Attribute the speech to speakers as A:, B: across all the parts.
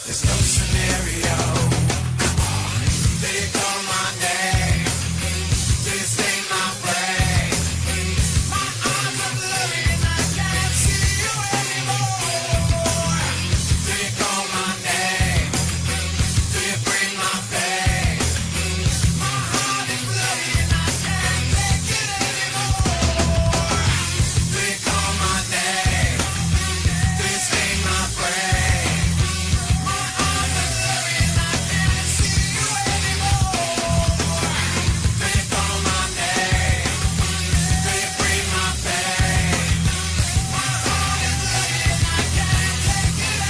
A: There's no scenario. Do you call my name? Do you sing my praise? My arms are bloody and I can't see you anymore. Do you call my name? Do you bring my pain? My heart is bloody and I can't take it anymore. Do you call my name? Do you sing my praise? My arms are bloody and I can't see you anymore. Do you call my name? Do you bring my pain? My heart is bloody and I can't take it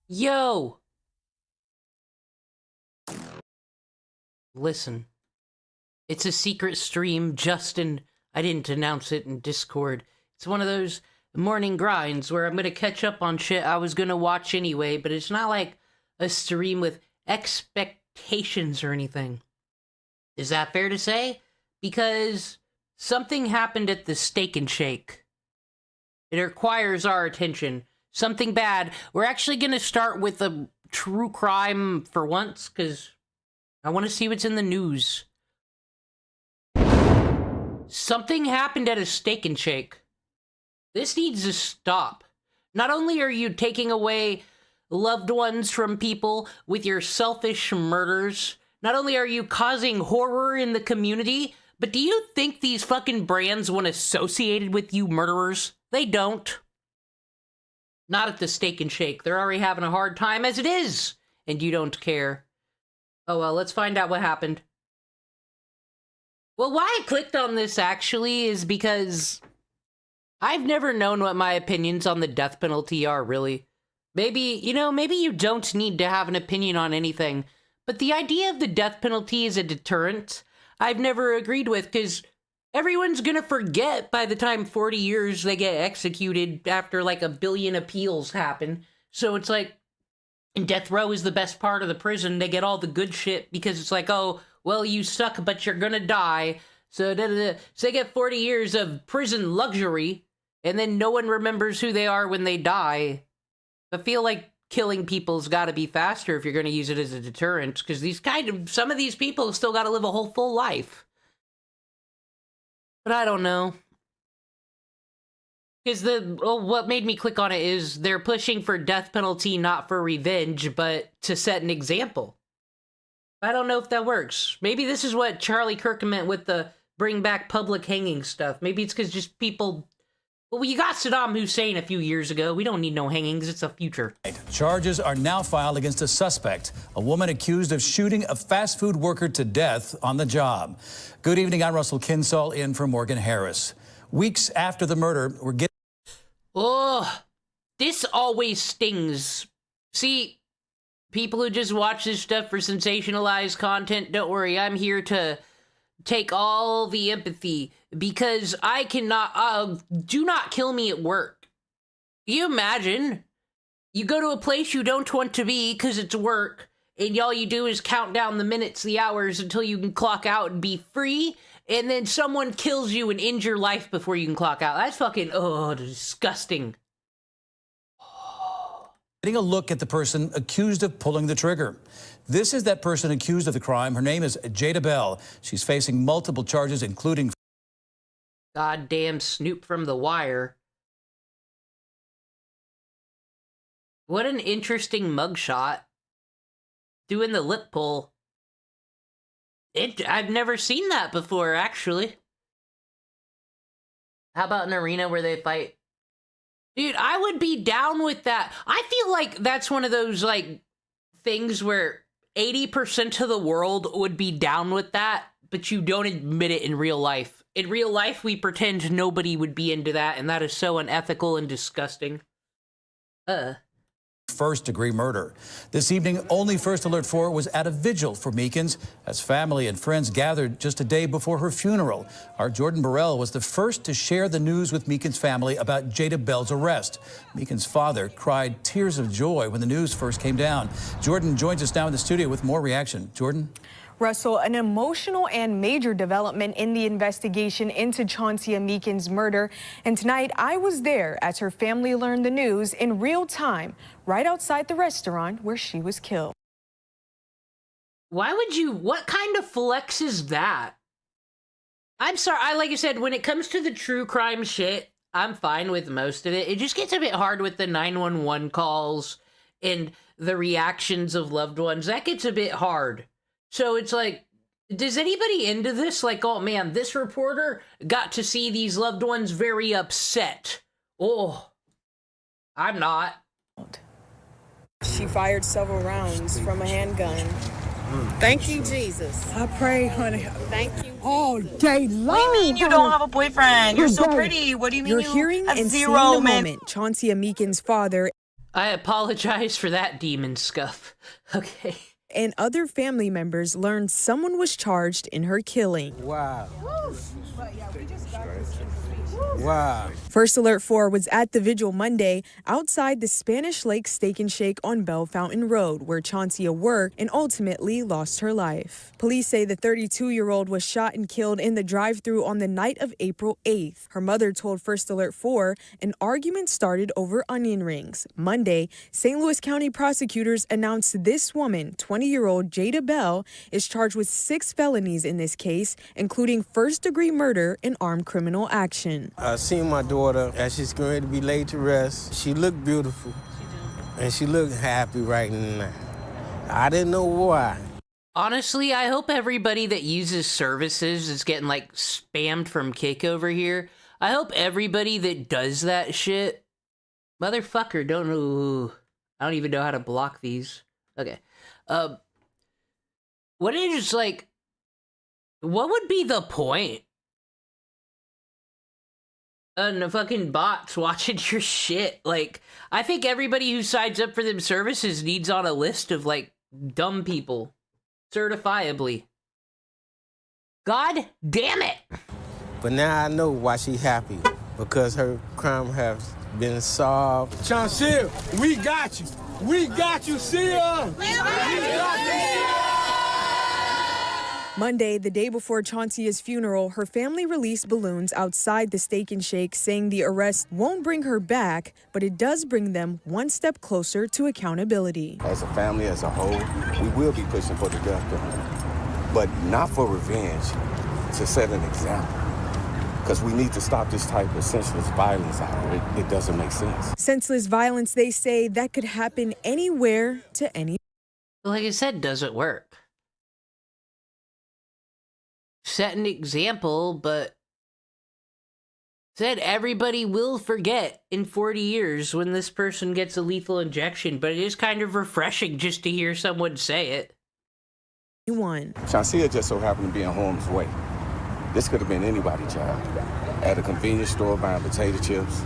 B: Yo! Listen. It's a secret stream, Justin. I didn't announce it in Discord. It's one of those morning grinds where I'm gonna catch up on shit I was gonna watch anyway, but it's not like a stream with expectations or anything. Is that fair to say? Because something happened at the Steak and Shake. It requires our attention. Something bad. We're actually gonna start with a true crime for once, because I want to see what's in the news. Something happened at a Steak and Shake. This needs to stop. Not only are you taking away loved ones from people with your selfish murders, not only are you causing horror in the community, but do you think these fucking brands want associated with you murderers? They don't. Not at the Steak and Shake. They're already having a hard time as it is, and you don't care. Oh well, let's find out what happened. Well, why I clicked on this, actually, is because I've never known what my opinions on the death penalty are, really. Maybe, maybe you don't need to have an opinion on anything, but the idea of the death penalty as a deterrent, I've never agreed with, because everyone's gonna forget by the time 40 years they get executed after, like, 1 billion appeals happen. So it's like, and death row is the best part of the prison. They get all the good shit because it's like, oh, well, you suck, but you're gonna die. So, so they get 40 years of prison luxury, and then no one remembers who they are when they die. I feel like killing people's gotta be faster if you're gonna use it as a deterrent, because some of these people still gotta live a whole full life. But I don't know. Because what made me click on it is they're pushing for death penalty not for revenge, but to set an example. I don't know if that works. Maybe this is what Charlie Kirk meant with the bring back public hanging stuff. Maybe it's because just people... Well, you got Saddam Hussein a few years ago. We don't need no hangings. It's a future.
C: Charges are now filed against a suspect, a woman accused of shooting a fast food worker to death on the job. Good evening. I'm Russell Kinsall in for Morgan Harris. Weeks after the murder, we're getting...
B: Oh, this always stings. See, people who just watch this stuff for sensationalized content, don't worry, I'm here to take all the empathy, because I cannot, do not kill me at work. You imagine, you go to a place you don't want to be because it's work, and all you do is count down the minutes, the hours, until you can clock out and be free, and then someone kills you and ends your life before you can clock out. That's fucking, disgusting.
C: Getting a look at the person accused of pulling the trigger. This is that person accused of the crime. Her name is Jada Bell. She's facing multiple charges, including...
B: Goddamn Snoop from The Wire. What an interesting mugshot. Doing the lip pull. I've never seen that before, actually. How about an arena where they fight? Dude, I would be down with that. I feel like that's one of those, like, things where 80% of the world would be down with that, but you don't admit it in real life. In real life, we pretend nobody would be into that, and that is so unethical and disgusting.
C: First-degree murder. This evening, only First Alert 4 was at a vigil for Meekins as family and friends gathered just a day before her funeral. Our Jordan Burrell was the first to share the news with Meekins' family about Jada Bell's arrest. Meekins' father cried tears of joy when the news first came down. Jordan joins us now in the studio with more reaction. Jordan?
D: Russell, an emotional and major development in the investigation into Chauncey Meekins' murder. And tonight, I was there as her family learned the news in real time, right outside the restaurant where she was killed.
B: Why would you? What kind of flex is that? I'm sorry, like I said, when it comes to the true crime shit, I'm fine with most of it. It just gets a bit hard with the 911 calls and the reactions of loved ones. That gets a bit hard. So it's like, does anybody into this? Like, oh man, this reporter got to see these loved ones very upset. Oh, I'm not.
D: She fired several rounds from a handgun.
E: Thank you, Jesus.
F: I pray, honey.
E: Thank you.
F: All day long.
E: What do you mean you don't have a boyfriend? You're so pretty. What do you mean
D: You're
E: you
D: hearing
E: have
D: and seeing
E: zero
D: the
E: men?
D: moment Chauncey Meekins' father
B: I apologize for that demon scuff. Okay.
D: and other family members learned someone was charged in her killing.
F: Wow. Wow.
D: First Alert 4 was at the vigil Monday outside the Spanish Lake Steak and Shake on Bell Fountain Road, where Chauncey worked and ultimately lost her life. Police say the 32-year-old was shot and killed in the drive-thru on the night of April 8th. Her mother told First Alert 4 an argument started over onion rings. Monday, St. Louis County prosecutors announced this woman, 20-year-old Jada Bell, is charged with 6 felonies in this case, including first-degree murder and armed criminal action.
G: I seen my daughter as she's going to be laid to rest. She looked beautiful, and she looked happy right now. I didn't know why.
B: Honestly, I hope everybody that uses services is getting, like, spammed from Kick over here. I hope everybody that does that shit Motherfucker, don't know. I don't even know how to block these. Okay. What is, like, what would be the point? The fucking bots watching your shit. Like, I think everybody who signs up for them services needs on a list of, like, dumb people. Certifiably. God damn it!
G: But now I know why she happy, because her crime has been solved.
F: Chauncey, we got you. We got you, Sia. We got you.
D: Monday, the day before Chauncia's funeral, her family released balloons outside the Steak and Shake, saying the arrest won't bring her back, but it does bring them one step closer to accountability.
H: As a family, as a whole, we will be pushing for the death penalty, but not for revenge, to set an example. Because we need to stop this type of senseless violence out here. It doesn't make sense.
D: Senseless violence, they say, that could happen anywhere to any.
B: Like I said, doesn't work. Set an example, but said everybody will forget in 40 years when this person gets a lethal injection, but it is kind of refreshing just to hear someone say it.
H: Chauncey just so happened to be in harm's way. This could have been anybody's child. At a convenience store buying potato chips,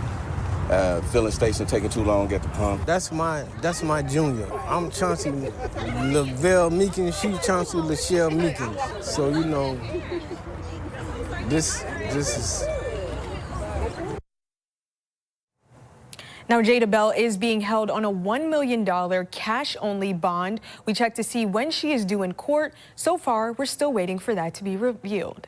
H: filling station taking too long at the pump.
G: That's my junior. I'm Chauncey Lavelle Meekins. She's Chauncey Lachelle Meekins. So, you know, this is...
D: Now, Jada Bell is being held on a $1 million cash-only bond. We checked to see when she is due in court. So far, we're still waiting for that to be revealed.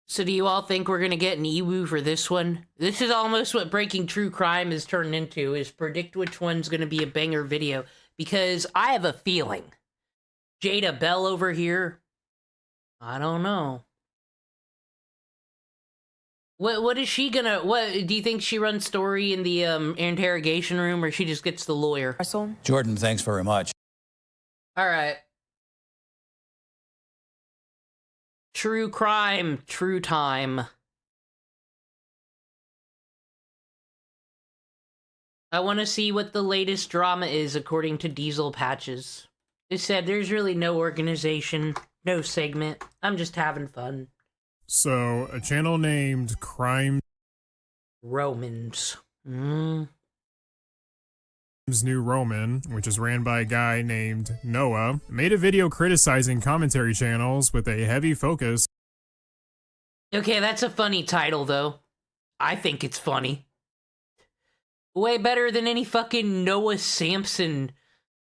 B: So do you all think we're going to get an EWU for this one? This is almost what Breaking True Crime has turned into, is predict which one's going to be a banger video. Because I have a feeling Jada Bell over here, I don't know. What is she gonna, what, do you think she runs story in the interrogation room, or she just gets the lawyer?
D: Russell?
C: Jordan, thanks very much.
B: All right. True crime, true time. I want to see what the latest drama is according to Diesel Patches. They said there's really no organization, no segment. I'm just having fun.
I: So, a channel named Crime
B: Romans.
I: New Roman, which is ran by a guy named Noah, made a video criticizing commentary channels with a heavy focus.
B: Okay, that's a funny title, though. I think it's funny. Way better than any fucking Noah Samson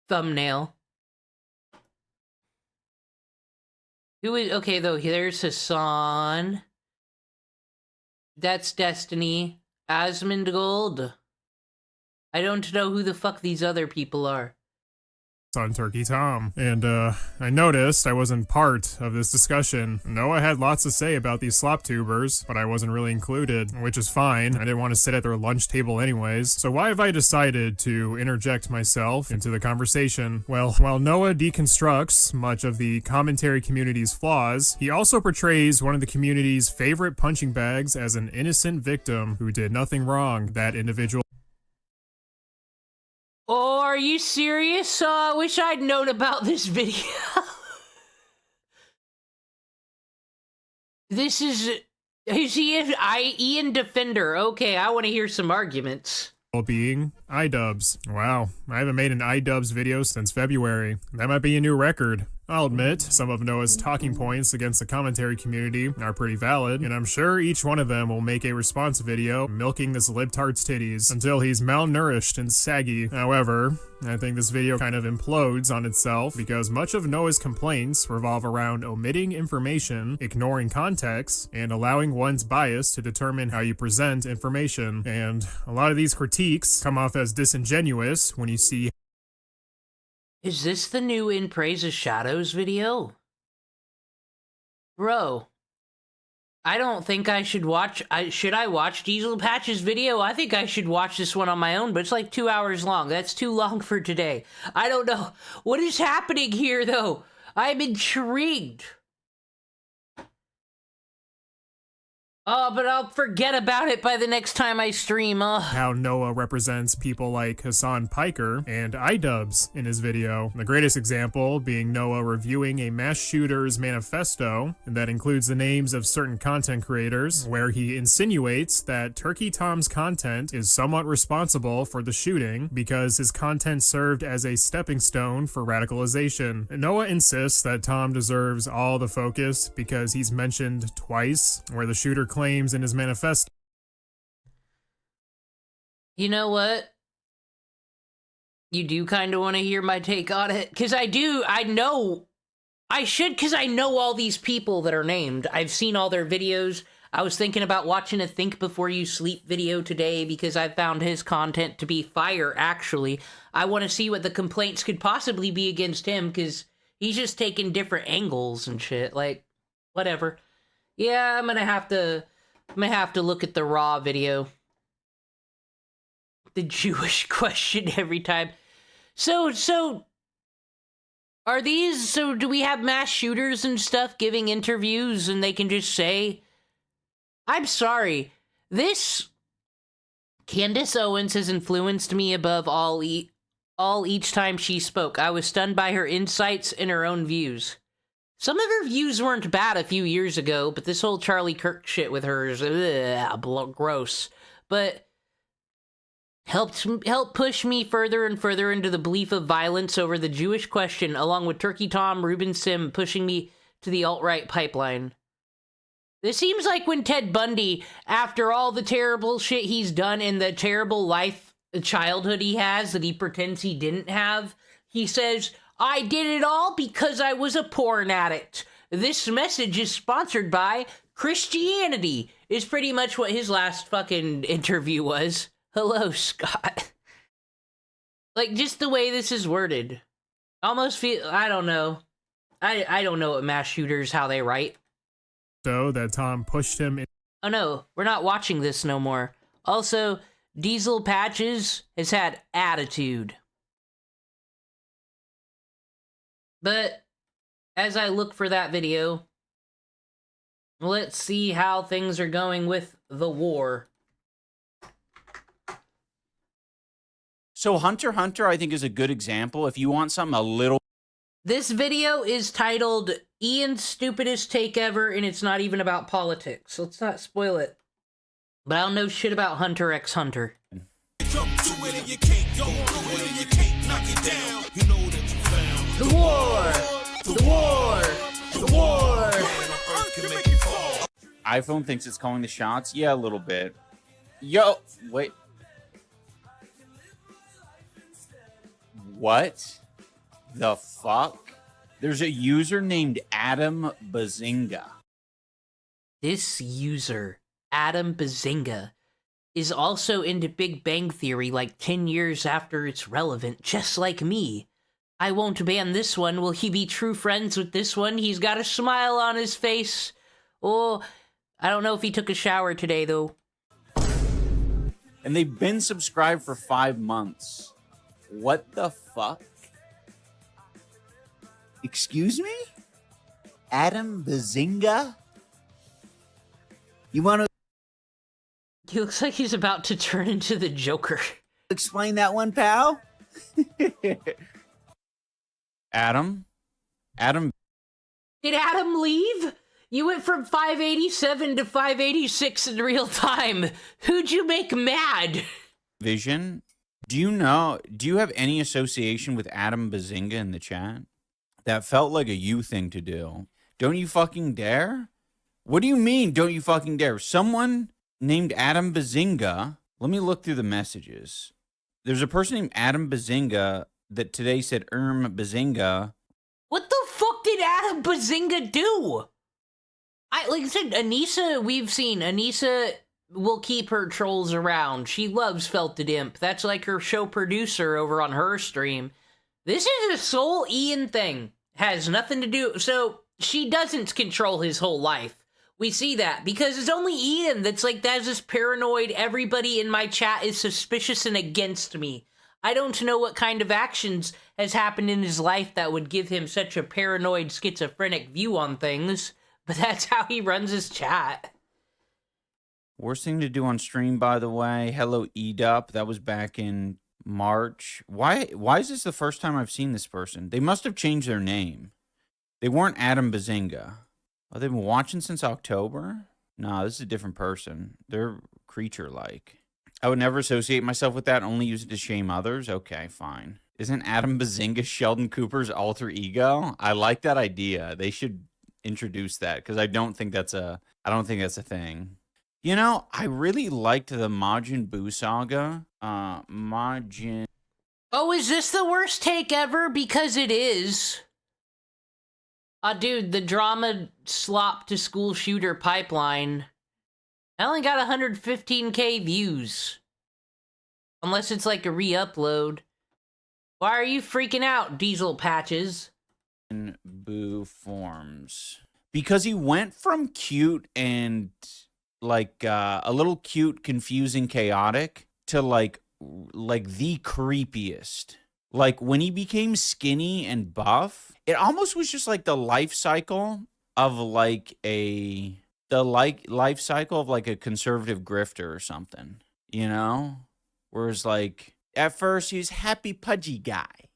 B: thumbnail. Who is... Okay, though, there's Hassan. That's Destiny. Asmongold. I don't know who the fuck these other people are.
I: On Turkey Tom. And, I noticed I wasn't part of this discussion. Noah had lots to say about these slop tubers, but I wasn't really included, which is fine. I didn't want to sit at their lunch table anyways. So why have I decided to interject myself into the conversation? Well, while Noah deconstructs much of the commentary community's flaws, he also portrays one of the community's favorite punching bags as an innocent victim who did nothing wrong. That individual...
B: Oh, are you serious? I wish I'd known about this video. This is he Ian Defender. Okay, I want to hear some arguments.
I: Being iDubbbz. Wow, I haven't made an iDubbbz video since February. That might be a new record. I'll admit, some of Noah's talking points against the commentary community are pretty valid, and I'm sure each one of them will make a response video milking this libtard's titties until he's malnourished and saggy. However, I think this video kind of implodes on itself because much of Noah's complaints revolve around omitting information, ignoring context, and allowing one's bias to determine how you present information. And a lot of these critiques come off as disingenuous when you see...
B: Is this the new In Praise of Shadows video? Bro, I don't think I should watch... should I watch Diesel Patch's video? I think I should watch this one on my own, but it's like 2 hours long. That's too long for today. I don't know. What is happening here, though? I'm intrigued. Oh, but I'll forget about it by the next time I stream.
I: How Noah represents people like Hassan Piker and iDubbbz in his video. The greatest example being Noah reviewing a mass shooter's manifesto, and that includes the names of certain content creators, where he insinuates that Turkey Tom's content is somewhat responsible for the shooting because his content served as a stepping stone for radicalization. Noah insists that Tom deserves all the focus because he's mentioned twice where the shooter claims in his manifesto.
B: You know what? You do kind of want to hear my take on it? Because I know all these people that are named. I've seen all their videos. I was thinking about watching a Think Before You Sleep video today because I found his content to be fire, actually. I want to see what the complaints could possibly be against him because he's just taking different angles and shit. Like, whatever. Yeah, I'm gonna have to look at the Raw video. The Jewish question every time. So do we have mass shooters and stuff giving interviews and they can just say, I'm sorry, Candace Owens has influenced me above all each time she spoke. I was stunned by her insights and her own views. Some of her views weren't bad a few years ago, but this whole Charlie Kirk shit with her is gross. But helped push me further and further into the belief of violence over the Jewish question, along with Turkey Tom, Ruben Sim pushing me to the alt-right pipeline. This seems like when Ted Bundy, after all the terrible shit he's done and the terrible childhood he has that he pretends he didn't have, he says, I did it all because I was a porn addict. This message is sponsored by Christianity, is pretty much what his last fucking interview was. Hello, Scott. Like, just the way this is worded. Almost feel, I don't know. I don't know what mass shooters, how they write.
I: So that Tom pushed him in.
B: Oh no, we're not watching this no more. Also, Diesel Patches has had attitude. But as I look for that video, let's see how things are going with the war.
J: So Hunter x Hunter, I think, is a good example. If you want something a little...
B: This video is titled Ian's Stupidest Take Ever, and it's not even about politics, so let's not spoil it. But I don't know shit about Hunter x Hunter. The war! The war! The war!
J: iPhone thinks it's calling the shots? Yeah, a little bit. Yo, wait. What the fuck? There's a user named Adam Bazinga.
B: This user, Adam Bazinga, is also into Big Bang Theory like 10 years after it's relevant, just like me. I won't ban this one. Will he be true friends with this one? He's got a smile on his face. Oh, I don't know if he took a shower today, though.
J: And they've been subscribed for 5 months. What the fuck? Excuse me? Adam Bazinga? You want to...
B: He looks like he's about to turn into the Joker.
J: Explain that one, pal? Adam?
B: Did Adam leave? You went from 587 to 586 in real time. Who'd you make mad?
J: Vision? Do you have any association with Adam Bazinga in the chat? That felt like a you thing to do. Don't you fucking dare? What do you mean, don't you fucking dare? Someone named Adam Bazinga. Let me look through the messages. There's a person named Adam Bazinga that today said Bazinga.
B: What the fuck did Adam Bazinga do? Like I said, Anissa, we've seen. Anissa will keep her trolls around. She loves Felt the Dimp. That's like her show producer over on her stream. This is a sole Ian thing. Has nothing to do... So, she doesn't control his whole life. We see that because it's only Ian that's like, that's just paranoid. Everybody in my chat is suspicious and against me. I don't know what kind of actions has happened in his life that would give him such a paranoid, schizophrenic view on things, but that's how he runs his chat.
J: Worst thing to do on stream, by the way. Hello, EDUP. That was back in March. Why is this the first time I've seen this person? They must have changed their name. They weren't Adam Bazinga. Oh, they've been watching since October? Nah, this is a different person. They're creature-like. I would never associate myself with that, only use it to shame others? Okay, fine. Isn't Adam Bazinga Sheldon Cooper's alter ego? I like that idea. They should introduce that, because I don't think that's a thing. You know, I really liked the Majin Buu saga. Majin...
B: Oh, is this the worst take ever? Because it is. Dude, the drama slop to school shooter pipeline. I only got 115k views. Unless it's like a re-upload. Why are you freaking out, Diesel Patches?
J: Boo forms. Because he went from cute and like a little cute, confusing, chaotic to like the creepiest. Like when he became skinny and buff, it almost was just like the life cycle of like life cycle of like a conservative grifter or something, you know? Whereas like at first he was happy pudgy guy,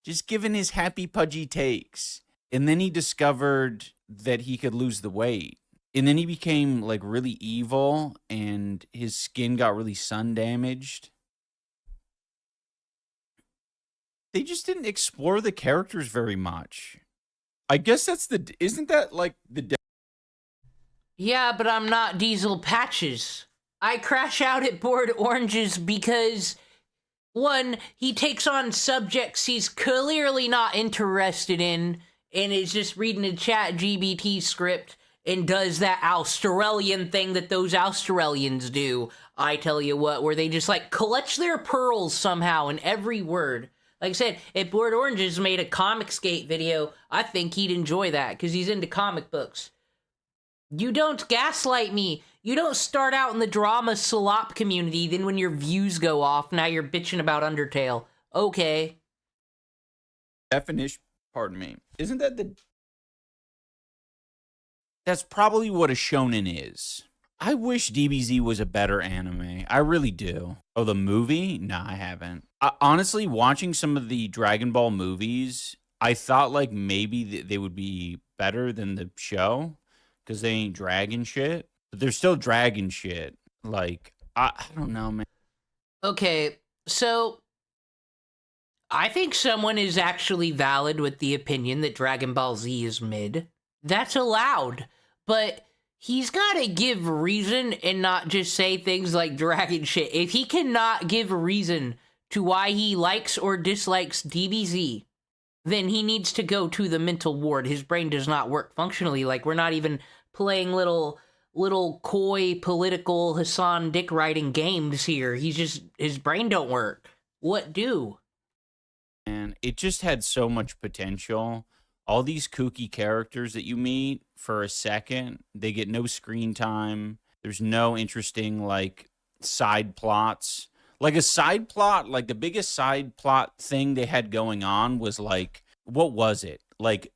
J: just giving his happy pudgy takes. And then he discovered that he could lose the weight. And then he became like really evil and his skin got really sun damaged. They just didn't explore the characters very much. I guess isn't that like the...
B: Yeah, but I'm not Diesel Patches. I crash out at Bored Oranges because, one, he takes on subjects he's clearly not interested in and is just reading a chat GBT script and does that Australian thing that those Australians do, I tell you what, where they just like clutch their pearls somehow in every word. Like I said, if Bored Oranges made a Comicsgate video, I think he'd enjoy that, because he's into comic books. You don't gaslight me. You don't start out in the drama slop community, then when your views go off, now you're bitching about Undertale. Okay.
J: Definition, pardon me. Isn't that That's probably what a shonen is. I wish DBZ was a better anime. I really do. Oh, the movie? Nah, I haven't. Honestly, watching some of the Dragon Ball movies, I thought like maybe they would be better than the show because they ain't dragon shit. But they're still dragon shit. Like, I don't know, man.
B: Okay, so I think someone is actually valid with the opinion that Dragon Ball Z is mid. That's allowed, but he's got to give reason and not just say things like dragon shit. If he cannot give a reason to why he likes or dislikes DBZ, then he needs to go to the mental ward. His brain does not work functionally. Like, we're not even playing little coy political Hassan dick writing games here. His brain don't work. What do?
J: And it just had so much potential. All these kooky characters that you meet for a second, they get no screen time. There's no interesting, like, side plots. Like, a side plot, like, the biggest side plot thing they had going on was, like, what was it? Like,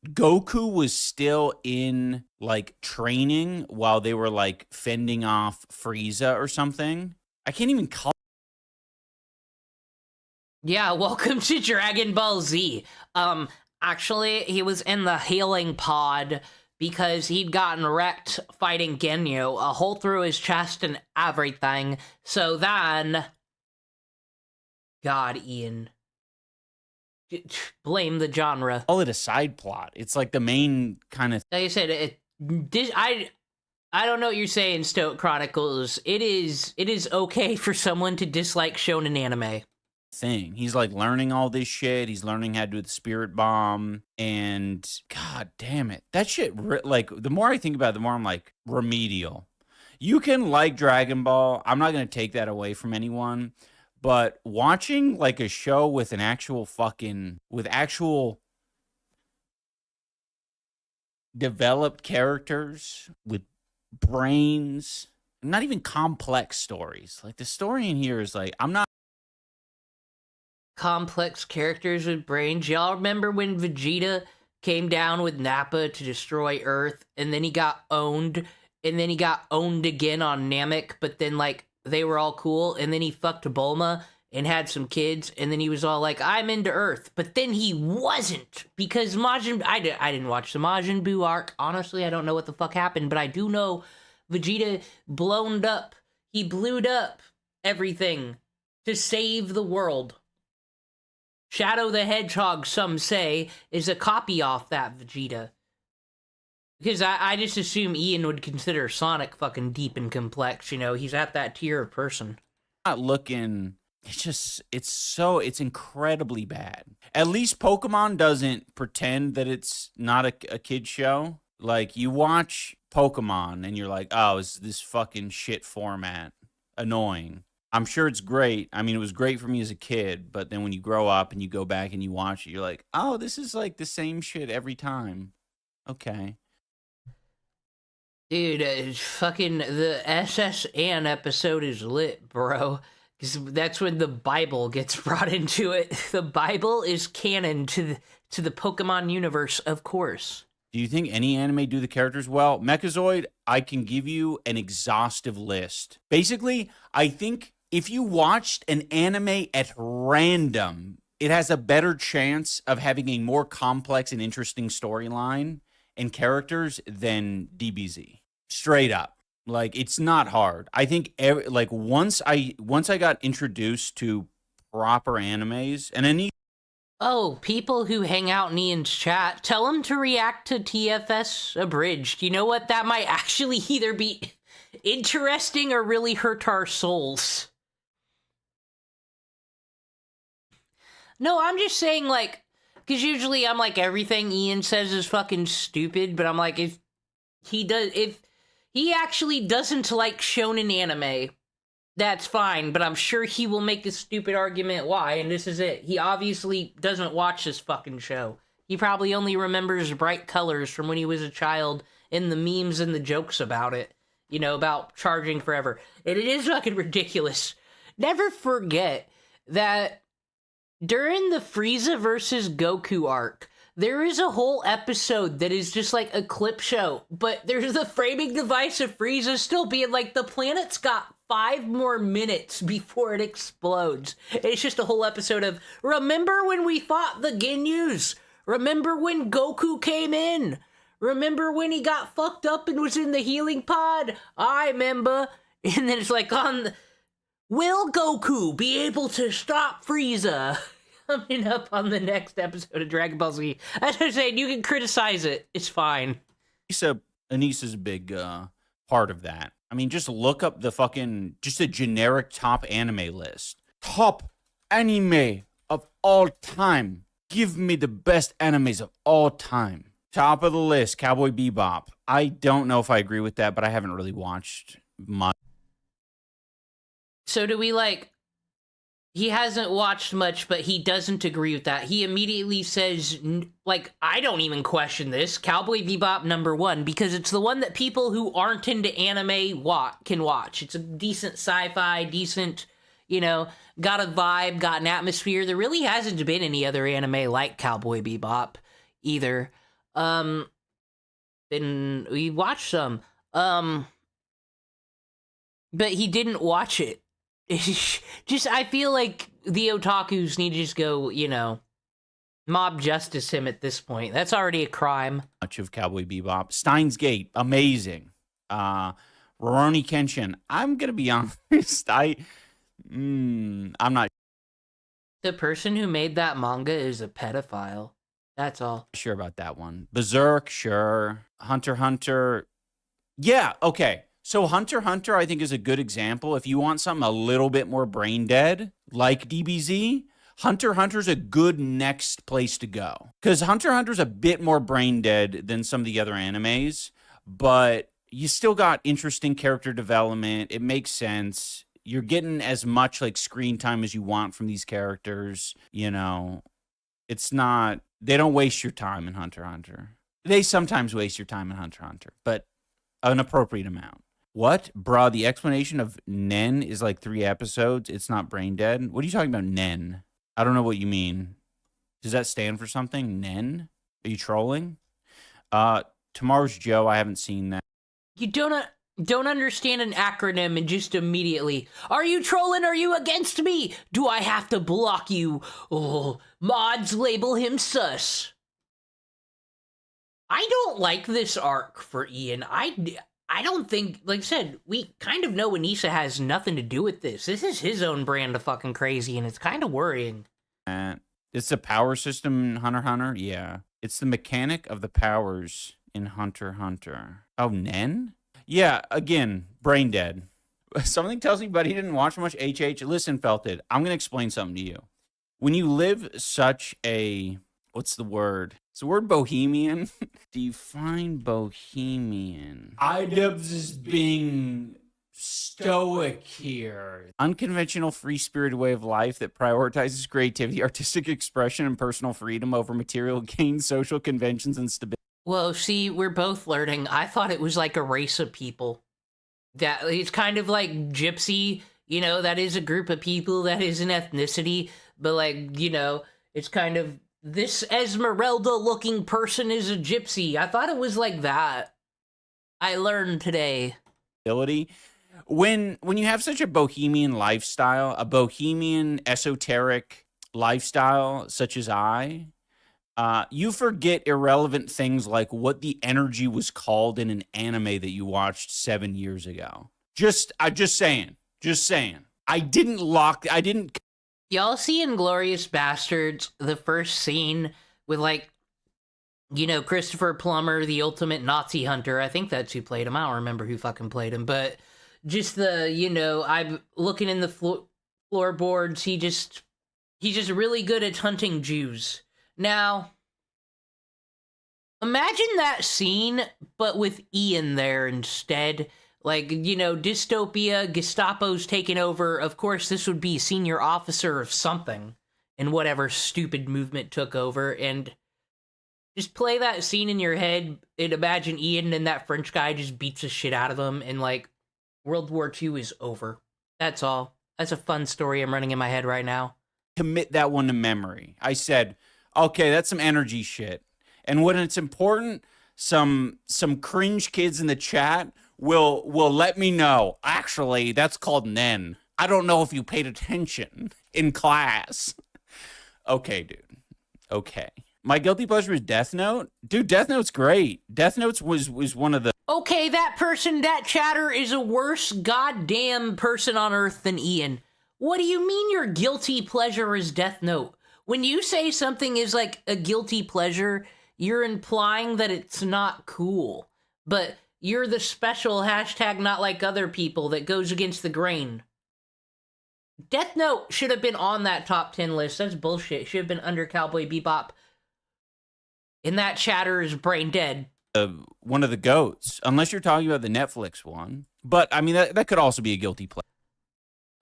J: Goku was still in, like, training while they were, like, fending off Frieza or something. I can't even call.
B: Yeah, welcome to Dragon Ball Z. Actually, he was in the healing pod because he'd gotten wrecked fighting Genyo, a hole through his chest and everything. So then... God, Ian. Blame the genre.
J: Call it a side plot. It's like the main kind of...
B: Like I said, I don't know what you're saying, Stoke Chronicles. It is okay for someone to dislike shonen anime.
J: Thing. He's like learning all this shit. He's learning how to do the spirit bomb. And god damn it. That shit, like, the more I think about it, the more I'm like, remedial. You can like Dragon Ball. I'm not going to take that away from anyone. But watching like a show with an actual with actual developed characters, with brains, not even complex stories. Like, the story in here is like, I'm not
B: complex characters with brains. Y'all remember when Vegeta came down with Nappa to destroy Earth, and then he got owned, and then he got owned again on Namek, but then, like, they were all cool, and then he fucked Bulma and had some kids, and then he was all like, I'm into Earth, but then he wasn't, because I didn't watch the Majin Buu arc. Honestly, I don't know what the fuck happened, but I do know Vegeta he blew up everything to save the world. Shadow the Hedgehog, some say, is a copy off that Vegeta. Because I just assume Ian would consider Sonic fucking deep and complex, you know? He's at that tier of person.
J: Not looking... It's incredibly bad. At least Pokemon doesn't pretend that it's not a kid show. Like, you watch Pokemon and you're like, oh, is this fucking shit format annoying? I'm sure it's great. I mean, it was great for me as a kid, but then when you grow up and you go back and you watch it, you're like, oh, this is like the same shit every time. Okay.
B: Dude, fucking the SS Ann episode is lit, bro. Because that's when the Bible gets brought into it. The Bible is canon to the Pokemon universe, of course.
J: Do you think any anime do the characters well? Mechazoid, I can give you an exhaustive list. Basically, I think if you watched an anime at random, it has a better chance of having a more complex and interesting storyline and characters than DBZ. Straight up. Like, it's not hard. I think once I got introduced to proper animes, and any
B: people who hang out in Ian's chat, tell them to react to TFS Abridged. You know what? That might actually either be interesting or really hurt our souls. No, I'm just saying, like, because usually I'm like, everything Ian says is fucking stupid, but I'm like, if he actually doesn't like shonen anime, that's fine, but I'm sure he will make a stupid argument why, and this is it. He obviously doesn't watch this fucking show. He probably only remembers Bright Colors from when he was a child and the memes and the jokes about it, you know, about charging forever. And it is fucking ridiculous. Never forget that during the Frieza versus Goku arc, there is a whole episode that is just like a clip show, but there's the framing device of Frieza still being like, the planet's got 5 more minutes before it explodes. It's just a whole episode of, remember when we fought the Ginyus? Remember when Goku came in? Remember when he got fucked up and was in the healing pod? I remember. And then it's like, will Goku be able to stop Frieza? Coming up on the next episode of Dragon Ball Z. As I was saying, you can criticize it. It's fine.
J: Anissa's a big part of that. I mean, just look up just a generic top anime list. Top anime of all time. Give me the best animes of all time. Top of the list, Cowboy Bebop. I don't know if I agree with that, but I haven't really watched much.
B: So do we he hasn't watched much, but he doesn't agree with that. He immediately says, I don't even question this. Cowboy Bebop #1, because it's the one that people who aren't into anime can watch. It's a decent sci-fi, decent, got a vibe, got an atmosphere. There really hasn't been any other anime like Cowboy Bebop either. Then we watched some. But he didn't watch it. I feel like the otakus need to just go, mob justice him at this point. That's already a crime.
J: Much of Cowboy Bebop. Steins Gate, amazing. Rurouni Kenshin. I'm gonna be honest. I'm not.
B: The person who made that manga is a pedophile. That's all.
J: Sure about that one. Berserk, sure. Hunter x Hunter. Yeah, okay. So Hunter x Hunter, I think, is a good example. If you want something a little bit more brain dead, like DBZ, Hunter x Hunter's a good next place to go. Because Hunter x Hunter's a bit more brain dead than some of the other animes, but you still got interesting character development. It makes sense. You're getting as much screen time as you want from these characters. It's not, they don't waste your time in Hunter x Hunter. They sometimes waste your time in Hunter x Hunter, but an appropriate amount. What? Bruh, the explanation of Nen is 3 episodes. It's not brain dead. What are you talking about, Nen? I don't know what you mean. Does that stand for something? Nen? Are you trolling? Tomorrow's Joe, I haven't seen that.
B: You don't understand an acronym and just immediately, are you trolling? Are you against me? Do I have to block you? Oh, mods label him sus. I don't like this arc for Ian. I don't think, like I said, we kind of know Anissa has nothing to do with this. This is his own brand of fucking crazy, and it's kind of worrying.
J: It's the power system in Hunter x Hunter? Yeah. It's the mechanic of the powers in Hunter x Hunter. Oh, Nen? Yeah, again, brain dead. Something tells me, but he didn't watch much HH. Listen, Felted, I'm going to explain something to you. When you live such a, what's the word? It's the word bohemian. Define bohemian. IDubbbz is being stoic here. Unconventional, free-spirited way of life that prioritizes creativity, artistic expression, and personal freedom over material gain, social conventions, and stability.
B: Well, see, we're both learning. I thought it was like a race of people. That it's kind of like gypsy, you know, that is a group of people, that is an ethnicity, but like, you know, it's kind of this Esmeralda-looking person is a gypsy. I thought it was like that. I learned today.
J: When you have such a bohemian lifestyle, a bohemian esoteric lifestyle such as you forget irrelevant things like what the energy was called in an anime that you watched 7 years ago. Just saying. I didn't.
B: Y'all see Inglourious Bastards, the first scene with, like, you know, Christopher Plummer, the ultimate Nazi hunter. I think that's who played him. I don't remember who fucking played him, but just the, you know, I'm looking in the floorboards. He's just really good at hunting Jews. Now, imagine that scene, but with Ian there instead. Like, you know, dystopia, Gestapo's taken over. Of course, this would be senior officer of something in whatever stupid movement took over. And just play that scene in your head and imagine Ian and that French guy just beats the shit out of him. And, like, World War II is over. That's all. That's a fun story I'm running in my head right now.
J: Commit that one to memory. I said, okay, that's some energy shit. And when it's important, some cringe kids in the chat will let me know. Actually, that's called Nen. I don't know if you paid attention in class. Okay, dude. Okay. My guilty pleasure is Death Note. Dude, Death Note's great. Death Note was one of the...
B: Okay, that person, that chatter, is a worse goddamn person on earth than Ian. What do you mean your guilty pleasure is Death Note? When you say something is like a guilty pleasure, you're implying that it's not cool. But you're the special hashtag not like other people that goes against the grain. Death Note should have been on that top 10 list. That's bullshit. It should have been under Cowboy Bebop. And that chatter is brain dead.
J: One of the GOATs, unless you're talking about the Netflix one. But, I mean, that could also be a guilty pleasure.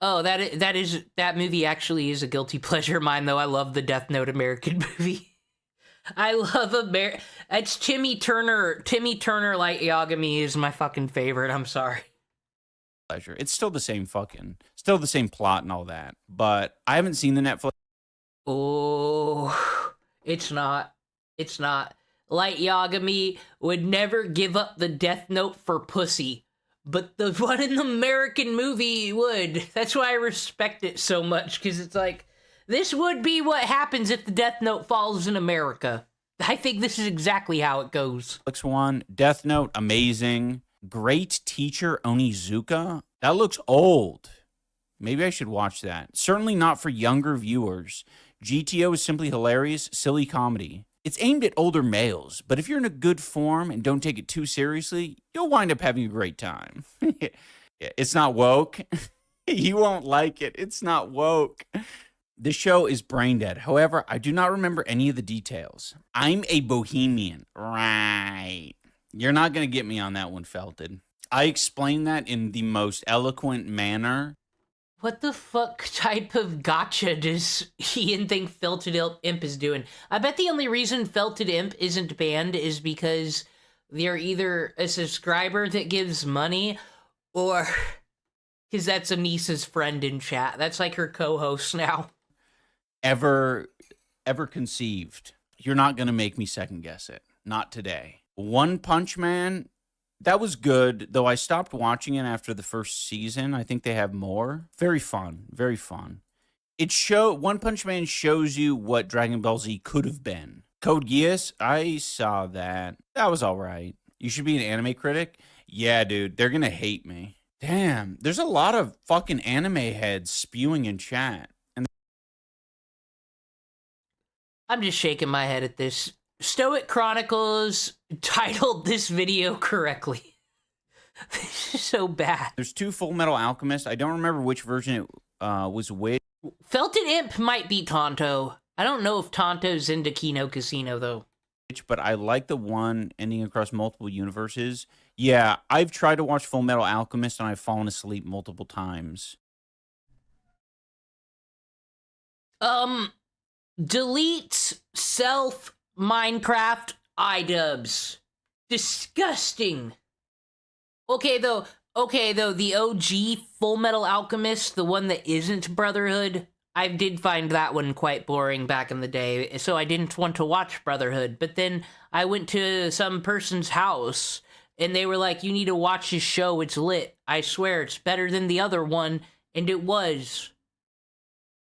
B: Oh, that movie actually is a guilty pleasure of mine, though. I love the Death Note American movie. I love it's Timmy Turner. Timmy Turner Light Yagami is my fucking favorite. I'm sorry.
J: Pleasure. It's still the same plot and all that. But I haven't seen the Netflix.
B: Oh, it's not. It's not. Light Yagami would never give up the Death Note for pussy. But the one in the American movie would. That's why I respect it so much, because it's like, this would be what happens if the Death Note falls in America. I think this is exactly how it goes.
J: Netflix one, Death Note, amazing. Great Teacher Onizuka. That looks old. Maybe I should watch that. Certainly not for younger viewers. GTO is simply hilarious, silly comedy. It's aimed at older males, but if you're in a good form and don't take it too seriously, you'll wind up having a great time. It's not woke. You won't like it. It's not woke. The show is brain dead. However, I do not remember any of the details. I'm a bohemian. Right. You're not going to get me on that one, Felted. I explained that in the most eloquent manner.
B: What the fuck type of gotcha does Ian think Felted Imp is doing? I bet the only reason Felted Imp isn't banned is because they're either a subscriber that gives money or because that's Anissa's friend in chat. That's like her co-host now.
J: Ever conceived. You're not going to make me second guess it. Not today. One Punch Man That was good, though I stopped watching it after the first season. I think they have more. Very fun. Very fun. One Punch Man shows you what Dragon Ball Z could have been. Code Geass, I saw that. That was all right. You should be an anime critic? Yeah, dude, they're gonna hate me. Damn, there's a lot of fucking anime heads spewing in chat. And
B: I'm just shaking my head at this. Stoic Chronicles titled this video correctly. This is so bad.
J: there's 2 Full Metal Alchemists. I don't remember which version it was which.
B: Felton Imp might be Tonto. I don't know if Tonto's into Kino Casino, though.
J: But I like the one ending across multiple universes. Yeah, I've tried to watch Full Metal Alchemist and I've fallen asleep multiple times.
B: Delete self Minecraft iDubbbz. Disgusting. Okay, though, the OG Full Metal Alchemist, the one that isn't Brotherhood, I did find that one quite boring back in the day, so I didn't want to watch Brotherhood. But then I went to some person's house, and they were like, you need to watch this show, it's lit. I swear, it's better than the other one, and it was.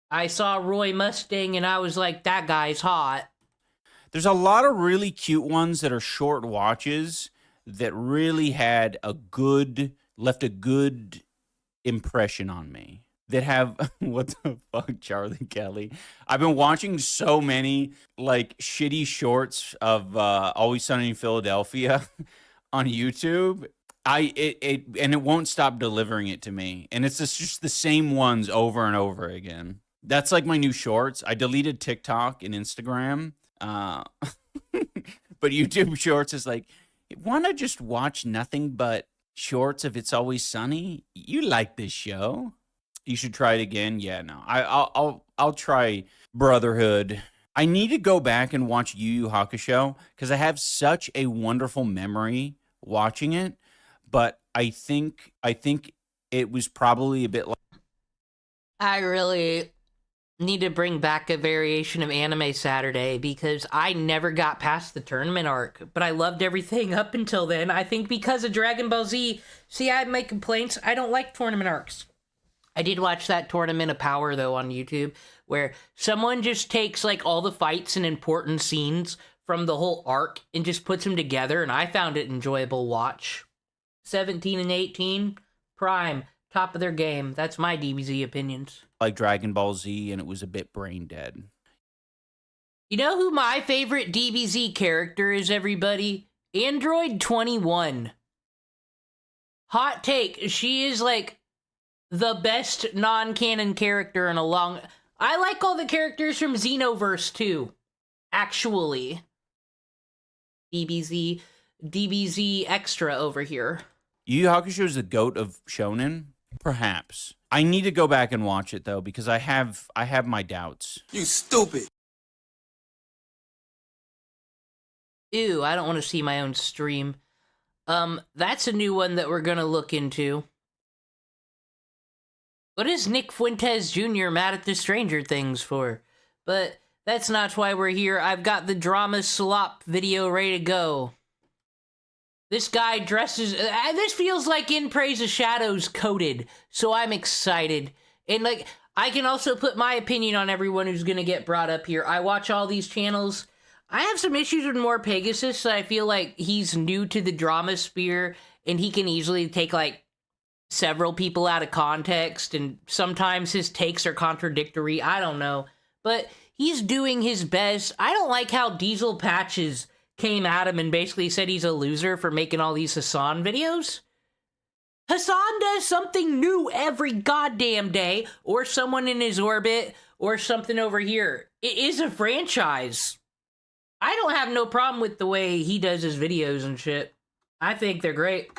B: I saw Roy Mustang, and I was like, that guy's hot.
J: There's a lot of really cute ones that are short watches that really left a good impression on me. That have, what the fuck, Charlie Kelly? I've been watching so many, like, shitty shorts of Always Sunny in Philadelphia on YouTube. And it won't stop delivering it to me. And it's just the same ones over and over again. That's like my new shorts. I deleted TikTok and Instagram. But YouTube Shorts is like, want to just watch nothing but shorts of It's Always Sunny? You like this show? You should try it again. Yeah, no, I'll try Brotherhood. I need to go back and watch Yu Yu Hakusho because I have such a wonderful memory watching it. But I think it was probably a bit like.
B: I really need to bring back a variation of Anime Saturday because I never got past the tournament arc, but I loved everything up until then. I think because of Dragon Ball Z. See, I have my complaints. I don't like tournament arcs. I did watch that Tournament of Power, though, on YouTube, where someone just takes, like, all the fights and important scenes from the whole arc and just puts them together, and I found it enjoyable watch. 17 and 18, prime, top of their game. That's my DBZ opinions.
J: Like Dragon Ball Z, and it was a bit brain dead.
B: You know who my favorite DBZ character is, everybody? Android 21. Hot take. She is, like, the best non-canon character in a long... I like all the characters from Xenoverse, too. Actually. DBZ extra over here.
J: Yu Yu Hakusho is the GOAT of shonen? Perhaps. I need to go back and watch it, though, because I have my doubts.
A: You stupid.
B: Ew, I don't want to see my own stream. That's a new one that we're gonna look into. What is Nick Fuentes Jr. mad at the Stranger Things for? But that's not why we're here. I've got the drama slop video ready to go. This guy dresses... this feels like In Praise of Shadows coded, so I'm excited. And, like, I can also put my opinion on everyone who's gonna get brought up here. I watch all these channels. I have some issues with More Pegasus, so I feel like he's new to the drama sphere, and he can easily take, like, several people out of context, and sometimes his takes are contradictory. I don't know. But he's doing his best. I don't like how Diesel Patches came at him and basically said he's a loser for making all these Hassan videos. Hassan does something new every goddamn day, or someone in his orbit, or something over here. It is a franchise. I don't have no problem with the way he does his videos and shit. I think they're great.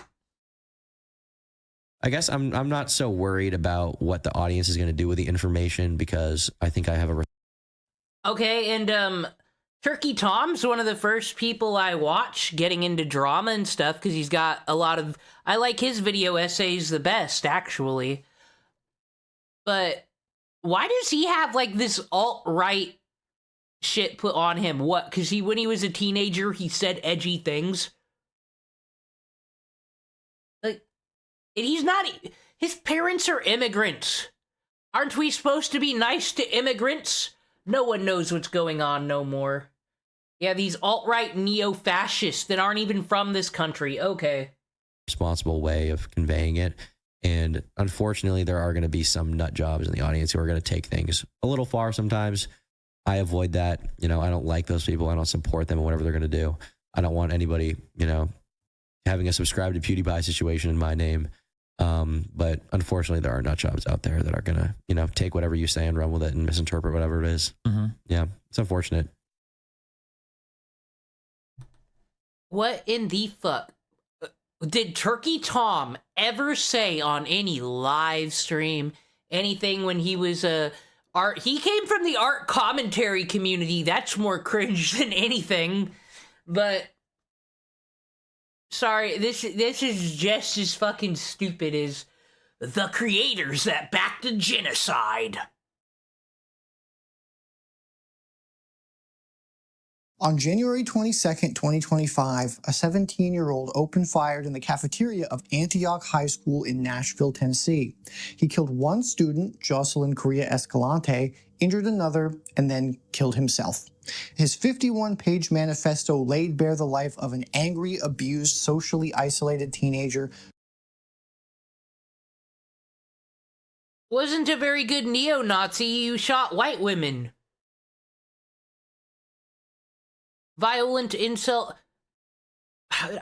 K: I guess I'm not so worried about what the audience is going to do with the information because I think I have a...
B: Okay, and Turkey Tom's one of the first people I watch getting into drama and stuff because he's got a lot of... I like his video essays the best, actually. But why does he have, like, this alt-right shit put on him? What? Because when he was a teenager, he said edgy things? And he's not... His parents are immigrants. Aren't we supposed to be nice to immigrants? No one knows what's going on no more. Yeah, these alt-right neo-fascists that aren't even from this country. Okay.
K: Responsible way of conveying it. And unfortunately, there are going to be some nut jobs in the audience who are going to take things a little far sometimes. I avoid that. You know, I don't like those people. I don't support them in whatever they're going to do. I don't want anybody, you know, having a subscribe to PewDiePie situation in my name. But unfortunately, there are nut jobs out there that are going to, you know, take whatever you say and run with it and misinterpret whatever it is. Yeah, it's unfortunate.
B: What in the fuck? Did Turkey Tom ever say on any live stream anything when he was art? He came from the art commentary community. That's more cringe than anything. But sorry, this is just as fucking stupid as the creators that backed the genocide.
L: On January 22nd, 2025, a 17-year-old opened fire in the cafeteria of Antioch High School in Nashville, Tennessee. He killed one student, Jocelyn Correa Escalante, injured another, and then killed himself. His 51-page manifesto laid bare the life of an angry, abused, socially isolated teenager.
B: Wasn't a very good neo-Nazi who shot white women. Violent incel...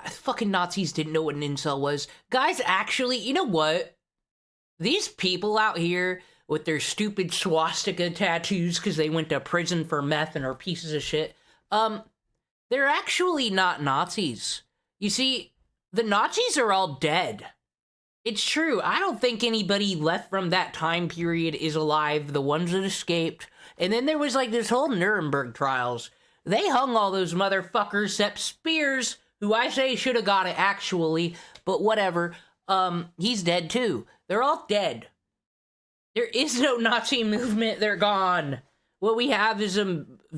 B: Fucking Nazis didn't know what an incel was. Guys, actually, you know what? These people out here with their stupid swastika tattoos because they went to prison for meth and are pieces of shit, they're actually not Nazis. You see, the Nazis are all dead. It's true. I don't think anybody left from that time period is alive, the ones that escaped. And then there was like this whole Nuremberg trials. They hung all those motherfuckers, except Spears, who I say should have got it actually, but whatever. He's dead too. They're all dead. There is no Nazi movement, they're gone. What we have is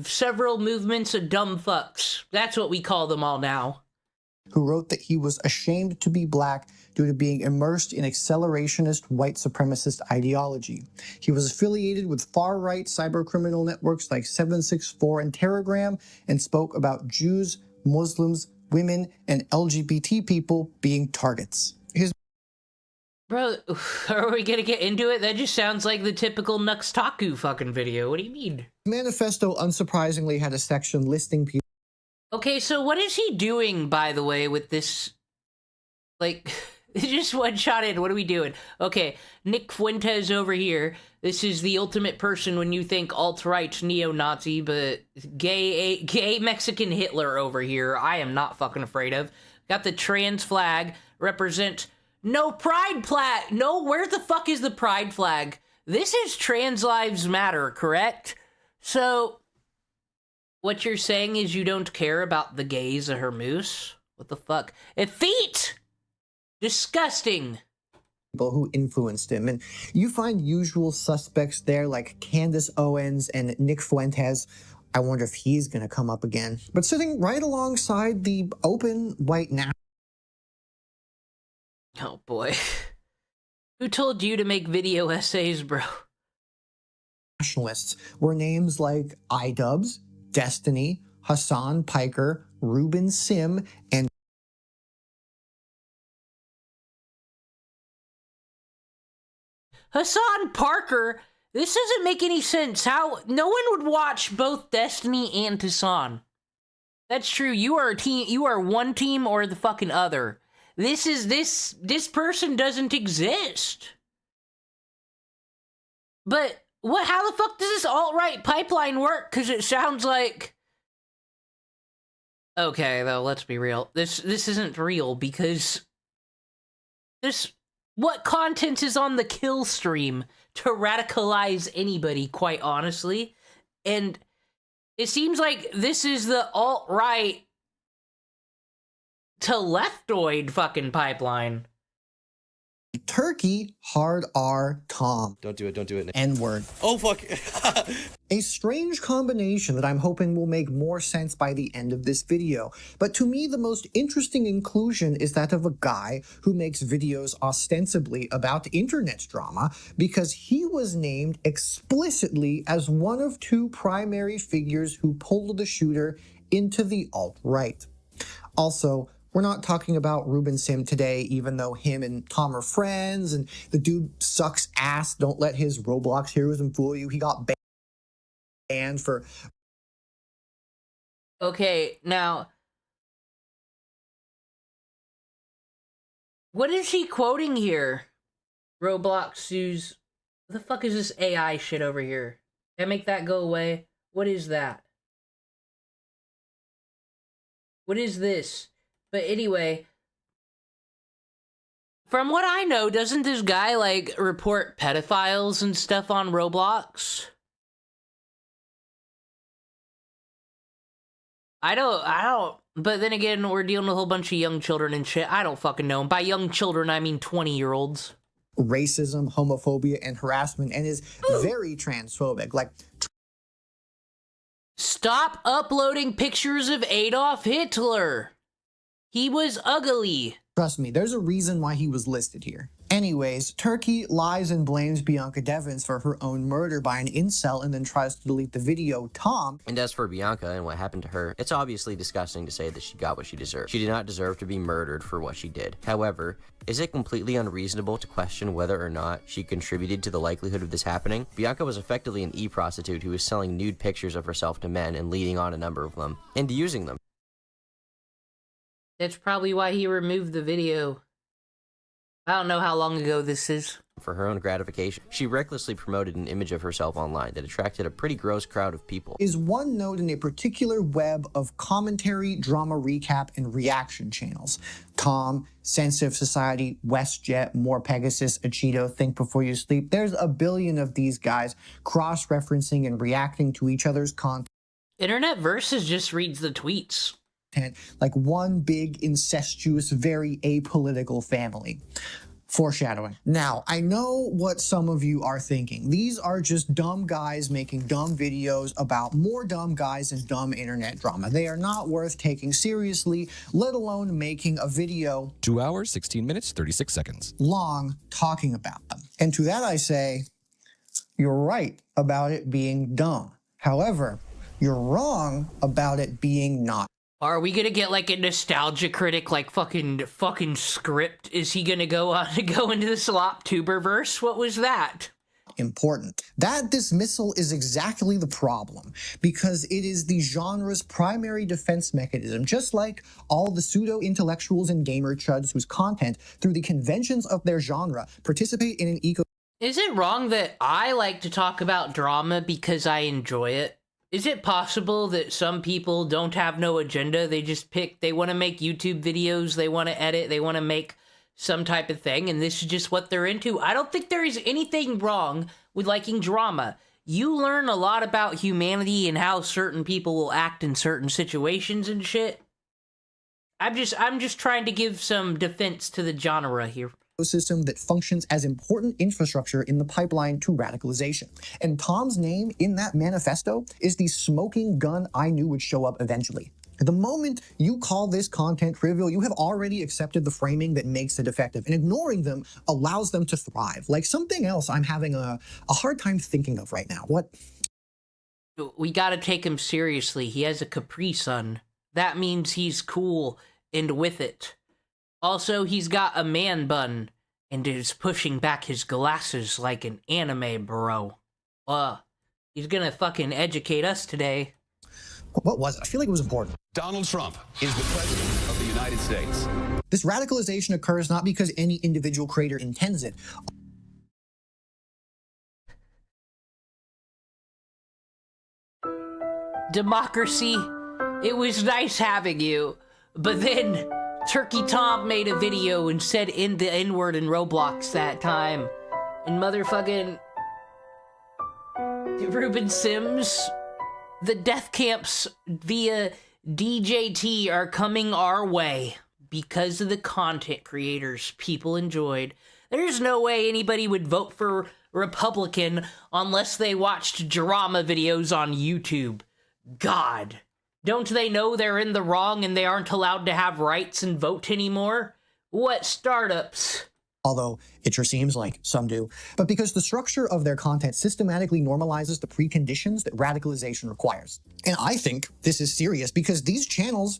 B: several movements of dumb fucks. That's what we call them all now.
L: Who wrote that he was ashamed to be black due to being immersed in accelerationist white supremacist ideology. He was affiliated with far-right cybercriminal networks like 764 and Telegram and spoke about Jews, Muslims, women, and LGBT people being targets.
B: Bro, are we gonna get into it? That just sounds like the typical Nuxtaku fucking video. What do you mean?
L: Manifesto, unsurprisingly, had a section listing people.
B: Okay, so what is he doing, by the way, with this? Like, just one-shot in. What are we doing? Okay, Nick Fuentes over here. This is the ultimate person when you think alt-right neo-Nazi, but gay Mexican Hitler over here. I am not fucking afraid of. Got the trans flag. Represent... No pride flag. No, where the fuck is the pride flag? This is Trans Lives Matter, correct? So, what you're saying is you don't care about the gays of her moose? What the fuck? Effete! Disgusting.
L: People who influenced him. And you find usual suspects there like Candace Owens and Nick Fuentes. I wonder if he's going to come up again. But sitting right alongside the open white now.
B: Oh boy. Who told you to make video essays, bro?
L: Nationalists were names like iDubbbz, Destiny, Hassan Piker, Ruben Sim, and
B: Hassan Parker? This doesn't make any sense. How no one would watch both Destiny and Hassan. That's true. You are a team. You are one team or the fucking other. This person doesn't exist. But what? How the fuck does this alt-right pipeline work? Because it sounds like. Okay, though, let's be real. This isn't real because this. What content is on the kill stream to radicalize anybody? Quite honestly, and it seems like this is the alt-right to leftoid fucking pipeline.
L: Turkey, hard R, Tom.
M: Don't do it.
L: N-word.
M: Oh, fuck.
L: A strange combination that I'm hoping will make more sense by the end of this video. But to me, the most interesting inclusion is that of a guy who makes videos ostensibly about internet drama because he was named explicitly as one of two primary figures who pulled the shooter into the alt-right. Also, we're not talking about Ruben Sim today, even though him and Tom are friends and the dude sucks ass. Don't let his Roblox heroism fool you. He got banned for...
B: Okay, now... What is he quoting here? Roblox sues... What the fuck is this AI shit over here? Can I make that go away? What is that? What is this? But anyway, from what I know, doesn't this guy, like, report pedophiles and stuff on Roblox? I don't, but then again, we're dealing with a whole bunch of young children and shit. I don't fucking know. By young children, I mean 20-year-olds.
L: Racism, homophobia, and harassment, and is very transphobic. Like,
B: stop uploading pictures of Adolf Hitler. He was ugly.
L: Trust me, there's a reason why he was listed here. Anyways, Turkey lies and blames Bianca Devins for her own murder by an incel and then tries to delete the video. Tom.
N: And as for Bianca and what happened to her, it's obviously disgusting to say that she got what she deserved. She did not deserve to be murdered for what she did. However, is it completely unreasonable to question whether or not she contributed to the likelihood of this happening? Bianca was effectively an e-prostitute who was selling nude pictures of herself to men and leading on a number of them, and using them.
B: That's probably why he removed the video. I don't know how long ago this is.
N: For her own gratification. She recklessly promoted an image of herself online that attracted a pretty gross crowd of people.
L: Is one node in a particular web of commentary, drama recap, and reaction channels. Tom, Sensitive Society, WestJet, More Pegasus, Achido, Think Before You Sleep. There's a billion of these guys cross-referencing and reacting to each other's content.
B: Internet Versus just reads the tweets.
L: Like one big, incestuous, very apolitical family. Foreshadowing. Now, I know what some of you are thinking. These are just dumb guys making dumb videos about more dumb guys and dumb internet drama. They are not worth taking seriously, let alone making a video
O: 2 hours, 16 minutes, 36 seconds
L: long talking about them. And to that I say, you're right about it being dumb. However, you're wrong about it being not.
B: Are we gonna get like a nostalgia critic, like fucking script? Is he gonna go on to go into the slop tuber verse? What was that?
L: Important. That dismissal is exactly the problem, because it is the genre's primary defense mechanism, just like all the pseudo-intellectuals and gamer chuds whose content, through the conventions of their genre, participate in an eco.
B: Is it wrong that I like to talk about drama because I enjoy it? Is it possible that some people don't have no agenda? They just they want to make YouTube videos, they want to edit, they want to make some type of thing, and this is just what they're into? I don't think there is anything wrong with liking drama. You learn a lot about humanity and how certain people will act in certain situations and shit. I'm just trying to give some defense to the genre here.
L: System that functions as important infrastructure in the pipeline to radicalization. And Tom's name in that manifesto is the smoking gun I knew would show up eventually. The moment you call this content trivial, you have already accepted the framing that makes it effective, and ignoring them allows them to thrive. Like something else I'm having a hard time thinking of right now. What?
B: We gotta take him seriously. He has a Capri Sun. That means he's cool and with it. Also, he's got a man bun and is pushing back his glasses like an anime bro. He's gonna fucking educate us today.
L: What was it? I feel like it was important.
O: Donald Trump is the president of the United States.
L: This radicalization occurs not because any individual creator intends it.
B: Democracy, it was nice having you, but then Turkey Tom made a video and said in the N-word in Roblox that time. And motherfucking Ruben Sims, the death camps via DJT are coming our way because of the content creators people enjoyed. There's no way anybody would vote for Republican unless they watched drama videos on YouTube. God. Don't they know they're in the wrong and they aren't allowed to have rights and vote anymore? What startups?
L: Although it sure seems like some do, but because the structure of their content systematically normalizes the preconditions that radicalization requires. And I think this is serious because these channels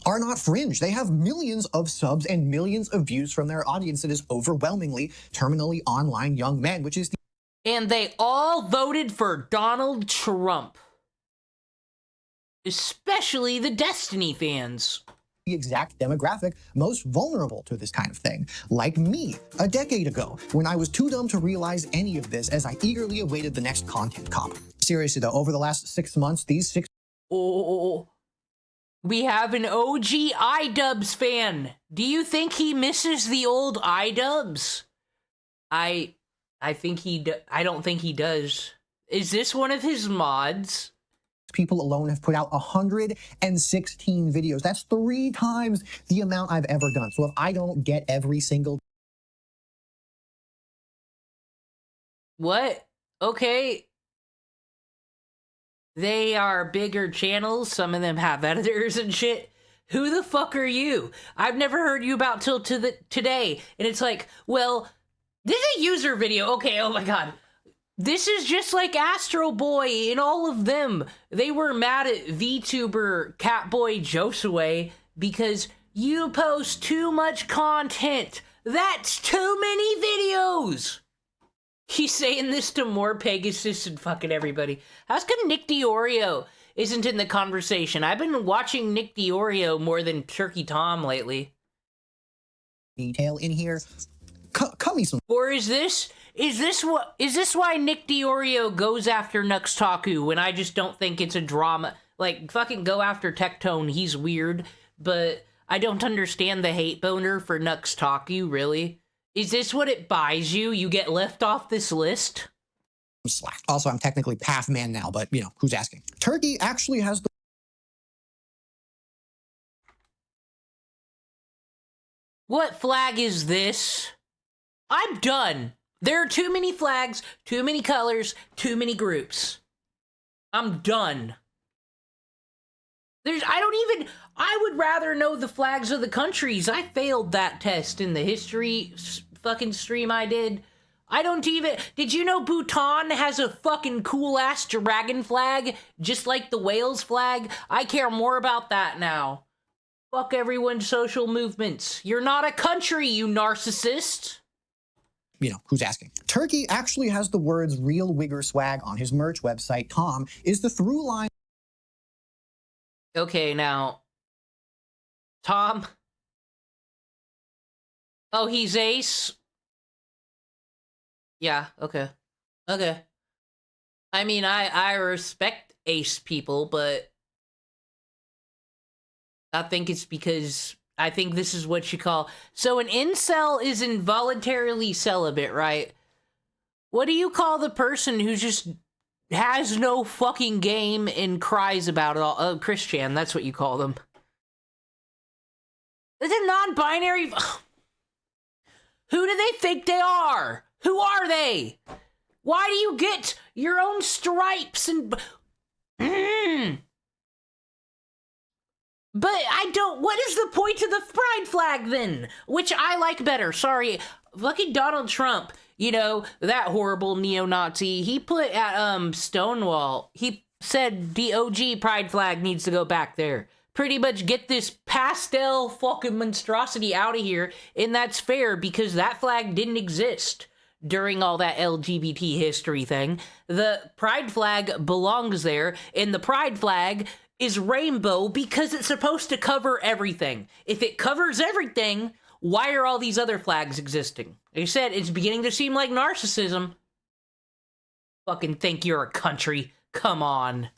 L: are not fringe. They have millions of subs and millions of views from their audience that is overwhelmingly terminally online young men, which is
B: and they all voted for Donald Trump. Especially the Destiny fans.
L: The exact demographic most vulnerable to this kind of thing. Like me, a decade ago, when I was too dumb to realize any of this as I eagerly awaited the next content comp. Seriously though, over the last 6 months, these 6...
B: Oh, we have an OG iDubbbz fan. Do you think he misses the old iDubbbz? I don't think he does. Is this one of his mods?
L: People alone have put out 116 videos. That's 3 times the amount I've ever done. So if I don't get every single...
B: What? Okay. They are bigger channels. Some of them have editors and shit. Who the fuck are you? I've never heard you about till today. And it's like, well, this is a user video. Okay, oh my god. This is just like Astro Boy and all of them. They were mad at VTuber Catboy Josue because you post too much content. That's too many videos. He's saying this to more Pegasus and fucking everybody. How's come Nick DiOrio isn't in the conversation? I've been watching Nick DiOrio more than Turkey Tom lately.
L: Detail in here. Cut me some.
B: Or is this why Nick DiOrio goes after Nuxtaku when I just don't think it's a drama? Like, fucking go after Tectone, he's weird, but I don't understand the hate boner for Nuxtaku, really. Is this what it buys you? You get left off this list?
L: Slack. Also, I'm technically half man now, but, you know, who's asking? Turkey actually has the...
B: What flag is this? I'm done. There are too many flags, too many colors, too many groups. I'm done. I would rather know the flags of the countries. I failed that test in the history fucking stream I did. Did you know Bhutan has a fucking cool ass dragon flag, just like the Wales flag? I care more about that now. Fuck everyone's social movements. You're not a country, you narcissist.
L: You know, who's asking? Turkey actually has the words real wigger swag on his merch website. Tom is the through line.
B: Okay, now, Tom. Oh, he's Ace? Yeah, okay. Okay. I mean, I respect Ace people, but I think it's because I think this is what you call... So an incel is involuntarily celibate, right? What do you call the person who just has no fucking game and cries about it all? Oh, Christian, that's what you call them. Is it non-binary? Who do they think they are? Who are they? Why do you get your own stripes and... But I don't... What is the point of the pride flag, then? Which I like better. Sorry. Fucking Donald Trump, you know, that horrible neo-Nazi, he put at, Stonewall, he said the OG pride flag needs to go back there. Pretty much get this pastel fucking monstrosity out of here, and that's fair, because that flag didn't exist during all that LGBT history thing. The pride flag belongs there, and the pride flag is rainbow because it's supposed to cover everything. If it covers everything, why are all these other flags existing? Like I said, it's beginning to seem like narcissism. Fucking think you're a country. Come on.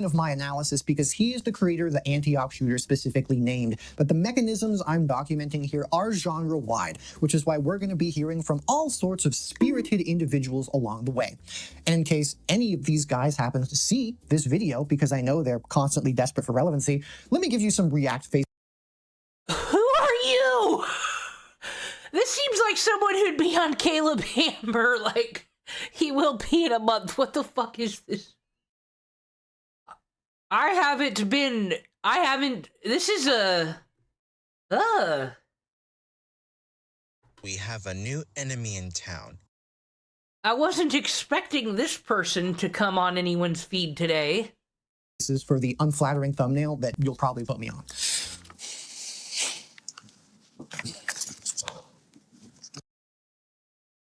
L: Of my analysis, because he is the creator of the Antioch shooter specifically named, but the mechanisms I'm documenting here are genre-wide, which is why we're going to be hearing from all sorts of spirited individuals along the way. And in case any of these guys happen to see this video, because I know they're constantly desperate for relevancy, let me give you some React face.
B: Who are you? This This seems like someone who'd be on Caleb Hammer, like, he will be in a month. What the fuck is this? This is a...
M: We have a new enemy in town.
B: I wasn't expecting this person to come on anyone's feed today.
L: This is for the unflattering thumbnail that you'll probably put me on.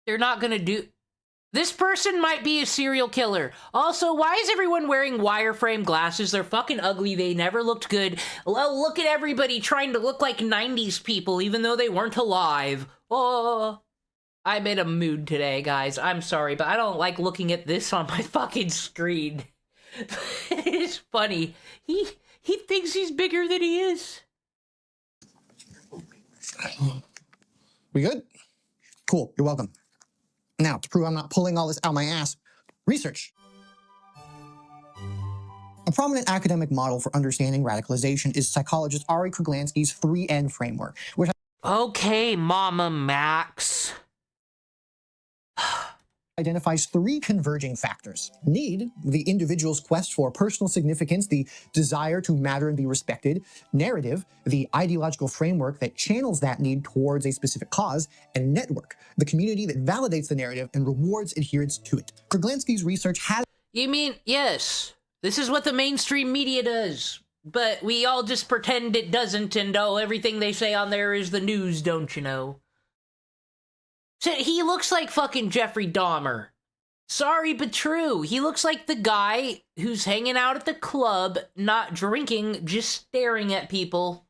B: They're not gonna do... This person might be a serial killer. Also, why is everyone wearing wireframe glasses? They're fucking ugly. They never looked good. Well, look at everybody trying to look like 90s people, even though they weren't alive. Oh, I'm in a mood today, guys. I'm sorry, but I don't like looking at this on my fucking screen. It is funny. He thinks he's bigger than he is.
L: We good? Cool, you're welcome. Now, to prove I'm not pulling all this out my ass, research. A prominent academic model for understanding radicalization is psychologist Ari Kruglanski's 3N framework, which...
B: Okay, Mama Max.
L: identifies three converging factors. Need, the individual's quest for personal significance, the desire to matter and be respected. Narrative, the ideological framework that channels that need towards a specific cause. And network, the community that validates the narrative and rewards adherence to it. Kruglanski's research has...
B: You mean, yes, this is what the mainstream media does. But we all just pretend it doesn't, and oh, everything they say on there is the news, don't you know? So he looks like fucking Jeffrey Dahmer. Sorry, but true. He looks like the guy who's hanging out at the club, not drinking, just staring at people.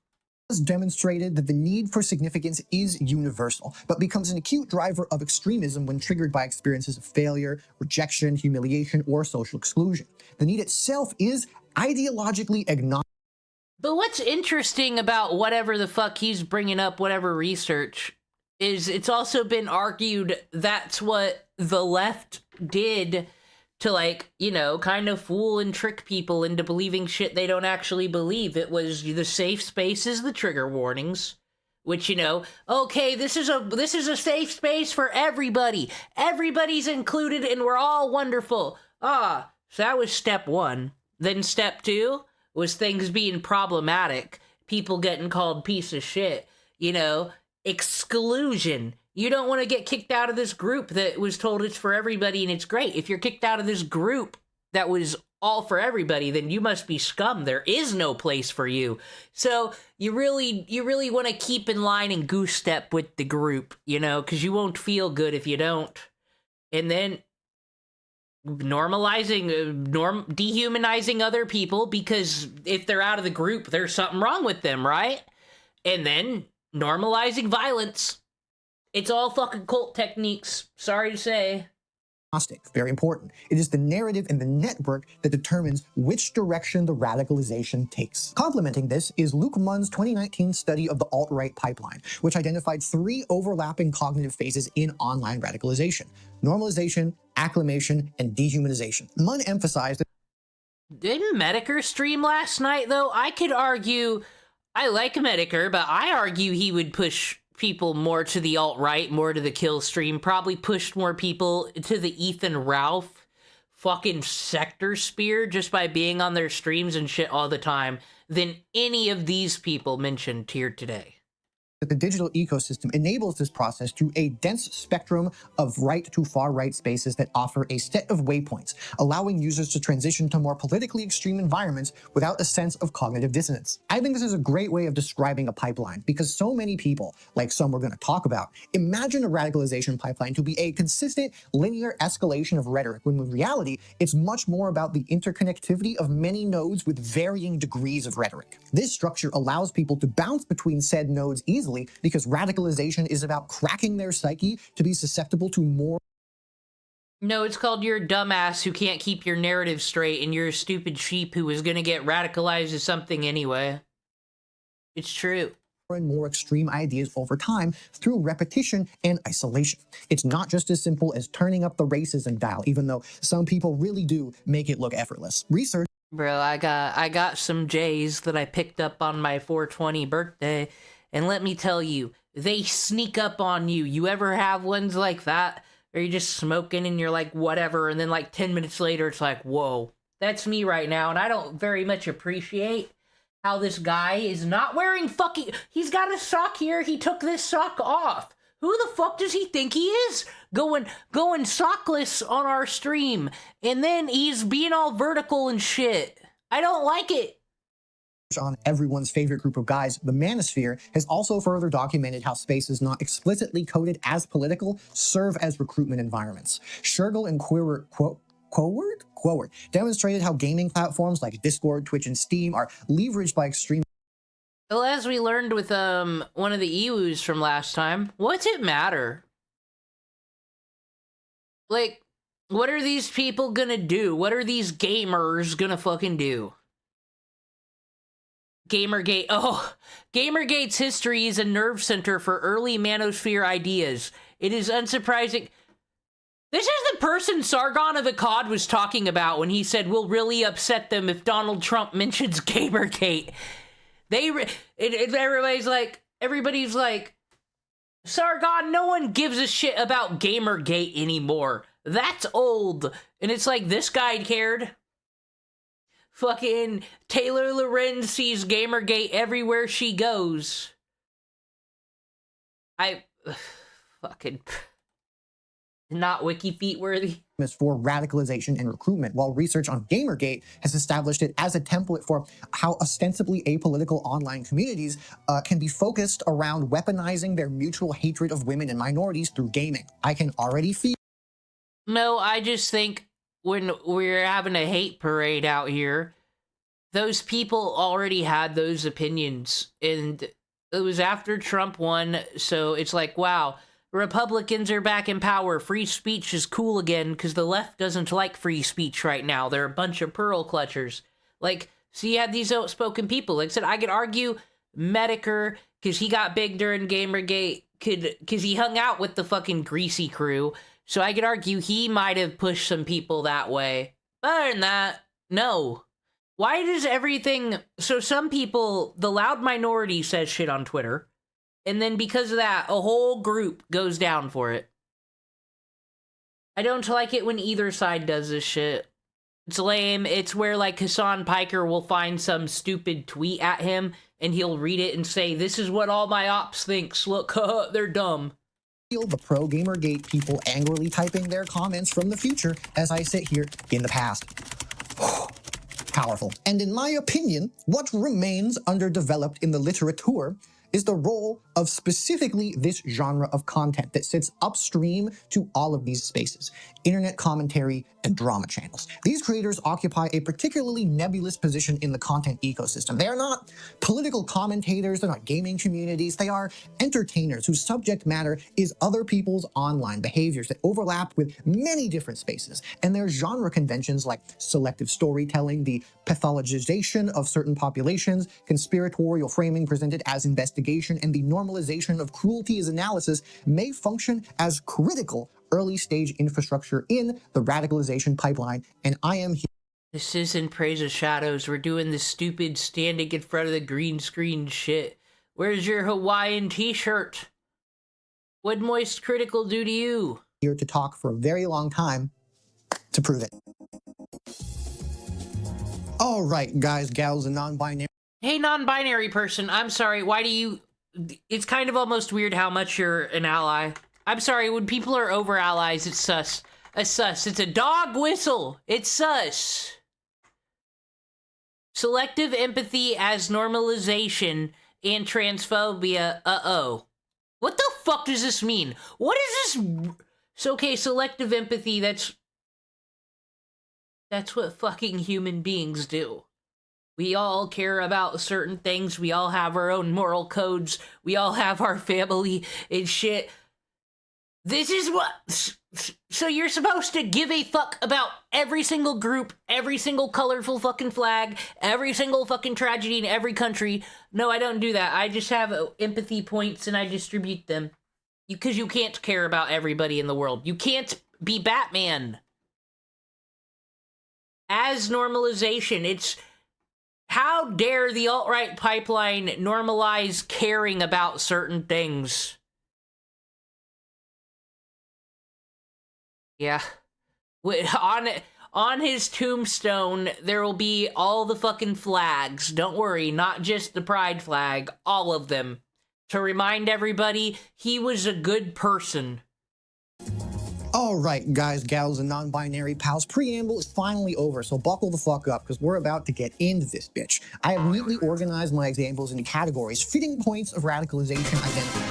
L: Has demonstrated that the need for significance is universal, but becomes an acute driver of extremism when triggered by experiences of failure, rejection, humiliation, or social exclusion. The need itself is ideologically agnostic.
B: But what's interesting about whatever the fuck he's bringing up, whatever research, is it's also been argued that's what the left did to, like, you know, kind of fool and trick people into believing shit they don't actually believe. It was the safe spaces, the trigger warnings, which, you know, okay, this is a safe space for everybody. Everybody's included and we're all wonderful. Ah, so that was step one. Then step two was things being problematic, people getting called piece of shit, you know, exclusion. You don't want to get kicked out of this group that was told it's for everybody and it's great. If you're kicked out of this group that was all for everybody, then you must be scum. There is no place for you. So you really want to keep in line and goose step with the group, you know, because you won't feel good if you don't. And then dehumanizing other people, because if they're out of the group, there's something wrong with them, right? And then normalizing violence. It's all fucking cult techniques, sorry to say.
L: Very important. It is the narrative and the network that determines which direction the radicalization takes. Complementing this is Luke Munn's 2019 study of the alt-right pipeline, which identified three overlapping cognitive phases in online radicalization: normalization, acclimation, and dehumanization. Munn emphasized that...
B: Didn't Medicare stream last night, though? I could argue, I like Medicare, but I argue he would push people more to the alt-right, more to the kill stream, probably pushed more people to the Ethan Ralph fucking sector spear just by being on their streams and shit all the time than any of these people mentioned here today.
L: That the digital ecosystem enables this process through a dense spectrum of right to far right spaces that offer a set of waypoints, allowing users to transition to more politically extreme environments without a sense of cognitive dissonance. I think this is a great way of describing a pipeline, because so many people, like some we're going to talk about, imagine a radicalization pipeline to be a consistent linear escalation of rhetoric, when in reality, it's much more about the interconnectivity of many nodes with varying degrees of rhetoric. This structure allows people to bounce between said nodes easily, because radicalization is about cracking their psyche to be susceptible to more...
B: No, it's called you're a dumbass who can't keep your narrative straight, and you're a stupid sheep who is gonna get radicalized as something anyway. It's true.
L: And more extreme ideas over time through repetition and isolation. It's not just as simple as turning up the racism dial, even though some people really do make it look effortless. Research...
B: Bro, I got some J's that I picked up on my 420 birthday. And let me tell you, they sneak up on you. You ever have ones like that? Or you're just smoking and you're like, whatever, and then like 10 minutes later, it's like, whoa, that's me right now, and I don't very much appreciate how this guy is not wearing fucking... He's got a sock here, he took this sock off. Who the fuck does he think he is? Going sockless on our stream, and then he's being all vertical and shit. I don't like it.
L: On everyone's favorite group of guys, the manosphere, has also further documented how spaces not explicitly coded as political serve as recruitment environments. Shergill and Quoward demonstrated how gaming platforms like Discord, Twitch, and Steam are leveraged by extreme...
B: Well, as we learned with one of the EWUs from last time, what's it matter? Like, what are these people gonna do? What are these gamers gonna fucking do? Gamergate. Oh, Gamergate's history is a nerve center for early manosphere ideas. It is unsurprising. This is the person Sargon of Akkad was talking about when he said, we'll really upset them if Donald Trump mentions Gamergate. Everybody's like, Sargon, no one gives a shit about Gamergate anymore. That's old. And it's like, this guy cared. Fucking Taylor Lorenz sees Gamergate everywhere she goes. Fucking not wiki feet worthy.
L: For radicalization and recruitment, while research on Gamergate has established it as a template for how ostensibly apolitical online communities can be focused around weaponizing their mutual hatred of women and minorities through gaming. I can already feel...
B: No, I just think when we're having a hate parade out here, those people already had those opinions, and it was after Trump won, so it's like, wow, Republicans are back in power, free speech is cool again, because the left doesn't like free speech right now, they're a bunch of pearl clutchers. Like, so you had these outspoken people, like I said, I could argue Medicare, because he got big during Gamergate, because he hung out with the fucking greasy crew, so I could argue he might have pushed some people that way. Other than that, no. Why does everything... So some people, the loud minority says shit on Twitter, and then because of that, a whole group goes down for it. I don't like it when either side does this shit. It's lame. It's where, like, Hassan Piker will find some stupid tweet at him, and he'll read it and say, this is what all my ops thinks. Look, they're dumb.
L: The pro-Gamergate people angrily typing their comments from the future as I sit here in the past. Powerful. And in my opinion, what remains underdeveloped in the literature is the role of specifically this genre of content that sits upstream to all of these spaces: internet commentary and drama channels. These creators occupy a particularly nebulous position in the content ecosystem. They are not political commentators, they're not gaming communities, they are entertainers whose subject matter is other people's online behaviors that overlap with many different spaces. And their genre conventions like selective storytelling, the pathologization of certain populations, conspiratorial framing presented as investigation, and the normalization of cruelty as analysis may function as critical early-stage infrastructure in the radicalization pipeline, and I am here.
B: This isn't Praise of Shadows. We're doing this stupid standing in front of the green screen shit. Where's your Hawaiian t-shirt? What'd Moist Critical do to you?
L: Here to talk for a very long time to prove it. All right, guys, gals, and non-binary.
B: Hey, non-binary person, I'm sorry, why do you... It's kind of almost weird how much you're an ally. I'm sorry, when people are over allies, it's sus. It's a dog whistle. It's sus. Selective empathy as normalization and transphobia. Uh-oh. What the fuck does this mean? What is this? So, okay, selective empathy, that's what fucking human beings do. We all care about certain things. We all have our own moral codes. We all have our family and shit. This is what... So you're supposed to give a fuck about every single group, every single colorful fucking flag, every single fucking tragedy in every country. No, I don't do that. I just have empathy points and I distribute them. Because you can't care about everybody in the world. You can't be Batman. As normalization, it's... How dare the alt-right pipeline normalize caring about certain things? Yeah. On his tombstone, there will be all the fucking flags. Don't worry, not just the pride flag, all of them. To remind everybody, he was a good person.
L: All right, guys, gals, and non-binary pals, preamble is finally over, so buckle the fuck up, because we're about to get into this bitch. I have neatly organized my examples into categories, fitting points of radicalization identity.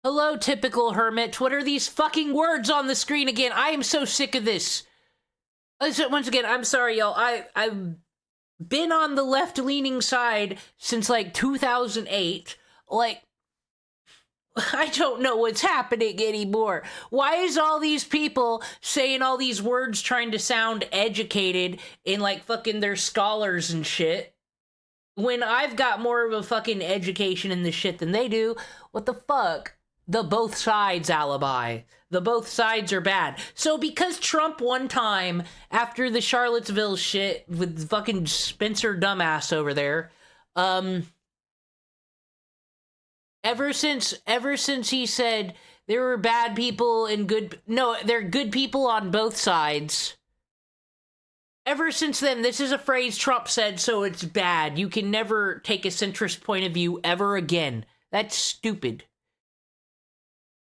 B: Hello, typical hermit. What are these fucking words on the screen again? I am so sick of this. Once again, I'm sorry, y'all. I've been on the left-leaning side since, like, 2008. Like, I don't know what's happening anymore. Why is all these people saying all these words trying to sound educated in, like, fucking they're scholars and shit? When I've got more of a fucking education in this shit than they do. What the fuck? The both sides alibi. The both sides are bad. So because Trump one time, after the Charlottesville shit with fucking Spencer dumbass over there, ever since he said there were bad people and good... No, there are good people on both sides. Ever since then, this is a phrase Trump said, so it's bad. You can never take a centrist point of view ever again. That's stupid.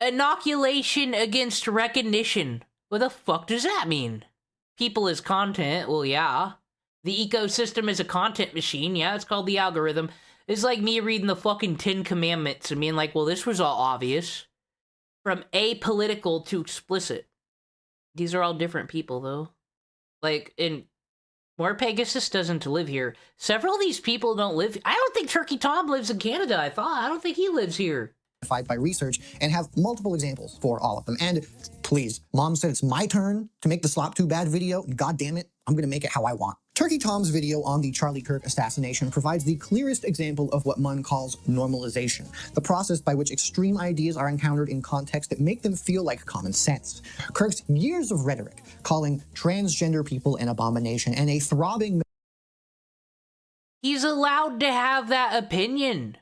B: Inoculation against recognition. What the fuck does that mean? People as content, well, yeah. The ecosystem is a content machine, yeah, it's called the algorithm. It's like me reading the fucking 10 Commandments and being like, well, this was all obvious. From apolitical to explicit. These are all different people, though. Like, More Pegasus doesn't live here. Several of these people don't live... I don't think Turkey Tom lives in Canada, I don't think he lives here.
L: By research, and have multiple examples for all of them. And please, Mom said it's my turn to make the Slop Too Bad video, and god damn it, I'm gonna make it how I want. Turkey Tom's video on the Charlie Kirk assassination provides the clearest example of what Munn calls normalization, the process by which extreme ideas are encountered in contexts that make them feel like common sense. Kirk's years of rhetoric, calling transgender people an abomination and a throbbing...
B: He's allowed to have that opinion.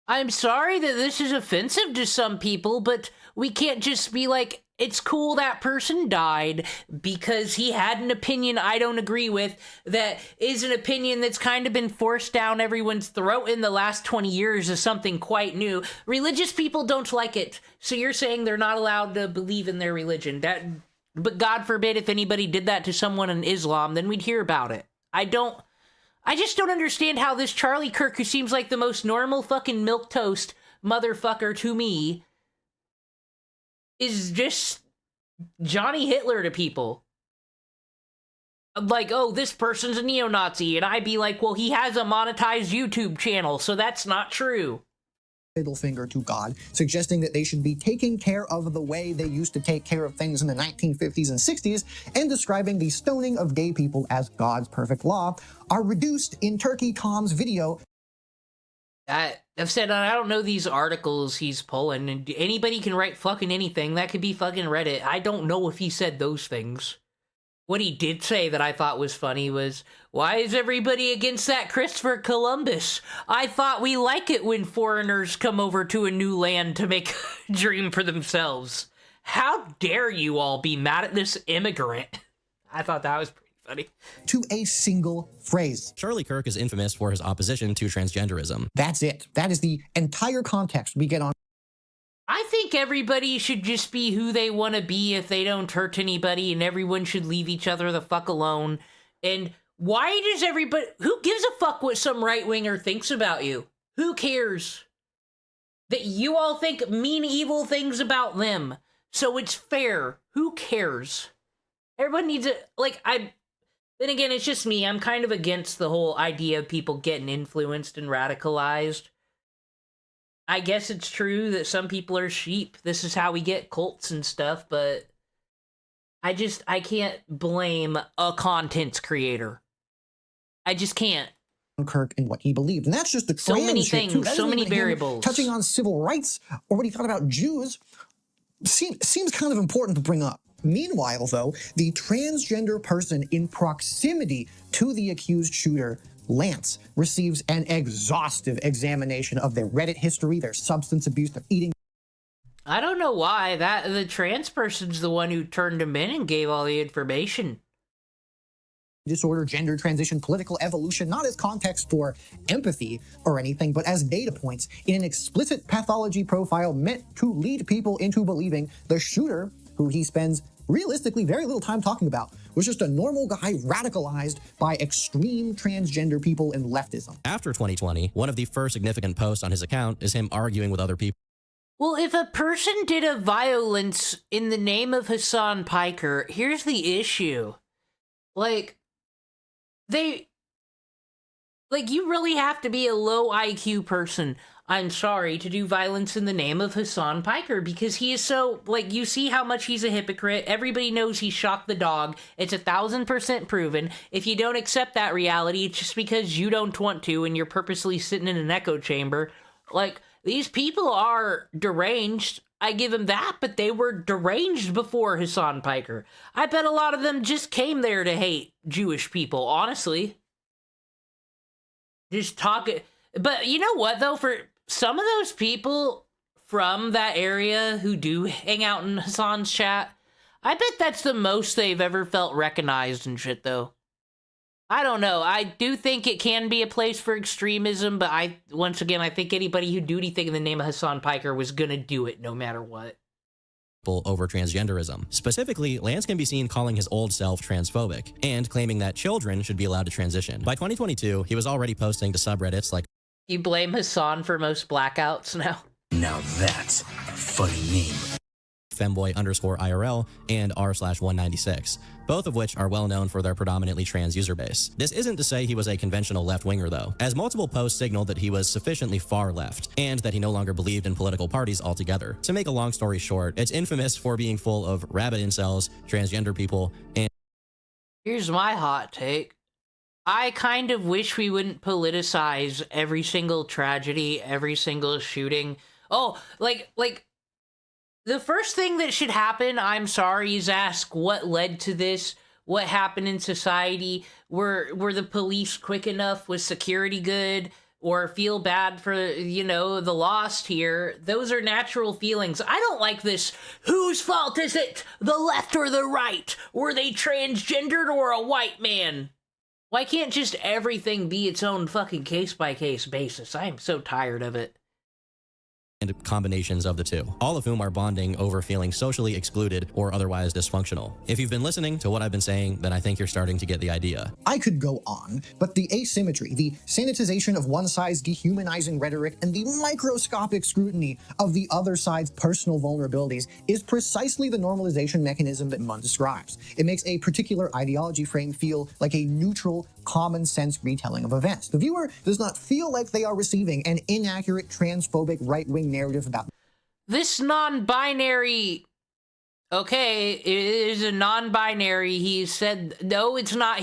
B: I'm sorry that this is offensive to some people, but we can't just be like, it's cool that person died because he had an opinion I don't agree with that is an opinion that's kind of been forced down everyone's throat in the last 20 years as something quite new. Religious people don't like it, so you're saying they're not allowed to believe in their religion. But God forbid if anybody did that to someone in Islam, then we'd hear about it. I just don't understand how this Charlie Kirk, who seems like the most normal fucking milquetoast motherfucker to me, is just Johnny Hitler to people. Like, oh, this person's a neo-Nazi, and I'd be like, well, he has a monetized YouTube channel, so that's not true.
L: Middle finger to God, suggesting that they should be taking care of the way they used to take care of things in the 1950s and 60s, and describing the stoning of gay people as God's perfect law, are reduced in Turkey Tom's video.
B: I've said I don't know these articles he's pulling, and anybody can write fucking anything. That could be fucking Reddit. I don't know if he said those things. What he did say that I thought was funny was, why is everybody against that Christopher Columbus? I thought we like it when foreigners come over to a new land to make a dream for themselves. How dare you all be mad at this immigrant? I thought that was pretty funny.
L: To a single phrase.
P: Charlie Kirk is infamous for his opposition to transgenderism.
L: That's it. That is the entire context we get on.
B: I think everybody should just be who they want to be if they don't hurt anybody, and everyone should leave each other the fuck alone. And why does everybody... Who gives a fuck what some right-winger thinks about you? Who cares? That you all think mean, evil things about them. So it's fair. Who cares? Everyone needs it. Like, then again, it's just me. I'm kind of against the whole idea of people getting influenced and radicalized. I guess it's true that some people are sheep. This is how we get cults and stuff, but I can't blame a content creator. I just can't.
L: Kirk and what he believed. And that's just the
B: so many
L: things,
B: too. So many variables.
L: Touching on civil rights or what he thought about Jews seems kind of important to bring up. Meanwhile, though, the transgender person in proximity to the accused shooter, Lance, receives an exhaustive examination of their Reddit history, their substance abuse, their eating.
B: I don't know why. The trans person's the one who turned him in and gave all the information.
L: Disorder, gender transition, political evolution, not as context for empathy or anything, but as data points in an explicit pathology profile meant to lead people into believing the shooter, who he spends realistically very little time talking about, was just a normal guy radicalized by extreme transgender people and leftism.
P: After 2020, one of the first significant posts on his account is him arguing with other people.
B: Well, if a person did a violence in the name of Hassan Piker, here's the issue. You really have to be a low IQ person, I'm sorry, to do violence in the name of Hassan Piker, because he is so, you see how much he's a hypocrite. Everybody knows he shot the dog. It's 1,000% proven. If you don't accept that reality, it's just because you don't want to and you're purposely sitting in an echo chamber. These people are deranged. I give him that, but they were deranged before Hassan Piker. I bet a lot of them just came there to hate Jewish people, honestly. Just talk it. But you know what, though? For some of those people from that area who do hang out in Hassan's chat, I bet that's the most they've ever felt recognized and shit, though. I don't know. I do think it can be a place for extremism, but I think anybody who'd do anything in the name of Hassan Piker was gonna do it no matter what.
P: Over transgenderism. Specifically, Lance can be seen calling his old self transphobic and claiming that children should be allowed to transition. By 2022, he was already posting to subreddits like,
B: You blame Hassan for most blackouts now?
Q: Now that's a funny name.
P: femboy_IRL and r/196, both of which are well known for their predominantly trans user base. This isn't to say he was a conventional left-winger though, as multiple posts signaled that he was sufficiently far left, and that he no longer believed in political parties altogether. To make a long story short, it's infamous for being full of rabid incels, transgender people, and...
B: Here's my hot take. I kind of wish we wouldn't politicize every single tragedy, every single shooting. Oh, the first thing that should happen, I'm sorry, is ask what led to this, what happened in society, were the police quick enough, was security good, or feel bad for, the lost here. Those are natural feelings. I don't like this, whose fault is it, the left or the right? Were they transgendered or a white man? Why can't just everything be its own fucking case-by-case basis? I am so tired of it.
P: and combinations of the two, all of whom are bonding over feeling socially excluded or otherwise dysfunctional. If you've been listening to what I've been saying, then I think you're starting to get the idea.
L: I could go on, but the asymmetry, the sanitization of one side's dehumanizing rhetoric, and the microscopic scrutiny of the other side's personal vulnerabilities is precisely the normalization mechanism that Munn describes. It makes a particular ideology frame feel like a neutral, common sense retelling of events. The viewer does not feel like they are receiving an inaccurate, transphobic, right-wing narrative about
B: this non-binary. Okay, it is a non-binary. He said, no, it's not.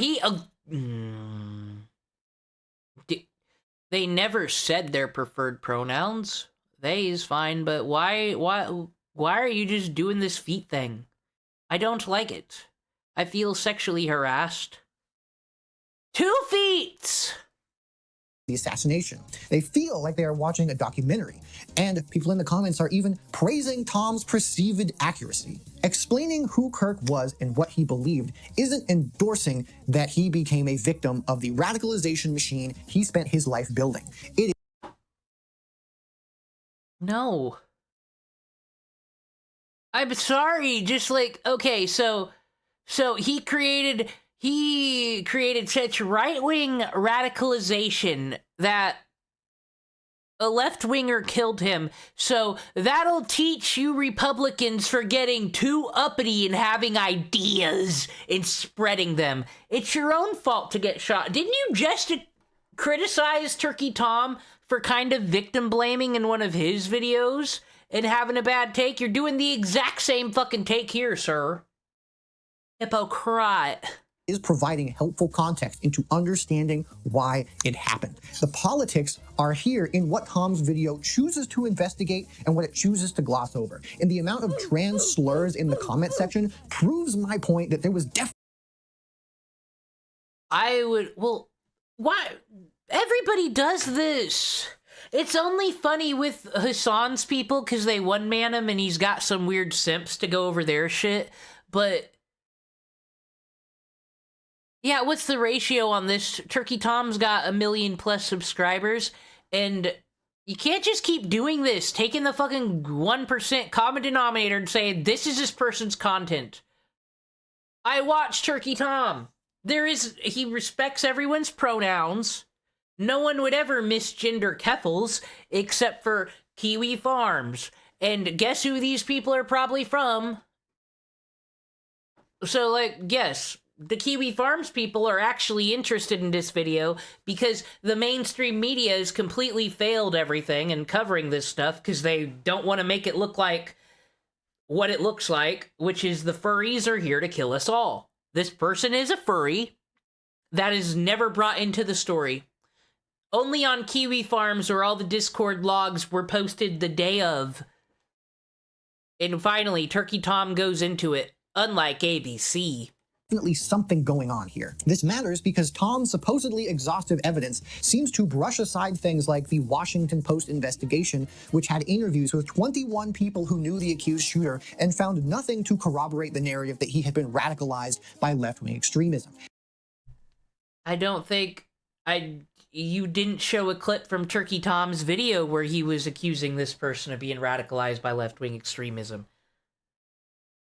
B: They never said their preferred pronouns. They is fine, but why are you just doing this feet thing? I don't like it. I feel sexually harassed. 2 feet!
L: the assassination. They feel like they are watching a documentary, and people in the comments are even praising Tom's perceived accuracy. Explaining who Kirk was and what he believed isn't endorsing that he became a victim of the radicalization machine he spent his life building. It is
B: No. I'm sorry, just like, okay, so he created such right-wing radicalization that a left-winger killed him. So that'll teach you Republicans for getting too uppity and having ideas and spreading them. It's your own fault to get shot. Didn't you just criticize Turkey Tom for kind of victim blaming in one of his videos and having a bad take? You're doing the exact same fucking take here, sir. Hypocrite.
L: is providing helpful context into understanding why it happened. The politics are here in what Tom's video chooses to investigate and what it chooses to gloss over. And the amount of trans slurs in the comment section proves my point that there was definitely...
B: Well, why? Everybody does this. It's only funny with Hassan's people because they one-man him and he's got some weird simps to go over their shit. But yeah, what's the ratio on this? Turkey Tom's got 1 million+ subscribers, and you can't just keep doing this, taking the fucking 1% common denominator and saying, this is this person's content. I watch Turkey Tom. He respects everyone's pronouns. No one would ever misgender Keffels except for Kiwi Farms. And guess who these people are probably from? So, like, yes, the Kiwi Farms people are actually interested in this video because the mainstream media has completely failed everything in covering this stuff because they don't want to make it look like what it looks like, which is the furries are here to kill us all. This person is a furry. That is never brought into the story. Only on Kiwi Farms where all the Discord logs were posted the day of. And finally, Turkey Tom goes into it. Unlike ABC.
L: Definitely something going on here. This matters because Tom's supposedly exhaustive evidence seems to brush aside things like the Washington Post investigation, which had interviews with 21 people who knew the accused shooter and found nothing to corroborate the narrative that he had been radicalized by left-wing extremism.
B: I don't think you didn't show a clip from Turkey Tom's video where he was accusing this person of being radicalized by left-wing extremism.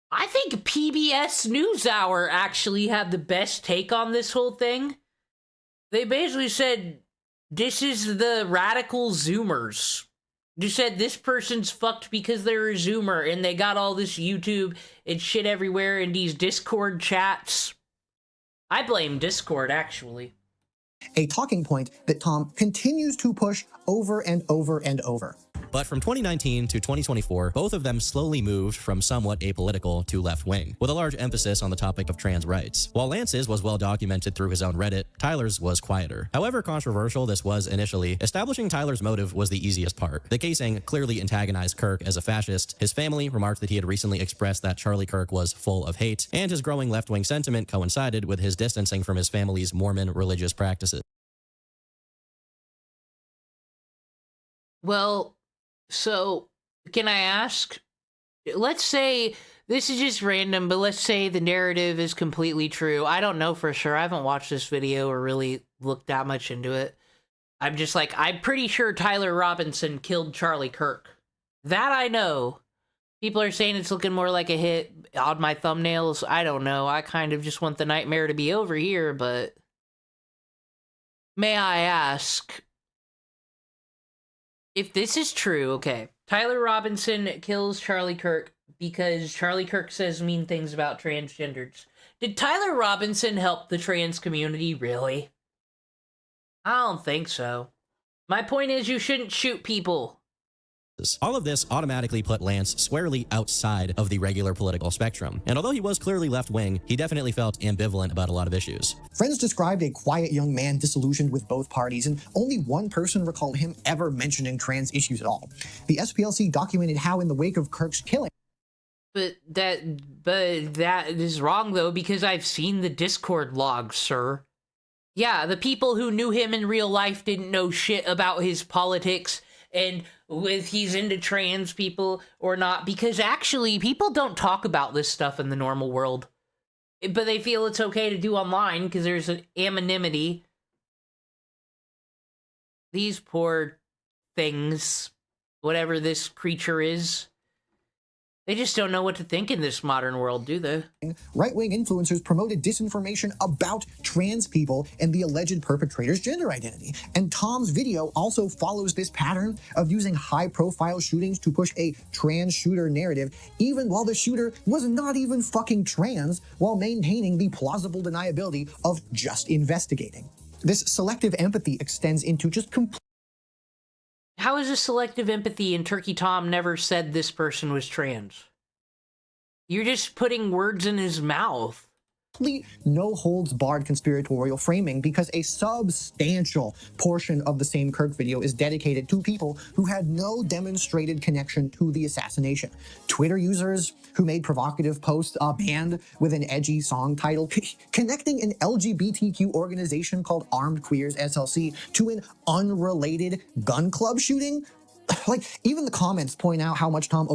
B: I think PBS NewsHour actually had the best take on this whole thing. They basically said, this is the radical Zoomers. They said this person's fucked because they're a Zoomer and they got all this YouTube and shit everywhere in these Discord chats. I blame Discord, actually.
L: A talking point that Tom continues to push over and over and over.
P: But from 2019 to 2024, both of them slowly moved from somewhat apolitical to left-wing, with a large emphasis on the topic of trans rights. While Lance's was well documented through his own Reddit, Tyler's was quieter. However controversial this was initially, establishing Tyler's motive was the easiest part. The casing clearly antagonized Kirk as a fascist, his family remarked that he had recently expressed that Charlie Kirk was full of hate, and his growing left-wing sentiment coincided with his distancing from his family's Mormon religious practices.
B: Well, so, can I ask, let's say, this is just random, but let's say the narrative is completely true. I don't know for sure. I haven't watched this video or really looked that much into it. I'm just like, I'm pretty sure Tyler Robinson killed Charlie Kirk. That I know. People are saying it's looking more like a hit on my thumbnails. I don't know. I kind of just want the nightmare to be over here, but... May I ask... If this is true, okay, Tyler Robinson kills Charlie Kirk because Charlie Kirk says mean things about transgenders. Did Tyler Robinson help the trans community, really? I don't think so. My point is you shouldn't shoot people.
P: All of this automatically put Lance squarely outside of the regular political spectrum, and although he was clearly left-wing, he definitely felt ambivalent about a lot of issues.
L: Friends described a quiet young man disillusioned with both parties, and only one person recalled him ever mentioning trans issues at all. The SPLC documented how in the wake of Kirk's killing...
B: But that is wrong, though, because I've seen the Discord logs, sir. Yeah, the people who knew him in real life didn't know shit about his politics and with he's into trans people or not, because actually people don't talk about this stuff in the normal world, but they feel it's okay to do online because there's an anonymity. These poor things, whatever this creature is, they just don't know what to think in this modern world, do they?
L: Right-wing influencers promoted disinformation about trans people and the alleged perpetrator's gender identity. And Tom's video also follows this pattern of using high-profile shootings to push a trans shooter narrative, even while the shooter was not even fucking trans, while maintaining the plausible deniability of just investigating. This selective empathy extends into just complete...
B: How is this selective empathy and Turkey Tom never said this person was trans? You're just putting words in his mouth.
L: complete no-holds-barred conspiratorial framing because a substantial portion of the same Kirk video is dedicated to people who had no demonstrated connection to the assassination. Twitter users who made provocative posts, a band with an edgy song title, connecting an LGBTQ organization called Armed Queers SLC to an unrelated gun club shooting. Like, even the comments point out how much Tom...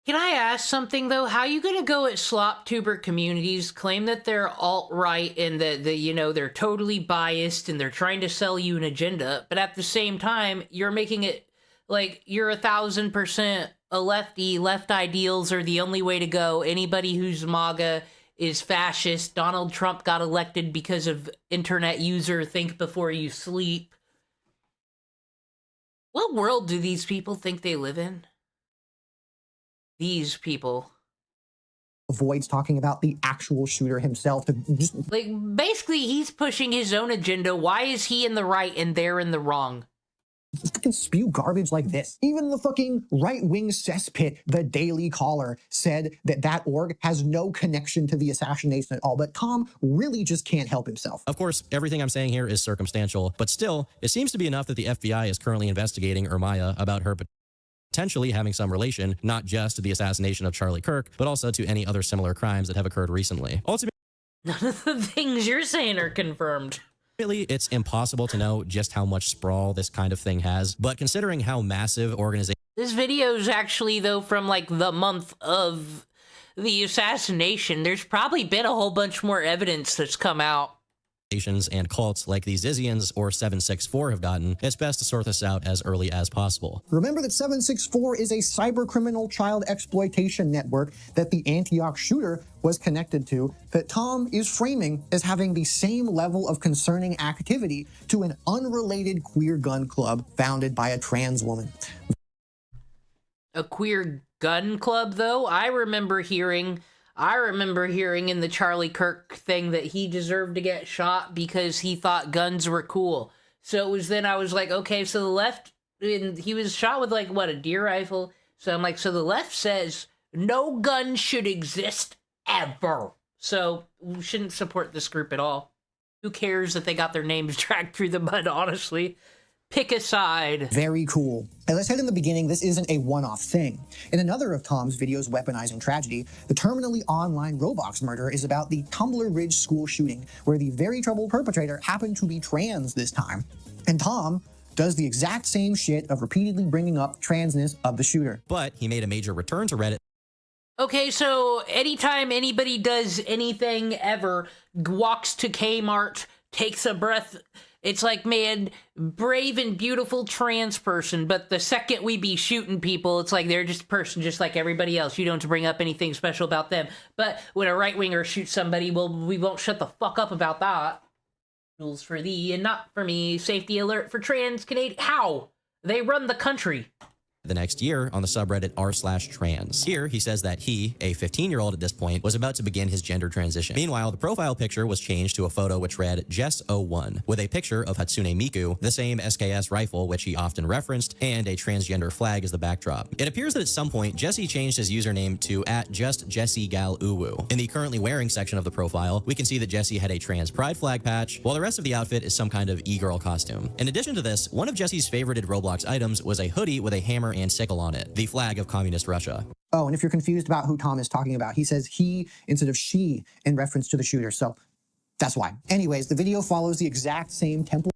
B: Can I ask something, though? How you gonna go at slop tuber communities, claim that they're alt-right and that, you know, they're totally biased and they're trying to sell you an agenda, but at the same time, you're making it like you're 1000% a lefty, left ideals are the only way to go. Anybody who's MAGA is fascist. Donald Trump got elected because of internet user think before you sleep. What world do these people think they live in? These people.
L: Avoids talking about the actual shooter himself.
B: Like, basically, he's pushing his own agenda. Why is he in the right and they're in the wrong?
L: Fucking spew garbage like this. Even the fucking right-wing cesspit, the Daily Caller, said that that org has no connection to the assassination at all, but Tom really just can't help himself.
P: Of course, everything I'm saying here is circumstantial, but still, it seems to be enough that the FBI is currently investigating Ermaya about her potentially having some relation, not just to the assassination of Charlie Kirk, but also to any other similar crimes that have occurred recently. Ultimately,
B: none of the things you're saying are confirmed.
P: It's impossible to know just how much sprawl this kind of thing has, but considering how massive organizations...
B: This video is actually, though, from, like, the month of the assassination. There's probably been a whole bunch more evidence that's come out.
P: And cults like the Zizians or 764 have gotten, it's best to sort this out as early as possible.
L: Remember that 764 is a cybercriminal child exploitation network that the Antioch shooter was connected to, that Tom is framing as having the same level of concerning activity to an unrelated queer gun club founded by a trans woman.
B: A queer gun club, though? I remember hearing in the Charlie Kirk thing that he deserved to get shot because he thought guns were cool. So it was then I was like, okay, so the left, and he was shot with, like, what, a deer rifle? So I'm like, so the left says no gun should exist ever. So we shouldn't support this group at all. Who cares that they got their names dragged through the mud, honestly? Pick a side.
L: Very cool. As I said in the beginning, this isn't a one-off thing. In another of Tom's videos weaponizing tragedy, the terminally online Roblox murder is about the Tumbler Ridge school shooting, where the very troubled perpetrator happened to be trans this time. And Tom does the exact same shit of repeatedly bringing up transness of the shooter.
P: But he made a major return to Reddit.
B: Okay, so anytime anybody does anything ever, walks to Kmart, takes a breath... It's like, man, brave and beautiful trans person, but the second we be shooting people, it's like they're just a person just like everybody else. You don't have to bring up anything special about them. But when a right-winger shoots somebody, well, we won't shut the fuck up about that. Rules for thee and not for me. Safety alert for trans Canadian. How? They run the country.
P: The next year on the subreddit r/trans. Here, he says that he, a 15-year-old at this point, was about to begin his gender transition. Meanwhile, the profile picture was changed to a photo which read Jess01, with a picture of Hatsune Miku, the same SKS rifle which he often referenced, and a transgender flag as the backdrop. It appears that at some point, Jesse changed his username to @JustJessieGalUwu. In the currently wearing section of the profile, we can see that Jesse had a trans pride flag patch, while the rest of the outfit is some kind of e-girl costume. In addition to this, one of Jesse's favorited Roblox items was a hoodie with a hammer and sickle on it, the flag of communist Russia.
L: Oh, and if you're confused about who Tom is talking about, he says he instead of she in reference to the shooter, so that's why. Anyways, the video follows the exact same template.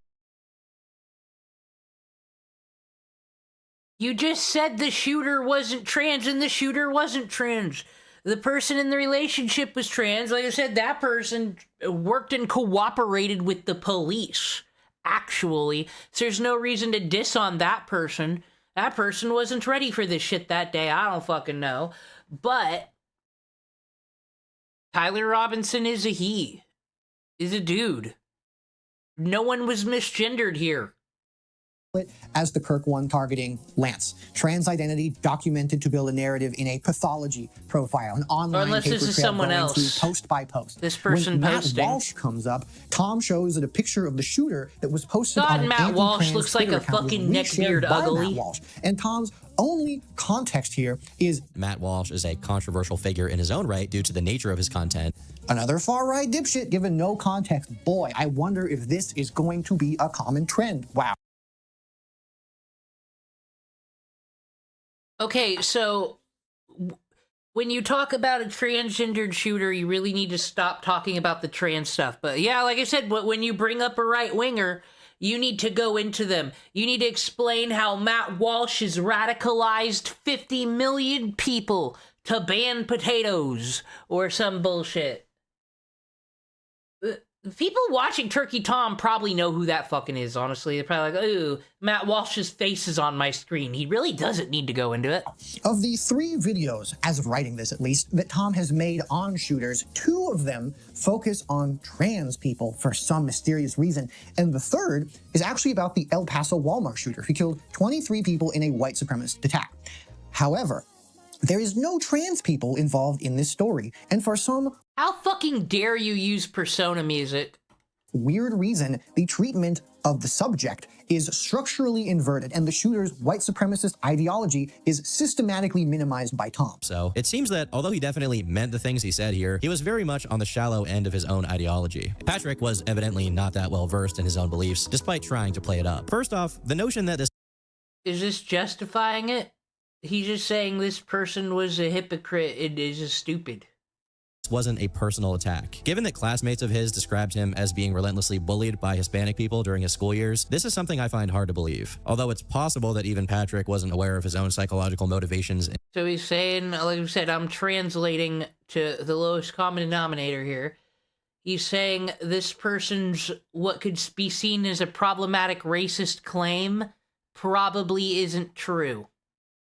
B: You just said the shooter wasn't trans, and the shooter wasn't trans. The person in the relationship was trans. Like I said, that person worked and cooperated with the police, actually. So there's no reason to diss on that person. That person wasn't ready for this shit that day. I don't fucking know. But Tyler Robinson is a he. Is a dude. No one was misgendered here.
L: As the Kirk one targeting Lance. Trans identity documented to build a narrative in a pathology profile, an online
B: unless
L: paper
B: this is
L: trail
B: someone
L: going
B: else.
L: through post by post.
B: This person
L: when
B: posting.
L: Matt Walsh comes up, Tom shows it a picture of the shooter that was posted
B: God,
L: on an
B: Matt Walsh
L: anti-trans
B: looks like
L: Twitter
B: a
L: account
B: fucking
L: reshared
B: neckbeard
L: by
B: ugly.
L: Matt Walsh. And Tom's only context here is
P: Matt Walsh is a controversial figure in his own right due to the nature of his content.
L: Another far-right dipshit given no context. Boy, I wonder if this is going to be a common trend. Wow.
B: Okay, so when you talk about a transgendered shooter, you really need to stop talking about the trans stuff. But yeah, like I said, when you bring up a right-winger, you need to go into them. You need to explain how Matt Walsh has radicalized 50 million people to ban potatoes or some bullshit. People watching Turkey Tom probably know who that fucking is, honestly. They're probably like, ooh, Matt Walsh's face is on my screen. He really doesn't need to go into it.
L: Of the 3 videos, as of writing this at least, that Tom has made on shooters, 2 of them focus on trans people for some mysterious reason. And the third is actually about the El Paso Walmart shooter who killed 23 people in a white supremacist attack. However, there is no trans people involved in this story. And for some
B: how fucking dare you use persona music?
L: Weird reason, the treatment of the subject is structurally inverted, and the shooter's white supremacist ideology is systematically minimized by Tom.
P: So it seems that although he definitely meant the things he said here, he was very much on the shallow end of his own ideology. Patrick was evidently not that well versed in his own beliefs, despite trying to play it up. First off, the notion that this
B: is this justifying it? He's just saying this person was a hypocrite and is just stupid.
P: Wasn't a personal attack. Given that classmates of his described him as being relentlessly bullied by Hispanic people during his school years, this is something I find hard to believe. Although it's possible that even Patrick wasn't aware of his own psychological motivations.
B: So he's saying, like I said, I'm translating to the lowest common denominator here. He's saying this person's what could be seen as a problematic racist claim probably isn't true.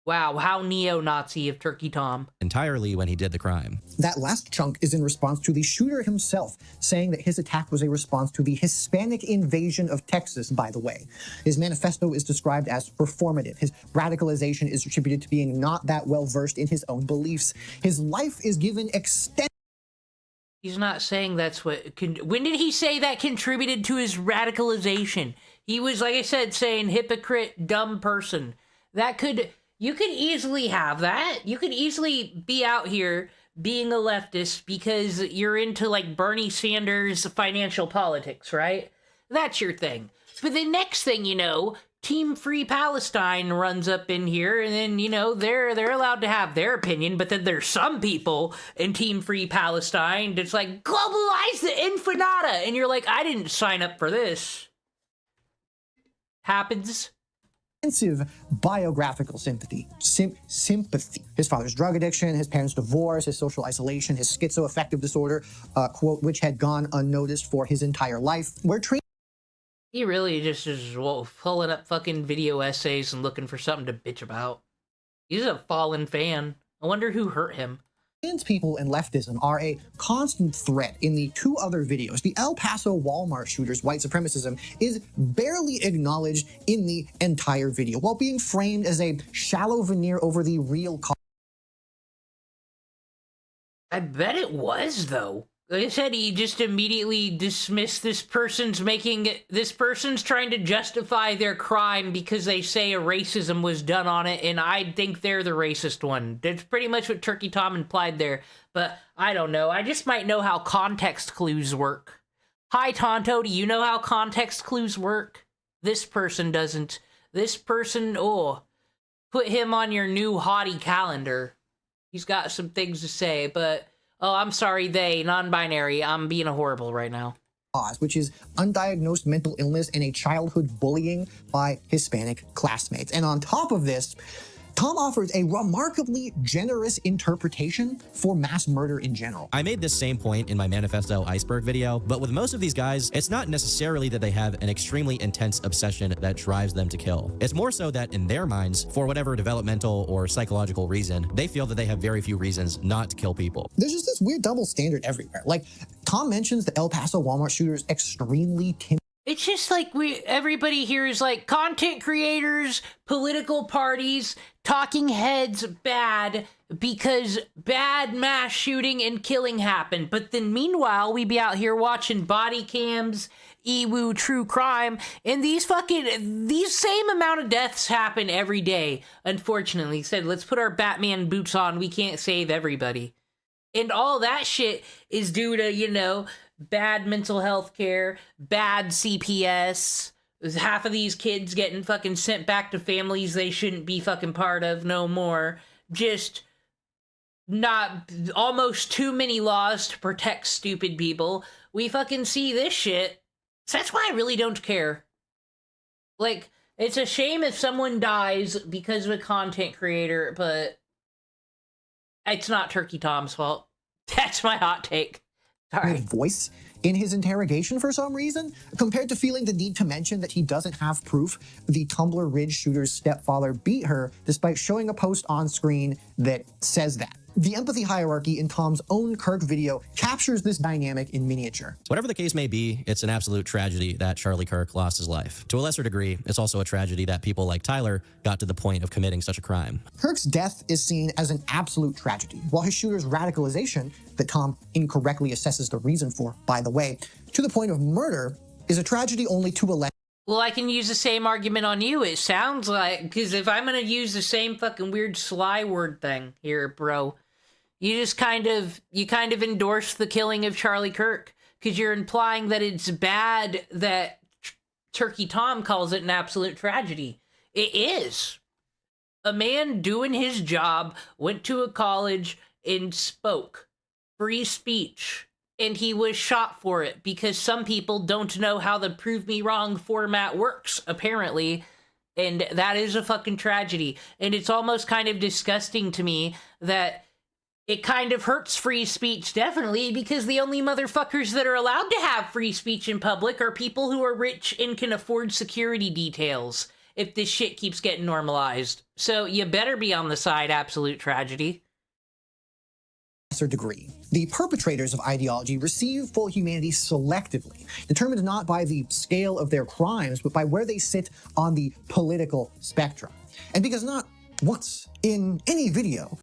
B: Wow, how neo-Nazi of Turkey Tom.
P: Entirely when he did the crime.
L: That last chunk is in response to the shooter himself, saying that his attack was a response to the Hispanic invasion of Texas, by the way. His manifesto is described as performative. His radicalization is attributed to being not that well-versed in his own beliefs. His life is given extended.
B: He's not saying that's what... When did he say that contributed to his radicalization? He was, like I said, saying hypocrite, dumb person. That could... You could easily have that. You could easily be out here being a leftist because you're into, like, Bernie Sanders financial politics, right? That's your thing. But the next thing you know, Team Free Palestine runs up in here, and then, you know, they're allowed to have their opinion, but then there's some people in Team Free Palestine that's like, globalize the infinata! And you're like, I didn't sign up for this. Happens.
L: Biographical sympathy. Sympathy. His father's drug addiction, his parents' divorce, his social isolation, his schizoaffective disorder, quote, which had gone unnoticed for his entire life.
B: He really just is pulling up fucking video essays and looking for something to bitch about. He's a fallen fan. I wonder who hurt him.
L: Trans people and leftism are a constant threat in the 2 other videos. The El Paso Walmart shooter's white supremacism is barely acknowledged in the entire video, while being framed as a shallow veneer over the real cause.
B: I bet it was, though. Like I said, he just immediately dismissed this person's trying to justify their crime because they say a racism was done on it, and I think they're the racist one. That's pretty much what Turkey Tom implied there, but I don't know. I just might know how context clues work. Hi, Tonto, do you know how context clues work? This person doesn't. This person, put him on your new hottie calendar. He's got some things to say, but... Oh, I'm sorry, non-binary. I'm being horrible right now.
L: Which is undiagnosed mental illness and a childhood bullying by Hispanic classmates. And on top of this, Tom offers a remarkably generous interpretation for mass murder in general.
P: I made this same point in my Manifesto Iceberg video, but with most of these guys, it's not necessarily that they have an extremely intense obsession that drives them to kill. It's more so that in their minds, for whatever developmental or psychological reason, they feel that they have very few reasons not to kill people.
L: There's just this weird double standard everywhere. Like, Tom mentions the El Paso Walmart shooter's extremely timid.
B: It's just like everybody here is like content creators, political parties, talking heads bad because bad mass shooting and killing happened. But then meanwhile, we be out here watching body cams, EWU true crime, and these same amount of deaths happen every day. Unfortunately, said, let's put our Batman boots on. We can't save everybody. And all that shit is due to, you know, bad mental health care, bad CPS, half of these kids getting fucking sent back to families they shouldn't be fucking part of no more. Just not almost too many laws to protect stupid people. We fucking see this shit. So that's why I really don't care. Like, it's a shame if someone dies because of a content creator, but it's not Turkey Tom's fault. That's my hot take. Sorry.
L: Voice in his interrogation for some reason, compared to feeling the need to mention that he doesn't have proof the Tumbler Ridge shooter's stepfather beat her, despite showing a post on screen that says that. The empathy hierarchy in Tom's own Kirk video captures this dynamic in miniature.
P: Whatever the case may be, it's an absolute tragedy that Charlie Kirk lost his life. To a lesser degree, it's also a tragedy that people like Tyler got to the point of committing such a crime.
L: Kirk's death is seen as an absolute tragedy, while his shooter's radicalization, that Tom incorrectly assesses the reason for, by the way, to the point of murder, is a tragedy only to a lesser.
B: Well, I can use the same argument on you. It sounds like, because if I'm going to use the same fucking weird sly word thing here, bro, you kind of endorse the killing of Charlie Kirk, because you're implying that it's bad that Turkey Tom calls it an absolute tragedy. It is. A man doing his job went to a college and spoke. Free speech. And he was shot for it because some people don't know how the prove me wrong format works, apparently. And that is a fucking tragedy. And it's almost kind of disgusting to me that it kind of hurts free speech, definitely, because the only motherfuckers that are allowed to have free speech in public are people who are rich and can afford security details if this shit keeps getting normalized. So you better be on the side absolute tragedy.
L: Degree. The perpetrators of ideology receive full humanity selectively, determined not by the scale of their crimes, but by where they sit on the political spectrum. And because not once in any video.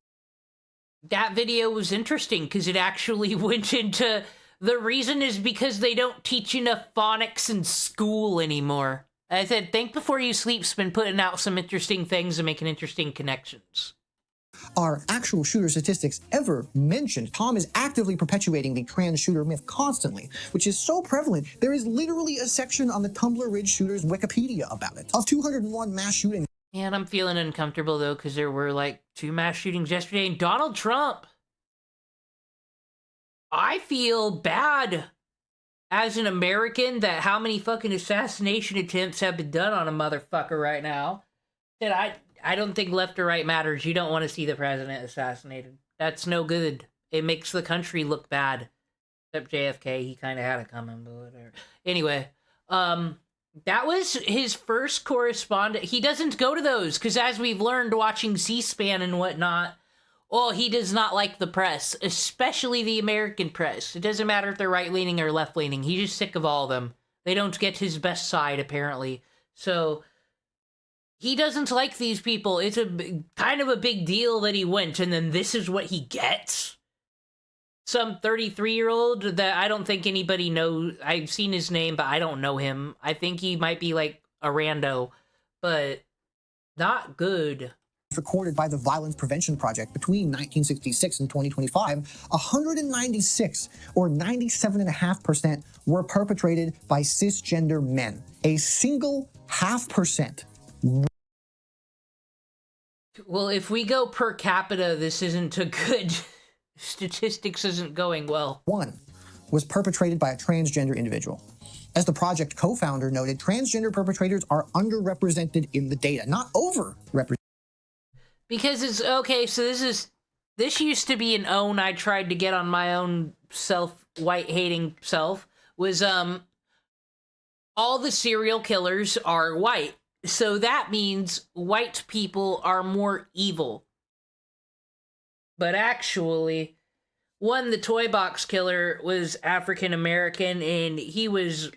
B: That video was interesting because it actually went into the reason is because they don't teach enough phonics in school anymore. I said, think before you sleep's been putting out some interesting things and making interesting connections.
L: Are actual shooter statistics ever mentioned? Tom is actively perpetuating the trans shooter myth constantly, which is so prevalent, there is literally a section on the Tumbler Ridge shooters Wikipedia about it. Of 201 mass shootings.
B: Man, I'm feeling uncomfortable, though, because there were, like, 2 mass shootings yesterday, and Donald Trump. I feel bad as an American that how many fucking assassination attempts have been done on a motherfucker right now. That I don't think left or right matters. You don't want to see the president assassinated. That's no good. It makes the country look bad. Except JFK, he kind of had it coming, but whatever. Anyway, that was his first correspondent. He doesn't go to those, because as we've learned watching C-SPAN and whatnot, well, he does not like the press, especially the American press. It doesn't matter if they're right-leaning or left-leaning. He's just sick of all of them. They don't get his best side, apparently. So he doesn't like these people. It's kind of a big deal that he went, and then this is what he gets? Some 33-year-old that I don't think anybody knows. I've seen his name, but I don't know him. I think he might be like a rando, but not good.
L: Recorded by the Violence Prevention Project between 1966 and 2025, 196 or 97.5% were perpetrated by cisgender men. A single 0.5%.
B: Well, if we go per capita, this isn't a good... Statistics isn't going well.
L: One was perpetrated by a transgender individual. As the project co-founder noted, transgender perpetrators are underrepresented in the data, not overrepresented.
B: Because it's, okay, so this used to be an own I tried to get on my own white-hating self, was, all the serial killers are white. So that means white people are more evil. But actually, the toy box killer was African American, and he was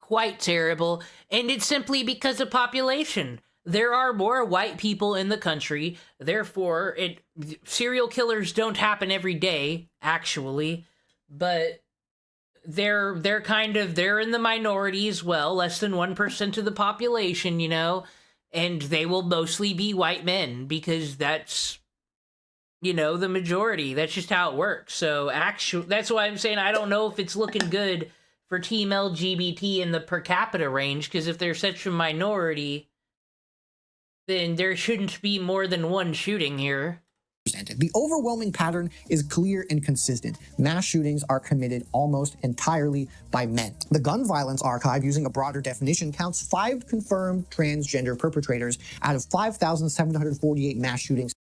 B: quite terrible, and it's simply because of population. There are more white people in the country, therefore, serial killers don't happen every day, actually, but they're in the minority as well, less than 1% of the population, you know, and they will mostly be white men, because that's, you know, the majority. That's just how it works. So, that's why I'm saying I don't know if it's looking good for Team LGBT in the per capita range, because if they're such a minority, then there shouldn't be more than one shooting here.
L: The overwhelming pattern is clear and consistent. Mass shootings are committed almost entirely by men. The Gun Violence Archive, using a broader definition, counts 5 confirmed transgender perpetrators out of 5,748 mass shootings.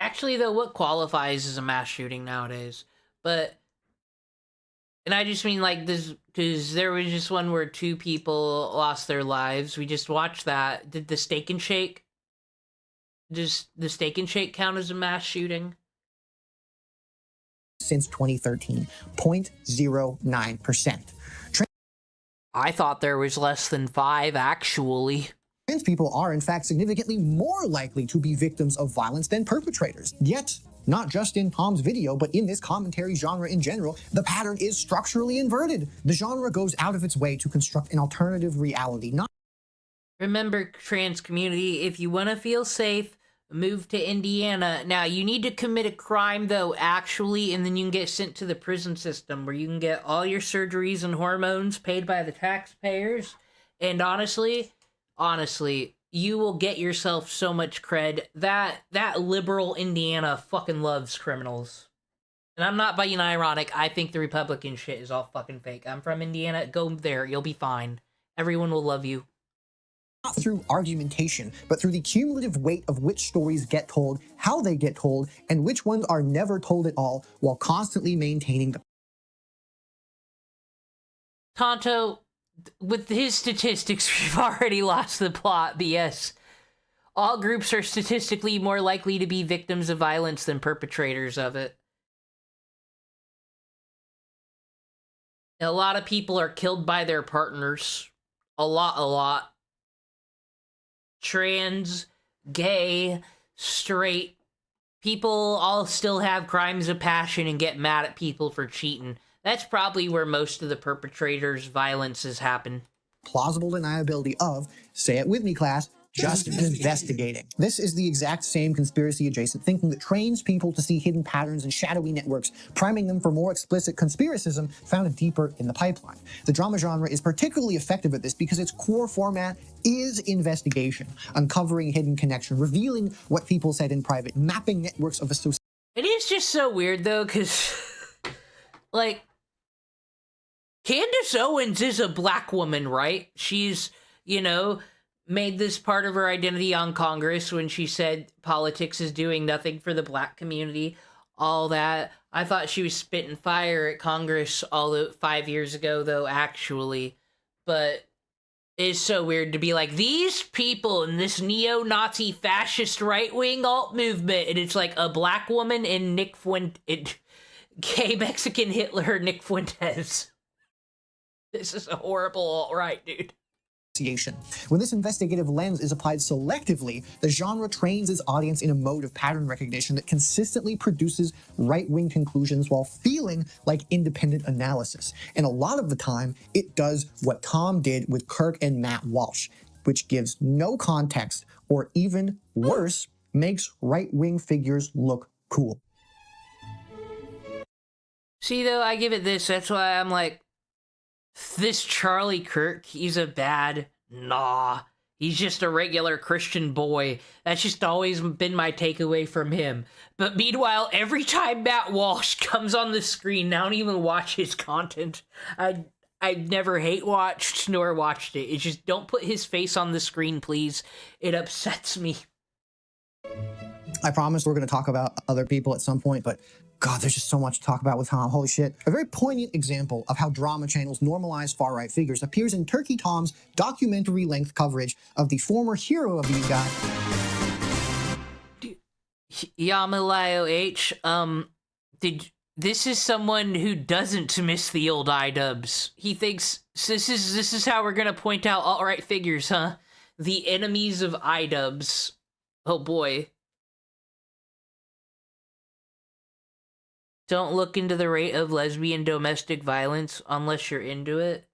B: Actually, though, what qualifies as a mass shooting nowadays? And I just mean like this, because there was just one where 2 people lost their lives. We just watched that. Did the Steak and Shake? Does the Steak and Shake count as a mass shooting?
L: Since 2013, 0.09%.
B: I thought there was less than 5, actually.
L: Trans people are, in fact, significantly more likely to be victims of violence than perpetrators. Yet, not just in Tom's video, but in this commentary genre in general, the pattern is structurally inverted. The genre goes out of its way to construct an alternative reality.
B: Remember, trans community, if you want to feel safe, move to Indiana. Now, you need to commit a crime, though, actually, and then you can get sent to the prison system, where you can get all your surgeries and hormones paid by the taxpayers. And honestly, you will get yourself so much cred. That liberal Indiana fucking loves criminals. And I'm not being ironic. I think the Republican shit is all fucking fake. I'm from Indiana. Go there. You'll be fine. Everyone will love you.
L: Not through argumentation, but through the cumulative weight of which stories get told, how they get told, and which ones are never told at all, while constantly maintaining the...
B: Tonto, with his statistics, we've already lost the plot, but yes, all groups are statistically more likely to be victims of violence than perpetrators of it. A lot of people are killed by their partners. A lot. Trans, gay, straight, people all still have crimes of passion and get mad at people for cheating. That's probably where most of the perpetrators' violences happen.
L: Plausible deniability of, say it with me class, just investigating. This is the exact same conspiracy-adjacent thinking that trains people to see hidden patterns and shadowy networks, priming them for more explicit conspiracism found deeper in the pipeline. The drama genre is particularly effective at this because its core format is investigation, uncovering hidden connection, revealing what people said in private, mapping networks of association.
B: It is just so weird, though, because, like, Candace Owens is a black woman, right? She's, you know, made this part of her identity on Congress when she said politics is doing nothing for the black community, all that. I thought she was spitting fire at Congress 5 years ago, though, actually. But it's so weird to be like, these people in this neo-Nazi fascist right-wing alt movement, and it's like a black woman and gay Mexican Hitler Nick Fuentes. This is a horrible alt-right, dude.
L: When this investigative lens is applied selectively, the genre trains its audience in a mode of pattern recognition that consistently produces right-wing conclusions while feeling like independent analysis. And a lot of the time, it does what Tom did with Kirk and Matt Walsh, which gives no context, or even worse, makes right-wing figures look cool.
B: See, though, I give it this. That's why I'm like, this Charlie Kirk, he's a bad... Nah. He's just a regular Christian boy. That's just always been my takeaway from him. But meanwhile, every time Matt Walsh comes on the screen, I don't even watch his content. I've never hate-watched nor watched it. It's just, don't put his face on the screen, please. It upsets me.
L: I promise we're going to talk about other people at some point, but God, there's just so much to talk about with Tom. Holy shit. A very poignant example of how drama channels normalize far-right figures appears in Turkey Tom's documentary-length coverage of the former hero of these guys.
B: Yamalayo H, This is someone who doesn't miss the old iDubbbz. He thinks this is how we're gonna point out alt-right figures, huh? The enemies of iDubbbz. Oh boy. Don't look into the rate of lesbian domestic violence unless you're into it.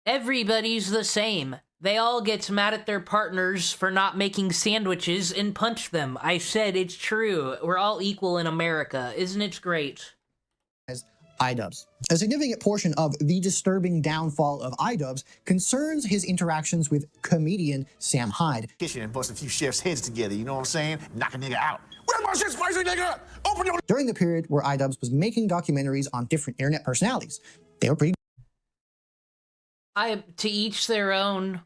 B: Everybody's the same. They all get mad at their partners for not making sandwiches and punch them. I said it's true. We're all equal in America. Isn't it great?
L: As iDubbbz. A significant portion of the disturbing downfall of iDubbbz concerns his interactions with comedian Sam Hyde.
Q: Kitchen and bust a few chefs' heads together, you know what I'm saying? Knock a nigga out. Where's my shit spicy, nigga? Open your...
L: During the period where iDubbbz was making documentaries on different internet personalities, they were pretty...
B: To each their own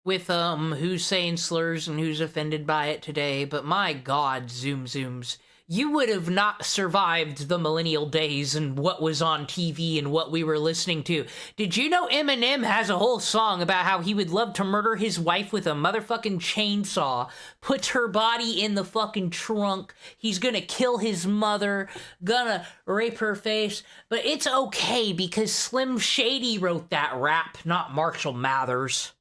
B: with who's saying slurs and who's offended by it today, but my god, zooms. You would have not survived the millennial days and what was on TV and what we were listening to. Did you know Eminem has a whole song about how he would love to murder his wife with a motherfucking chainsaw, puts her body in the fucking trunk, he's gonna kill his mother, gonna rape her face, but it's okay because Slim Shady wrote that rap, not Marshall Mathers.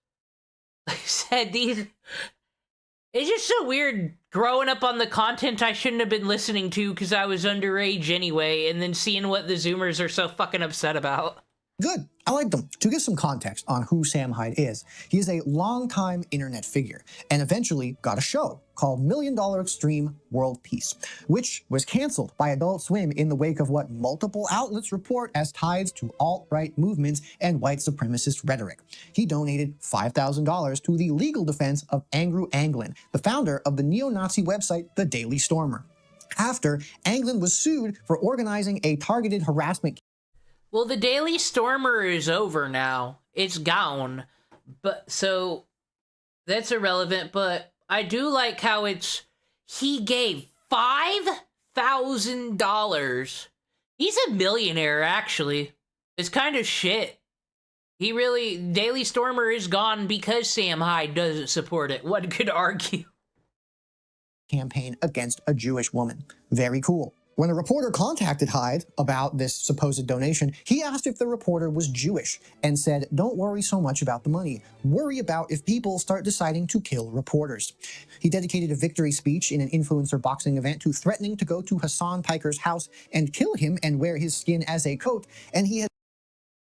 B: Like I said, it's just so weird growing up on the content I shouldn't have been listening to because I was underage anyway, and then seeing what the Zoomers are so fucking upset about.
L: Good. I like them. To give some context on who Sam Hyde is, he is a longtime internet figure and eventually got a show called $1 Million Extreme World Peace, which was canceled by Adult Swim in the wake of what multiple outlets report as ties to alt-right movements and white supremacist rhetoric. He donated $5,000 to the legal defense of Andrew Anglin, the founder of the neo-Nazi website The Daily Stormer, after Anglin was sued for organizing a targeted harassment.
B: Well, the Daily Stormer is over now. It's gone. But, so, that's irrelevant, but I do like how he gave $5,000. He's a millionaire, actually. It's kind of shit. Daily Stormer is gone because Sam Hyde doesn't support it. One could argue.
L: Campaign against a Jewish woman. Very cool. When a reporter contacted Hyde about this supposed donation, he asked if the reporter was Jewish and said, "Don't worry so much about the money. Worry about if people start deciding to kill reporters." He dedicated a victory speech in an influencer boxing event to threatening to go to Hassan Piker's house and kill him and wear his skin as a coat, and he had...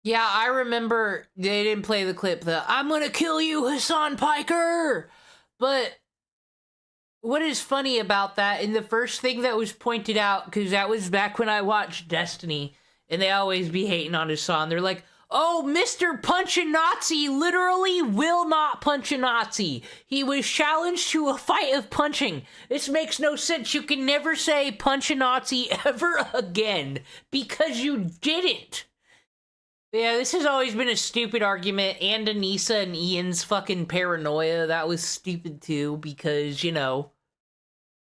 B: Yeah, I remember they didn't play the clip, I'm gonna kill you, Hassan Piker! But what is funny about that, and the first thing that was pointed out, because that was back when I watched Destiny, and they always be hating on Hassan, they're like, oh, Mr. Punch a Nazi literally will not punch a Nazi. He was challenged to a fight of punching. This makes no sense. You can never say punch a Nazi ever again, because you didn't. Yeah, this has always been a stupid argument, and Anissa and Ian's fucking paranoia, that was stupid too, because, you know,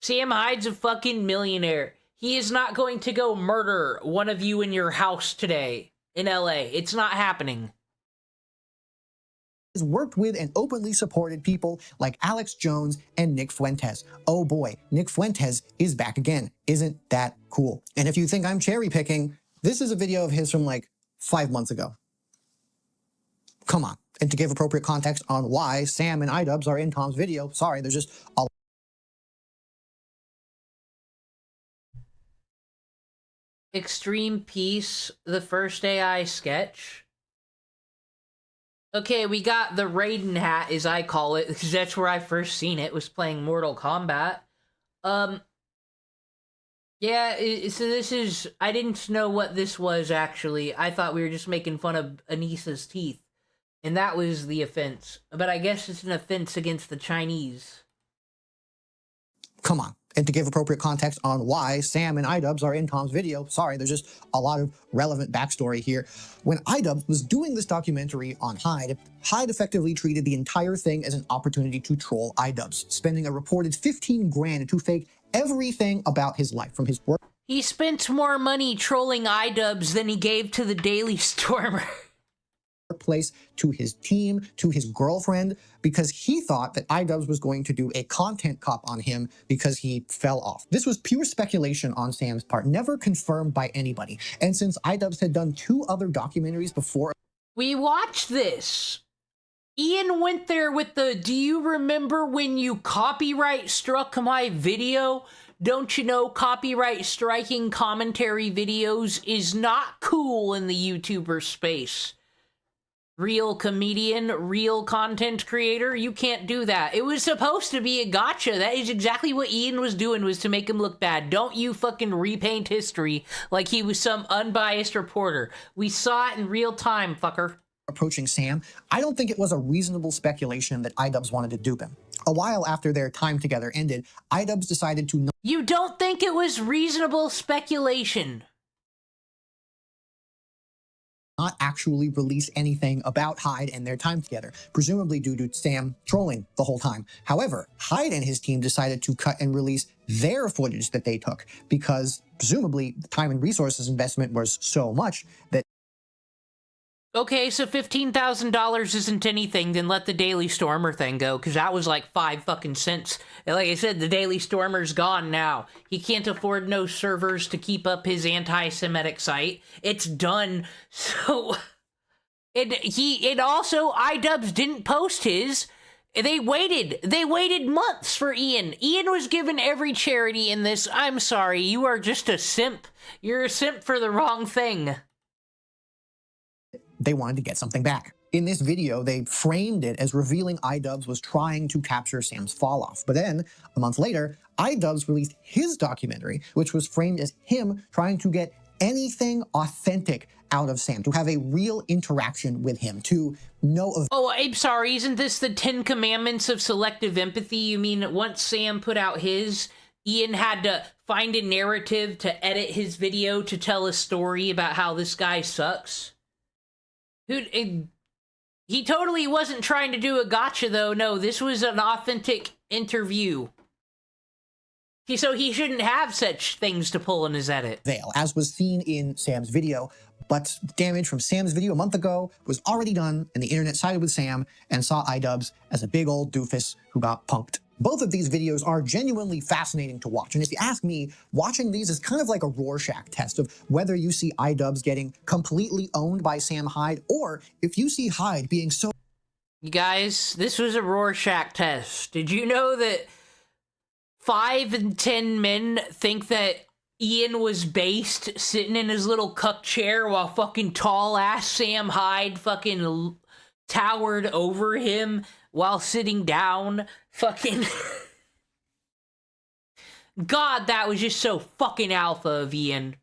B: Sam Hyde's a fucking millionaire. He is not going to go murder one of you in your house today in LA. It's not happening.
L: Has worked with and openly supported people like Alex Jones and Nick Fuentes. Oh boy, Nick Fuentes is back again. Isn't that cool? And if you think I'm cherry picking, this is a video of his from like 5 months ago. Come on. And to give appropriate context on why Sam and iDubbbz are in Tom's video, sorry, there's just a
B: Extreme Peace, the first AI sketch. Okay, we got the Raiden hat, as I call it, because that's where I first seen it, was playing Mortal Kombat. Yeah, so this is... I didn't know what this was, actually. I thought we were just making fun of Anissa's teeth. And that was the offense. But I guess it's an offense against the Chinese.
L: Come on. And to give appropriate context on why Sam and iDubbbz are in Tom's video, sorry, there's just a lot of relevant backstory here. When iDubbbz was doing this documentary on Hyde, Hyde effectively treated the entire thing as an opportunity to troll iDubbbz, spending a reported $15,000 to fake everything about his life, from his work.
B: He spent more money trolling iDubbbz than he gave to the Daily Stormer.
L: workplace, to his team, to his girlfriend, because he thought that iDubbbz was going to do a content cop on him because he fell off. This was pure speculation on Sam's part, never confirmed by anybody. And since iDubbbz had done 2 other documentaries before...
B: We watched this. Ian went there with the, do you remember when you copyright struck my video? Don't you know copyright striking commentary videos is not cool in the YouTuber space? Real comedian, real content creator, you can't do that. It was supposed to be a gotcha. That is exactly what Ian was doing, was to make him look bad. Don't you fucking repaint history like he was some unbiased reporter. We saw it in real time, fucker.
L: Approaching Sam, I don't think it was a reasonable speculation that iDubbbz wanted to dupe him. A while after their time together ended, iDubbbz decided to...
B: You don't think it was reasonable speculation?
L: Not actually release anything about Hyde and their time together, presumably due to Sam trolling the whole time. However, Hyde and his team decided to cut and release their footage that they took because presumably the time and resources investment was so much that...
B: Okay, so $15,000 isn't anything, then let the Daily Stormer thing go, because that was like 5 fucking cents. And like I said, the Daily Stormer's gone now. He can't afford no servers to keep up his anti-Semitic site. It's done. So, and also, iDubbbz didn't post his. They waited months for Ian. Ian was given every charity in this. I'm sorry, you are just a simp. You're a simp for the wrong thing.
L: They wanted to get something back. In this video, they framed it as revealing iDubbbz was trying to capture Sam's fall-off. But then, a month later, iDubbbz released his documentary, which was framed as him trying to get anything authentic out of Sam, to have a real interaction with him, to know of...
B: Oh, I'm sorry, isn't this the 10 Commandments of selective empathy? You mean once Sam put out his, Ian had to find a narrative to edit his video to tell a story about how this guy sucks? Dude, he totally wasn't trying to do a gotcha, though. No, this was an authentic interview. So he shouldn't have such things to pull in his edit.
L: Veil, as was seen in Sam's video, but damage from Sam's video a month ago was already done, and the internet sided with Sam and saw iDubbbz as a big old doofus who got punked. Both of these videos are genuinely fascinating to watch, and if you ask me, watching these is kind of like a Rorschach test of whether you see iDubbbz getting completely owned by Sam Hyde, or if you see Hyde being so...
B: You guys, this was a Rorschach test. Did you know that 5 in 10 men think that Ian was based sitting in his little cuck chair while fucking tall-ass Sam Hyde fucking towered over him while sitting down? Fucking... God, that was just so fucking alpha of Ian.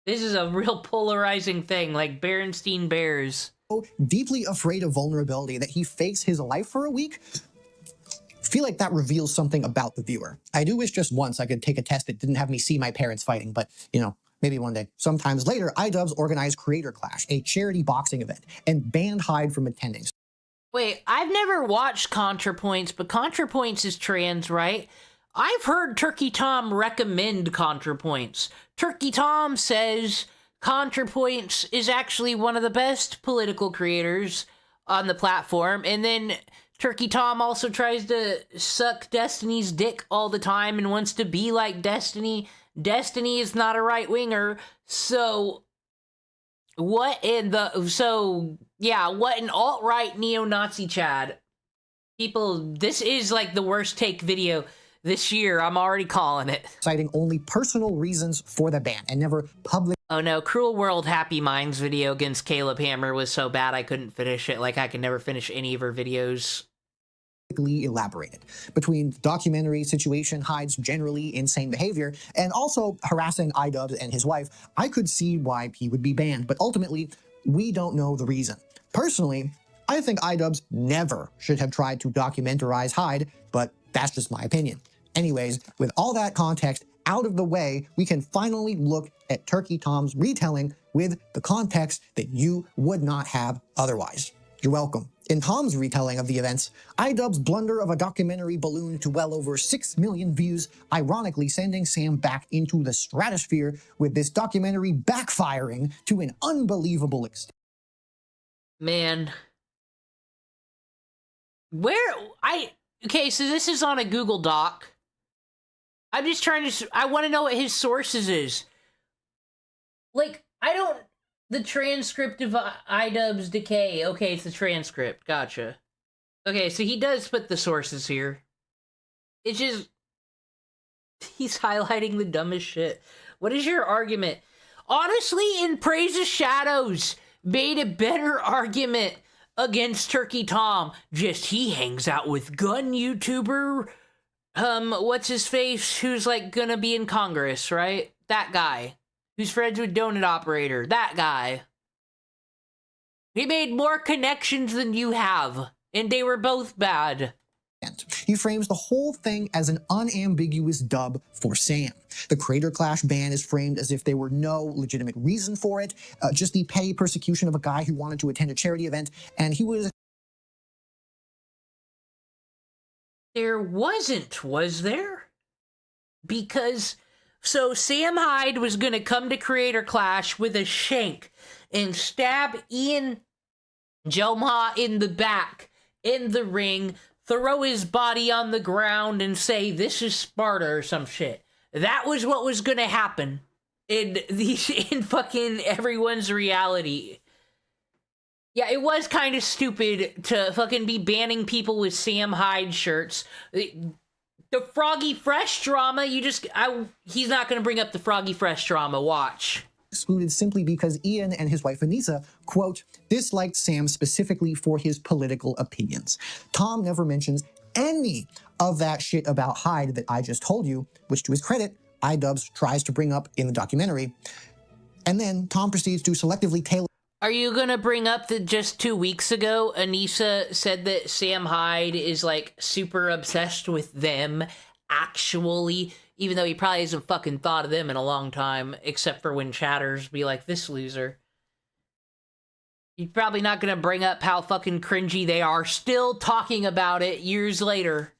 B: This is a real polarizing thing, like Berenstein Bears.
L: Deeply afraid of vulnerability that he fakes his life for a week. I feel like that reveals something about the viewer. I do wish just once I could take a test that didn't have me see my parents fighting, but, you know, maybe one day. Sometimes later, iDubbbz organized Creator Clash, a charity boxing event, and banned Hyde from attending.
B: Wait, I've never watched ContraPoints, but ContraPoints is trans, right? I've heard Turkey Tom recommend ContraPoints. Turkey Tom says ContraPoints is actually one of the best political creators on the platform, and then Turkey Tom also tries to suck Destiny's dick all the time and wants to be like Destiny. Destiny is not a right-winger, so... What in alt-right neo-Nazi Chad? People, this is like the worst take video this year. I'm already calling it.
L: Citing only personal reasons for the ban and never public...
B: Oh no, Cruel World Happy Minds video against Caleb Hammer was so bad I couldn't finish it. Like I could never finish any of her videos.
L: Elaborated between documentary situation, Hyde's generally insane behavior, and also harassing iDubbbz and his wife. I could see why he would be banned, but ultimately, we don't know the reason. Personally, I think iDubbbz never should have tried to documentarize Hyde, but that's just my opinion. Anyways, with all that context out of the way, we can finally look at Turkey Tom's retelling with the context that you would not have otherwise. You're welcome. In Tom's retelling of the events, iDubbbz's blunder of a documentary ballooned to well over 6 million views, ironically sending Sam back into the stratosphere, with this documentary backfiring to an unbelievable extent.
B: Man. Okay, so this is on a Google Doc. I'm just trying to, I want to know what his sources is. Like, the transcript of iDubbbz Decay. Okay, it's the transcript. Gotcha. Okay, so he does put the sources here. It's just, he's highlighting the dumbest shit. What is your argument? Honestly, In Praise of Shadows made a better argument against Turkey Tom. Just he hangs out with gun YouTuber, what's his face, who's like gonna be in Congress, right? That guy. Who's friends with Donut Operator. That guy. He made more connections than you have. And they were both bad.
L: He frames the whole thing as an unambiguous dub for Sam. The Creator Clash ban is framed as if there were no legitimate reason for it, just the petty persecution of a guy who wanted to attend a charity event, and he was...
B: There wasn't, was there? Because, so Sam Hyde was going to come to Creator Clash with a shank and stab Ian Jomha in the back, in the ring, throw his body on the ground and say, "This is Sparta," or some shit. That was what was gonna happen in fucking everyone's reality. Yeah, it was kind of stupid to fucking be banning people with Sam Hyde shirts. The Froggy Fresh drama, he's not gonna bring up the Froggy Fresh drama, watch.
L: Excluded simply because Ian and his wife Anissa, quote, disliked Sam specifically for his political opinions. Tom never mentions any of that shit about Hyde that I just told you, which to his credit, iDubbbz tries to bring up in the documentary. And then Tom proceeds to selectively tailor...
B: Are you gonna bring up that just 2 weeks ago, Anissa said that Sam Hyde is like super obsessed with them, actually, even though he probably hasn't fucking thought of them in a long time, except for when chatters be like, "This loser." You're probably not gonna bring up how fucking cringy they are, still talking about it years later.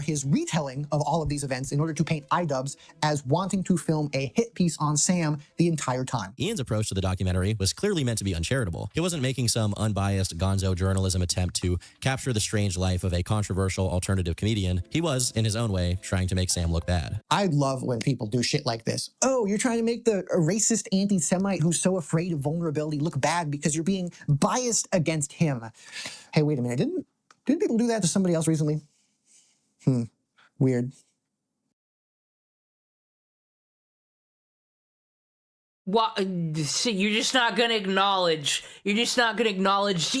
L: His retelling of all of these events in order to paint iDubbbz as wanting to film a hit piece on Sam the entire time.
P: Ian's approach to the documentary was clearly meant to be uncharitable. He wasn't making some unbiased gonzo journalism attempt to capture the strange life of a controversial alternative comedian. He was, in his own way, trying to make Sam look bad.
L: I love when people do shit like this. Oh, you're trying to make a racist anti-Semite who's so afraid of vulnerability look bad because you're being biased against him. Hey, wait a minute. Didn't people do that to somebody else recently? Weird.
B: What? You're just not gonna acknowledge. Do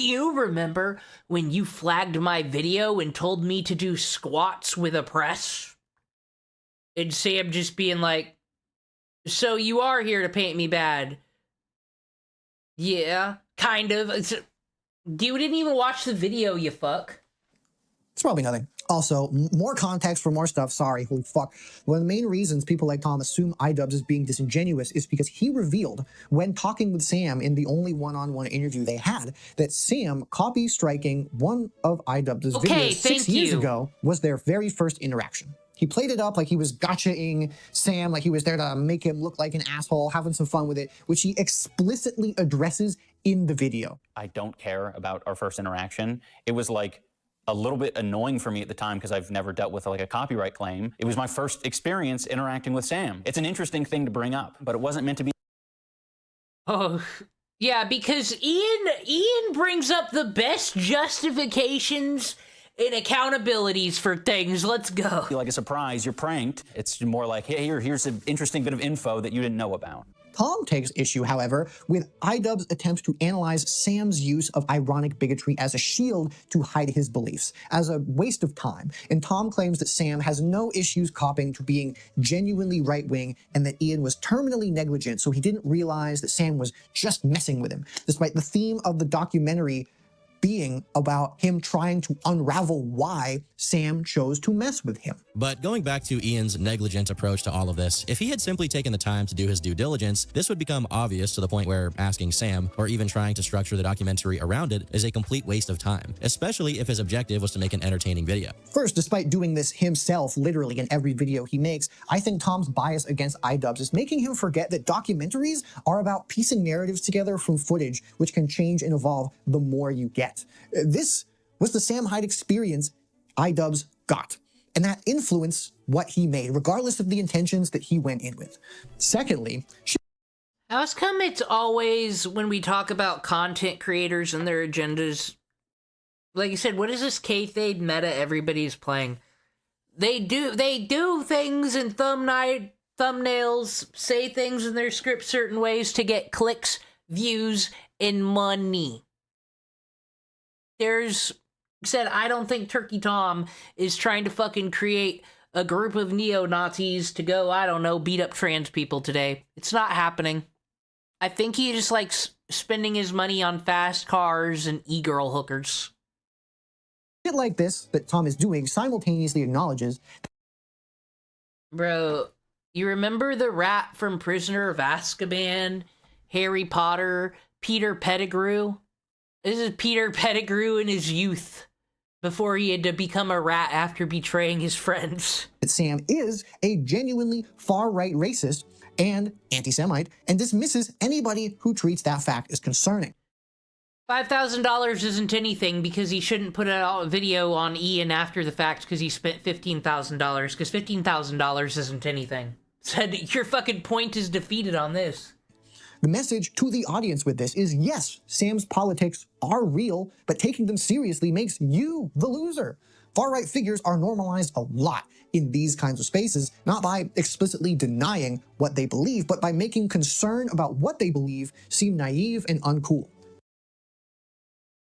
B: you remember when you flagged my video and told me to do squats with a press? And Sam just being like, "So you are here to paint me bad?" Yeah, kind of. You didn't even watch the video, you fuck.
L: It's probably nothing. Also, more context for more stuff. Sorry, holy fuck. One of the main reasons people like Tom assume iDubbbz is being disingenuous is because he revealed, when talking with Sam in the only one-on-one interview they had, that Sam copy-striking one of iDubbbz's videos 6 years ago was their very first interaction. He played it up like he was gotcha-ing Sam, like he was there to make him look like an asshole, having some fun with it, which he explicitly addresses in the video.
R: I don't care about our first interaction. It was like a little bit annoying for me at the time because I've never dealt with like a copyright claim. It was my first experience interacting with Sam. It's an interesting thing to bring up, but it wasn't meant to be.
B: Oh, yeah, because Ian brings up the best justifications and accountabilities for things. Let's go.
R: Like a surprise, you're pranked. It's more like, hey, here's an interesting bit of info that you didn't know about.
L: Tom takes issue, however, with iDubbbz's attempts to analyze Sam's use of ironic bigotry as a shield to hide his beliefs, as a waste of time. And Tom claims that Sam has no issues copping to being genuinely right-wing and that Ian was terminally negligent, so he didn't realize that Sam was just messing with him, despite the theme of the documentary being about him trying to unravel why Sam chose to mess with him.
P: But going back to Ian's negligent approach to all of this, if he had simply taken the time to do his due diligence, this would become obvious to the point where asking Sam, or even trying to structure the documentary around it, is a complete waste of time, especially if his objective was to make an entertaining video.
L: First, despite doing this himself literally in every video he makes, I think Tom's bias against iDubbbz is making him forget that documentaries are about piecing narratives together from footage, which can change and evolve the more you get. This was the Sam Hyde experience iDubbbz got, and that influenced what he made, regardless of the intentions that he went in with. Secondly,
B: how come it's always when we talk about content creators and their agendas, like you said, what is this kayfabe meta everybody's playing? They do things in thumbnails, say things in their script certain ways to get clicks, views, and money. I don't think Turkey Tom is trying to fucking create a group of neo-Nazis to go, I don't know, beat up trans people today. It's not happening. I think he just likes spending his money on fast cars and e-girl hookers.
L: Shit like this that Tom is doing simultaneously acknowledges.
B: Bro, you remember the rat from Prisoner of Azkaban, Harry Potter, Peter Pettigrew? This is Peter Pettigrew in his youth, before he had to become a rat after betraying his friends.
L: That Sam is a genuinely far-right racist and anti-Semite, and dismisses anybody who treats that fact as concerning.
B: $5,000 isn't anything because he shouldn't put a video on Ian after the fact because he spent $15,000, because $15,000 isn't anything. Said, your fucking point is defeated on this.
L: The message to the audience with this is, yes, Sam's politics are real, but taking them seriously makes you the loser. Far-right figures are normalized a lot in these kinds of spaces, not by explicitly denying what they believe, but by making concern about what they believe seem naive and uncool.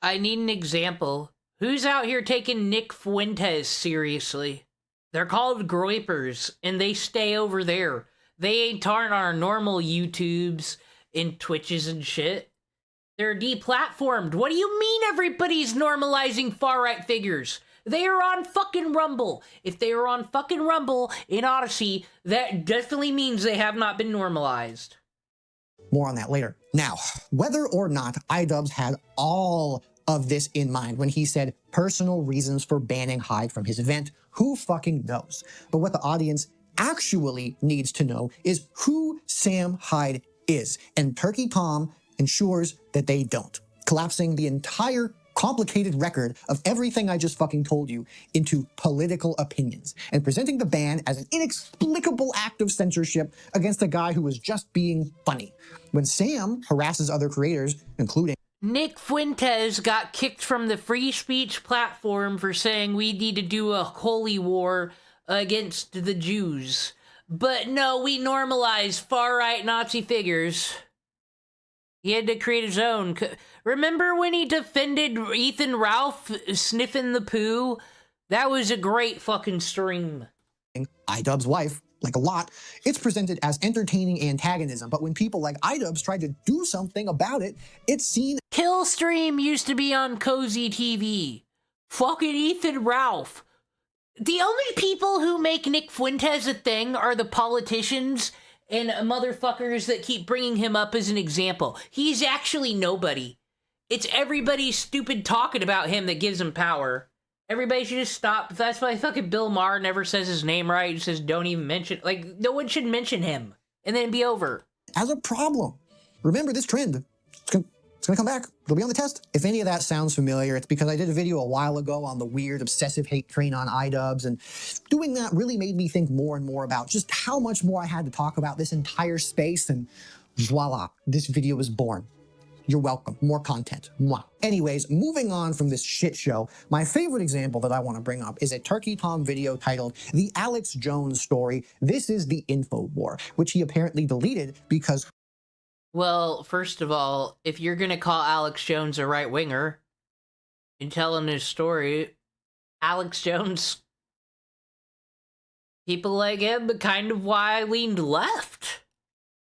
B: I need an example. Who's out here taking Nick Fuentes seriously? They're called groypers, and they stay over there. They aren't our normal YouTubes and Twitches and shit. They're deplatformed. What do you mean everybody's normalizing far-right figures? They are on fucking Rumble. If they are on fucking Rumble in Odyssey, that definitely means they have not been normalized.
L: More on that later. Now, whether or not iDubbbz had all of this in mind when he said personal reasons for banning Hyde from his event, who fucking knows? But what the audience actually needs to know is who Sam Hyde is, and Turkey Tom ensures that they don't, collapsing the entire complicated record of everything I just fucking told you into political opinions, and presenting the ban as an inexplicable act of censorship against a guy who was just being funny. When Sam harasses other creators, including
B: Nick Fuentes, got kicked from the free speech platform for saying we need to do a holy war against the Jews. But no, we normalize far-right Nazi figures. He had to create his own. Remember when he defended Ethan Ralph sniffing the poo? That was a great fucking stream.
L: iDubbbz's wife, like a lot, it's presented as entertaining antagonism, but when people like iDubbbz try to do something about it, it's seen.
B: Killstream used to be on Cozy TV. Fucking Ethan Ralph. The only people who make Nick Fuentes a thing are the politicians and motherfuckers that keep bringing him up as an example. He's actually nobody. It's everybody stupid talking about him that gives him power. Everybody should just stop. That's why fucking Bill Maher never says his name right. He says don't even mention, like, no one should mention him. And then be over.
L: As a problem. Remember this trend. It's gonna come back. It'll be on the test. If any of that sounds familiar, it's because I did a video a while ago on the weird obsessive hate train on iDubbbz, and doing that really made me think more and more about just how much more I had to talk about this entire space, and voila, this video was born. You're welcome. More content. Mwah. Anyways, moving on from this shit show, my favorite example that I want to bring up is a Turkey Tom video titled The Alex Jones Story. This is the info war, which he apparently deleted because...
B: Well, first of all, if you're gonna call Alex Jones a right-winger and telling his story, Alex Jones, people like him, kind of why I leaned left.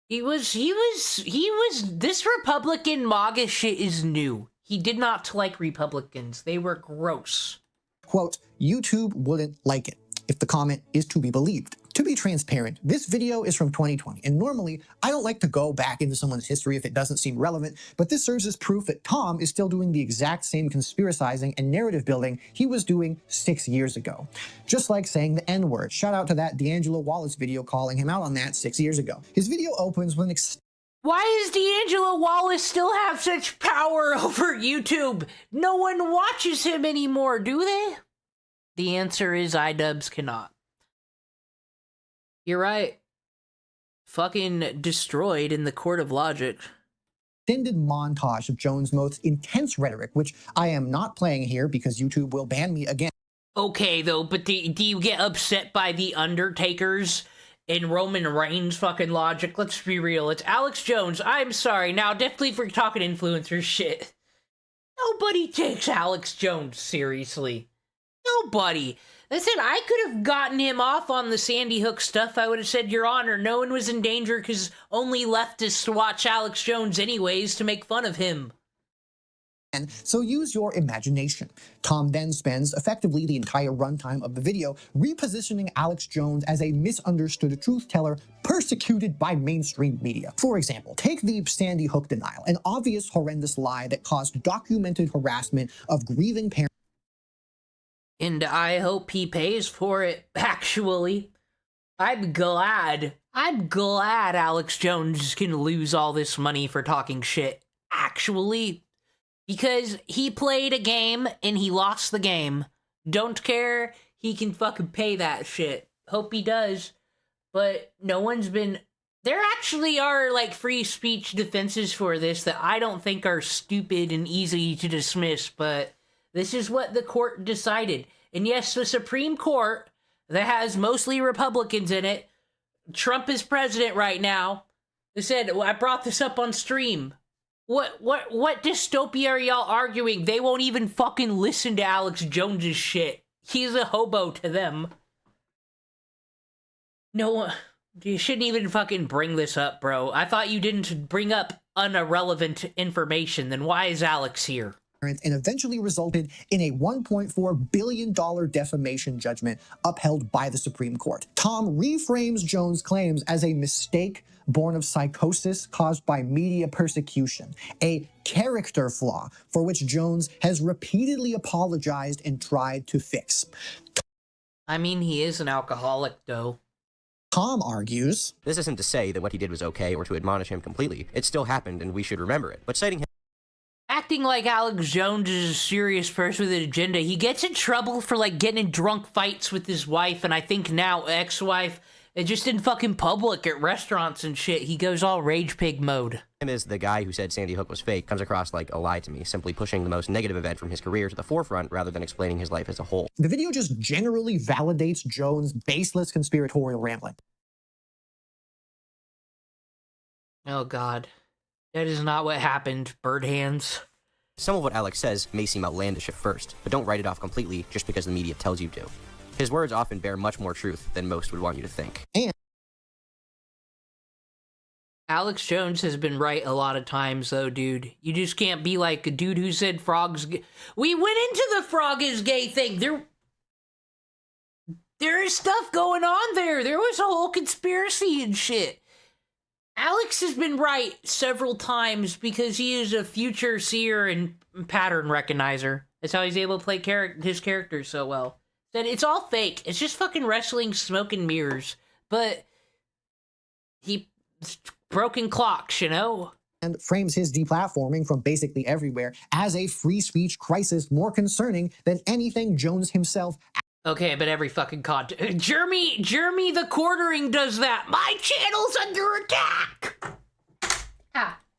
B: He was, this Republican MAGA shit is new. He did not like Republicans. They were gross.
L: Quote, YouTube wouldn't like it, if the comment is to be believed. To be transparent, this video is from 2020, and normally I don't like to go back into someone's history if it doesn't seem relevant, but this serves as proof that Tom is still doing the exact same conspiracizing and narrative building he was doing 6 years ago. Just like saying the N-word. Shout out to that D'Angelo Wallace video calling him out on that 6 years ago. His video opens with an
B: Why does D'Angelo Wallace still have such power over YouTube? No one watches him anymore, do they? The answer is iDubbbz cannot. You're right. Fucking destroyed in the court of logic.
L: extended montage of Jones' most intense rhetoric, which I am not playing here because YouTube will ban me again.
B: Okay, though, but do you get upset by the Undertakers and Roman Reigns fucking logic? Let's be real. It's Alex Jones. I'm sorry. Now, definitely if we're talking influencer shit. Nobody takes Alex Jones seriously. Nobody. Listen, I could have gotten him off on the Sandy Hook stuff. I would have said, Your Honor, no one was in danger because only leftists watch Alex Jones anyways to make fun of him.
L: So use your imagination. Tom then spends effectively the entire runtime of the video repositioning Alex Jones as a misunderstood truth teller persecuted by mainstream media. For example, take the Sandy Hook denial, an obvious horrendous lie that caused documented harassment of grieving parents.
B: And I hope he pays for it, actually. I'm glad Alex Jones can lose all this money for talking shit, actually. Because he played a game and he lost the game. Don't care, he can fucking pay that shit. Hope he does. But no one's been... There actually are, like, free speech defenses for this that I don't think are stupid and easy to dismiss, but this is what the court decided. And yes, the Supreme Court, that has mostly Republicans in it, Trump is president right now. They said, I brought this up on stream. What dystopia are y'all arguing? They won't even fucking listen to Alex Jones's shit. He's a hobo to them. No, you shouldn't even fucking bring this up, bro. I thought you didn't bring up irrelevant information. Then why is Alex here?
L: And eventually resulted in a $1.4 billion defamation judgment upheld by the Supreme Court. Tom reframes Jones' claims as a mistake born of psychosis caused by media persecution, a character flaw for which Jones has repeatedly apologized and tried to fix.
B: I mean, he is an alcoholic, though.
L: Tom argues,
N: this isn't to say that what he did was okay or to admonish him completely. It still happened and we should remember it. But citing him
B: acting like Alex Jones is a serious person with an agenda. He gets in trouble for, like, getting in drunk fights with his wife, and I think now ex-wife, just in fucking public at restaurants and shit. He goes all rage pig mode.
N: Him as the guy who said Sandy Hook was fake comes across like a lie to me, simply pushing the most negative event from his career to the forefront rather than explaining his life as a whole.
L: The video just generally validates Jones' baseless conspiratorial rambling.
B: Oh god. That is not what happened, bird hands.
N: Some of what Alex says may seem outlandish at first, but don't write it off completely just because the media tells you to. His words often bear much more truth than most would want you to think.
L: And
B: Alex Jones has been right a lot of times, though, dude. You just can't be like a dude who said frogs... We went into the frog is gay thing. There is stuff going on there. There was a whole conspiracy and shit. Alex has been right several times because he is a future seer and pattern recognizer. That's how he's able to play his characters so well. That it's all fake. It's just fucking wrestling, smoke and mirrors. But he broken clocks, you know?
L: And frames his deplatforming from basically everywhere as a free speech crisis more concerning than anything Jones himself.
B: Okay, but every fucking content... Jeremy the Quartering does that! My channel's under attack!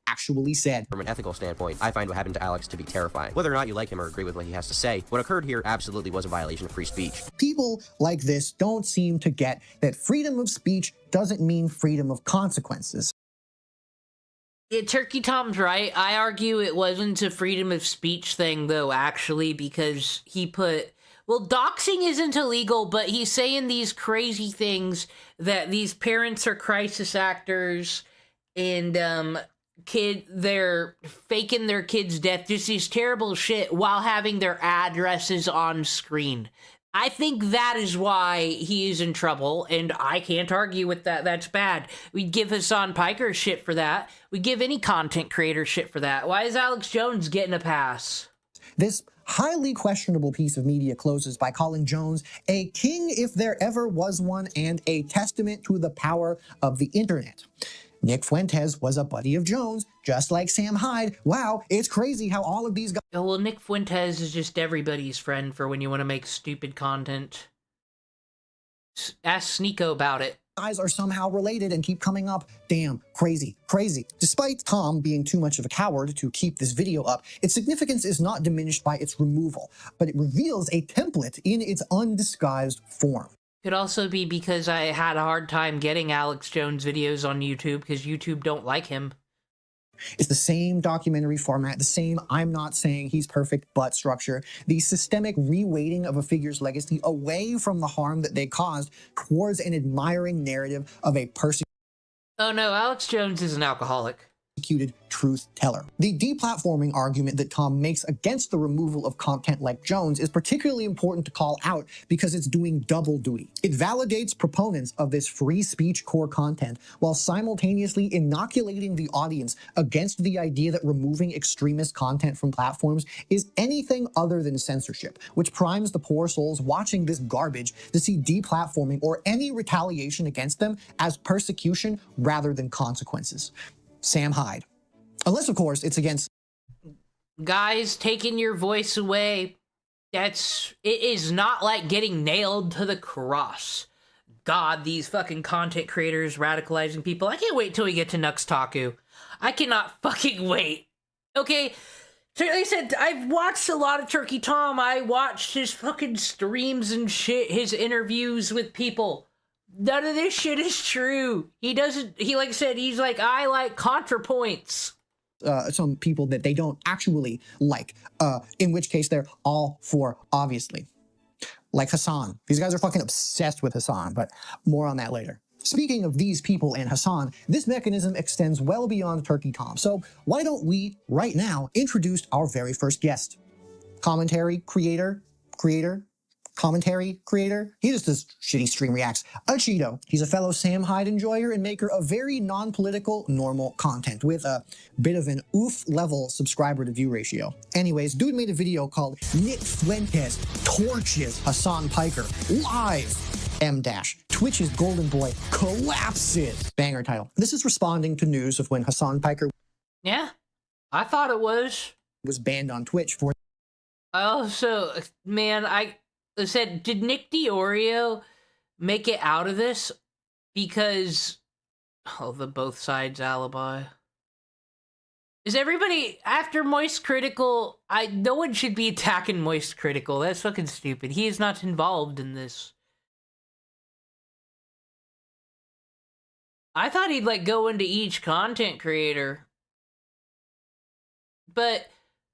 L: Actually said.
N: From an ethical standpoint, I find what happened to Alex to be terrifying. Whether or not you like him or agree with what he has to say, what occurred here absolutely was a violation of free speech.
L: People like this don't seem to get that freedom of speech doesn't mean freedom of consequences.
B: Yeah, Turkey Tom's right. I argue it wasn't a freedom of speech thing, though, actually, because he put... Well, doxing isn't illegal, but he's saying these crazy things that these parents are crisis actors and they're faking their kid's death, just these terrible shit while having their addresses on screen. I think that is why he is in trouble, and I can't argue with that. That's bad. We'd give Hassan Piker shit for that. We'd give any content creator shit for that. Why is Alex Jones getting a pass?
L: This highly questionable piece of media closes by calling Jones a king if there ever was one and a testament to the power of the internet. Nick Fuentes was a buddy of Jones, just like Sam Hyde. Wow, it's crazy how all of these guys...
B: Oh, well, Nick Fuentes is just everybody's friend for when you want to make stupid content. Ask Sneeko about it.
L: Guys are somehow related and keep coming up. Damn, crazy, crazy. Despite Tom being too much of a coward to keep this video up, its significance is not diminished by its removal, but it reveals a template in its undisguised form.
B: Could also be because I had a hard time getting Alex Jones videos on YouTube because YouTube don't like him.
L: It's the same documentary format, the same I'm not saying he's perfect but structure, the systemic reweighting of a figure's legacy away from the harm that they caused towards an admiring narrative of a persecuted
B: Oh no, Alex Jones is an alcoholic.
L: Truth teller. The deplatforming argument that Tom makes against the removal of content like Jones is particularly important to call out because it's doing double duty. It validates proponents of this free speech core content while simultaneously inoculating the audience against the idea that removing extremist content from platforms is anything other than censorship, which primes the poor souls watching this garbage to see deplatforming or any retaliation against them as persecution rather than consequences. Sam Hyde. Unless, of course, it's against...
B: Guys, taking your voice away, it is not like getting nailed to the cross. God, these fucking content creators radicalizing people. I can't wait till we get to Nux Taku. I cannot fucking wait. Okay, like I said, I've watched a lot of Turkey Tom. I watched his fucking streams and shit, his interviews with people. None of this shit is true. He like I said, he's like, I like ContraPoints.
L: Some people that they don't actually like, in which case they're all for, obviously. Like Hassan. These guys are fucking obsessed with Hassan, but more on that later. Speaking of these people and Hassan, this mechanism extends well beyond Turkey Tom. So why don't we, right now, introduce our very first guest? Commentary creator. He just does shitty stream reacts. A Cheeto. He's a fellow Sam Hyde enjoyer and maker of very non-political, normal content with a bit of an oof-level subscriber to view ratio. Anyways, dude made a video called Nick Fuentes Torches Hassan Piker Live. Twitch's golden boy collapses. Banger title. This is responding to news of when Hassan Piker...
B: Yeah, I thought it was
L: banned on Twitch for...
B: Also, man, I said, did Nick DiOrio make it out of this? Because, the both sides alibi. Is everybody, after Moist Critical, no one should be attacking Moist Critical. That's fucking stupid. He is not involved in this. I thought he'd, like, go into each content creator. But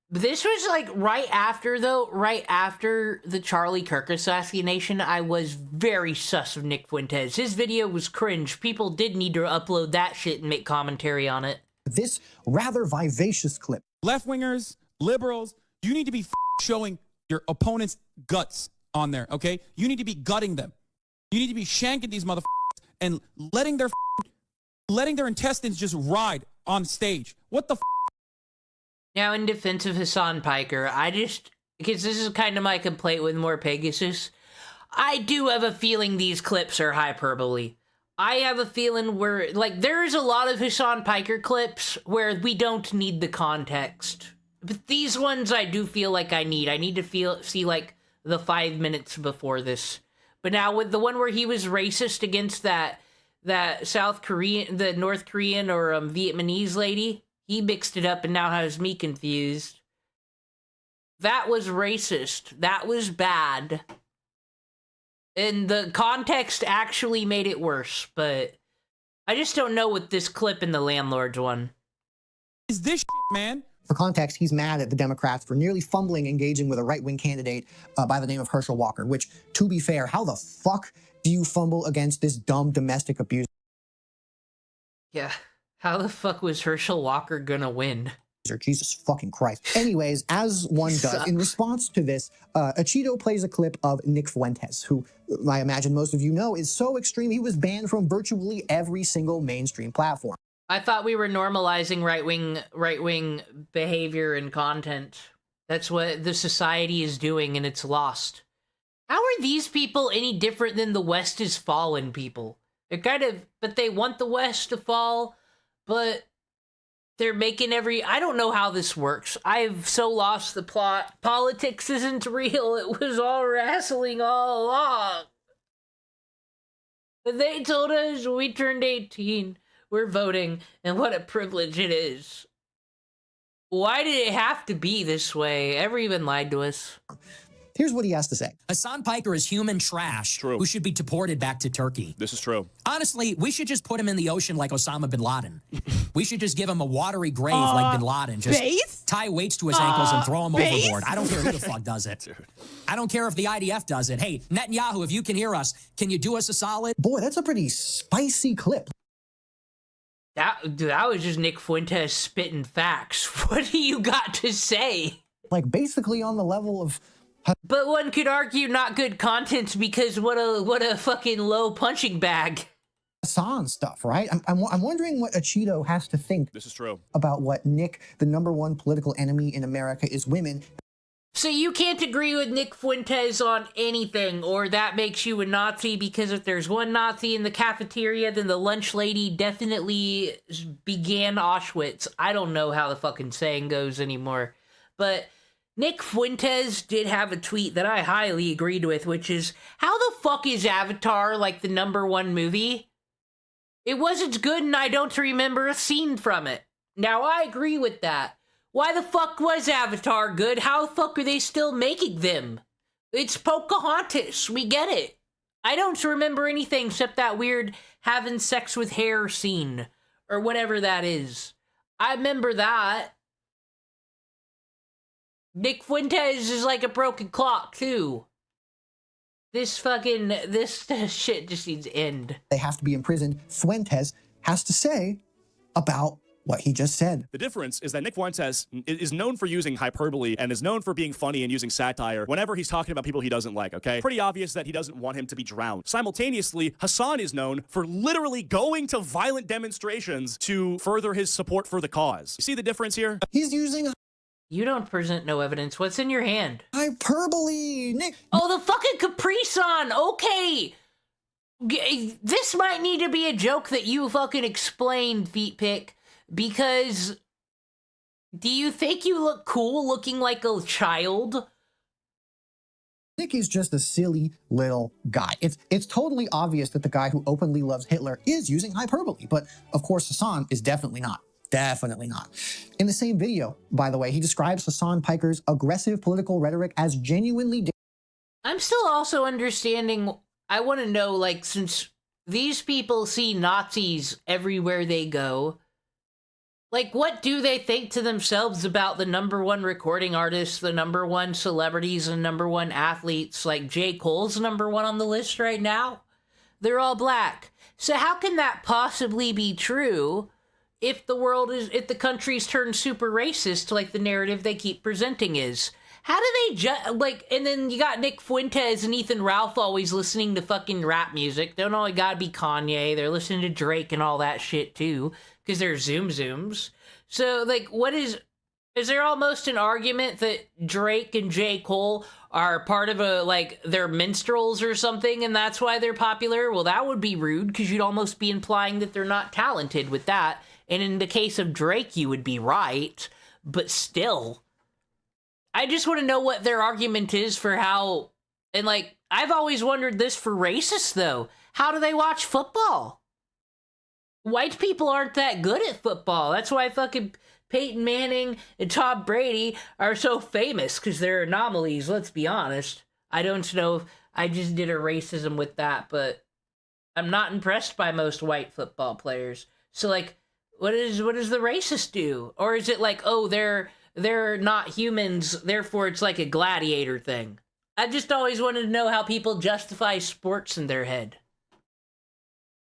B: this was, like, right after the Charlie Kirk assassination, I was very sus of Nick Fuentes. His video was cringe. People did need to upload that shit and make commentary on it.
L: This rather vivacious clip.
S: Left-wingers, liberals, you need to be showing your opponent's guts on there, okay? You need to be gutting them. You need to be shanking these motherfuckers and letting their intestines just ride on stage. What the
B: Now, in defense of Hassan Piker, because this is kind of my complaint with More Pegasus, I do have a feeling these clips are hyperbole. I have a feeling where, like, there's a lot of Hassan Piker clips where we don't need the context. But these ones I do feel like I need. I need to see, like, the 5 minutes before this. But now with the one where he was racist against that South Korean, the North Korean or Vietnamese lady, he mixed it up and now has me confused. That was racist. That was bad. And the context actually made it worse, but I just don't know with this clip in the Landlords one.
S: is this shit, man?
L: For context, he's mad at the Democrats for nearly fumbling engaging with a right-wing candidate by the name of Herschel Walker, which, to be fair, how the fuck do you fumble against this dumb domestic abuse?
B: Yeah. How the fuck was Herschel Walker gonna win?
L: Jesus fucking Christ. Anyways, as one does, in response to this, Cheeto plays a clip of Nick Fuentes, who I imagine most of you know is so extreme he was banned from virtually every single mainstream platform.
B: I thought we were normalizing right-wing behavior and content. That's what the society is doing, and it's lost. How are these people any different than the West is fallen people? They're kind of, but they want the West to fall, but they're making I don't know how this works. I've so lost the plot. Politics isn't real. It was all wrestling all along. But they told us when we turned 18, we're voting, and what a privilege it is. Why did it have to be this way? Everyone lied to us.
L: Here's what he has to say.
T: Hassan Piker is human trash who should be deported back to Turkey.
O: This is true.
T: Honestly, we should just put him in the ocean like Osama bin Laden. We should just give him a watery grave like bin Laden. Just tie weights to his ankles and throw him overboard. I don't care who the fuck does it. I don't care if the IDF does it. Hey, Netanyahu, if you can hear us, can you do us a solid?
L: Boy, that's a pretty spicy clip.
B: That was just Nick Fuentes spitting facts. What do you got to say?
L: Like, basically on the level of...
B: But one could argue not good content because what a fucking low punching bag.
L: Hassan stuff, right? I'm wondering what Cheeto has to think.
O: This is true.
L: About what Nick, the #1 political enemy in America, is women.
B: So you can't agree with Nick Fuentes on anything, or that makes you a Nazi, because if there's one Nazi in the cafeteria, then the lunch lady definitely began Auschwitz. I don't know how the fucking saying goes anymore. But Nick Fuentes did have a tweet that I highly agreed with, which is, how the fuck is Avatar like the #1 movie? It wasn't good and I don't remember a scene from it. Now I agree with that. Why the fuck was Avatar good? How the fuck are they still making them? It's Pocahontas, we get it. I don't remember anything except that weird having sex with hair scene, or whatever that is. I remember that. Nick Fuentes is like a broken clock, too. This shit just needs to end.
L: They have to be imprisoned. Fuentes has to say about what he just said.
U: The difference is that Nick Fuentes is known for using hyperbole and is known for being funny and using satire whenever he's talking about people he doesn't like, okay? Pretty obvious that he doesn't want him to be drowned. Simultaneously, Hassan is known for literally going to violent demonstrations to further his support for the cause. You see the difference here?
L: He's using...
B: You don't present no evidence. What's in your hand?
L: Hyperbole, Nick.
B: Oh, the fucking Capri-Sun. Okay. This might need to be a joke that you fucking explained, Feet Pick, because do you think you look cool looking like a child?
L: Nick is just a silly little guy. It's totally obvious that the guy who openly loves Hitler is using hyperbole, but of course Hassan is definitely not. Definitely not. In the same video, by the way, he describes Hassan Piker's aggressive political rhetoric as genuinely...
B: I'm still also understanding, I want to know, like, since these people see Nazis everywhere they go, like, what do they think to themselves about the #1 recording artists, the #1 celebrities, and #1 athletes? Like, J. Cole's #1 on the list right now? They're all black. So how can that possibly be true if the country's turned super racist, like the narrative they keep presenting is? How do they and then you got Nick Fuentes and Ethan Ralph always listening to fucking rap music. They don't only gotta be Kanye, they're listening to Drake and all that shit too, because they're Zooms. So, like, is there almost an argument that Drake and J. Cole are part of they're minstrels or something, and that's why they're popular? Well, that would be rude, because you'd almost be implying that they're not talented with that. And in the case of Drake, you would be right, but still. I just want to know what their argument is for how, and like, I've always wondered this for racists, though. How do they watch football? White people aren't that good at football. That's why fucking Peyton Manning and Tom Brady are so famous, because they're anomalies, let's be honest. I don't know if I just did a racism with that, but I'm not impressed by most white football players. So, like, what does the racist do? Or is it like, oh, they're not humans, therefore it's like a gladiator thing? I just always wanted to know how people justify sports in their head.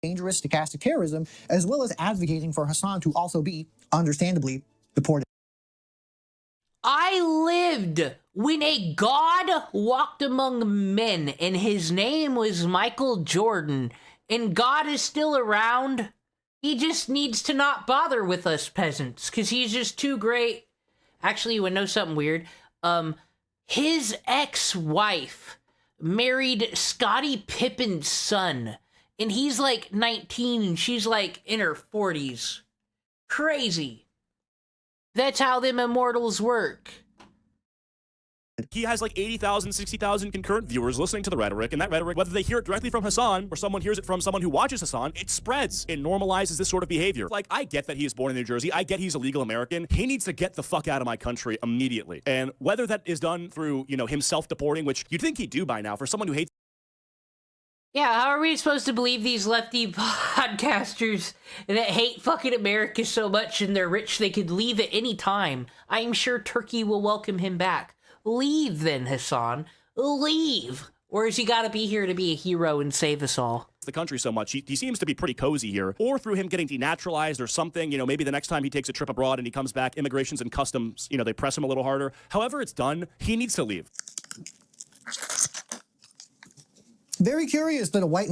L: dangerous stochastic terrorism, as well as advocating for Hassan to also be, understandably, deported.
B: I lived when a god walked among men, and his name was Michael Jordan, and God is still around. He just needs to not bother with us peasants, because he's just too great. Actually, you would know something weird. His ex-wife married Scottie Pippen's son, and he's like 19 and she's like in her 40s. Crazy. That's how them immortals work.
U: He has like 80,000, 60,000 concurrent viewers listening to the rhetoric, and that rhetoric, whether they hear it directly from Hassan or someone hears it from someone who watches Hassan, it spreads. It normalizes this sort of behavior. Like, I get that he is born in New Jersey. I get he's a legal American. He needs to get the fuck out of my country immediately. And whether that is done through, you know, him self-deporting, which you'd think he'd do by now for someone who hates.
B: Yeah, how are we supposed to believe these lefty podcasters that hate fucking America so much and they're rich they could leave at any time? I'm sure Turkey will welcome him back. Leave then, Hassan. Leave. Or has he got to be here to be a hero and save us all?
U: The country so much. He seems to be pretty cozy here. Or through him getting denaturalized or something, you know, maybe the next time he takes a trip abroad and he comes back, immigrations and customs, you know, they press him a little harder. However it's done, he needs to leave.
L: Very curious that a white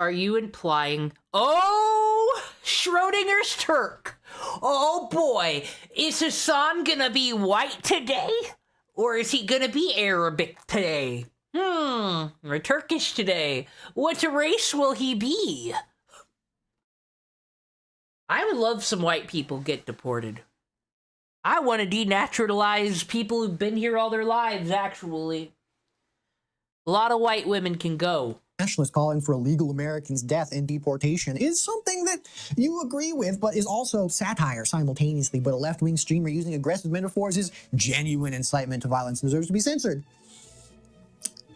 B: Are you implying, oh, Schrodinger's Turk? Oh boy, is Hassan gonna be white today? Or is he gonna be Arabic today? Or Turkish today? What race will he be? I would love some white people get deported. I want to denaturalize people who've been here all their lives, actually. A lot of white women can go.
L: Nationalists calling for illegal Americans' death and deportation is something that you agree with, but is also satire simultaneously. But a left-wing streamer using aggressive metaphors is genuine incitement to violence and deserves to be censored.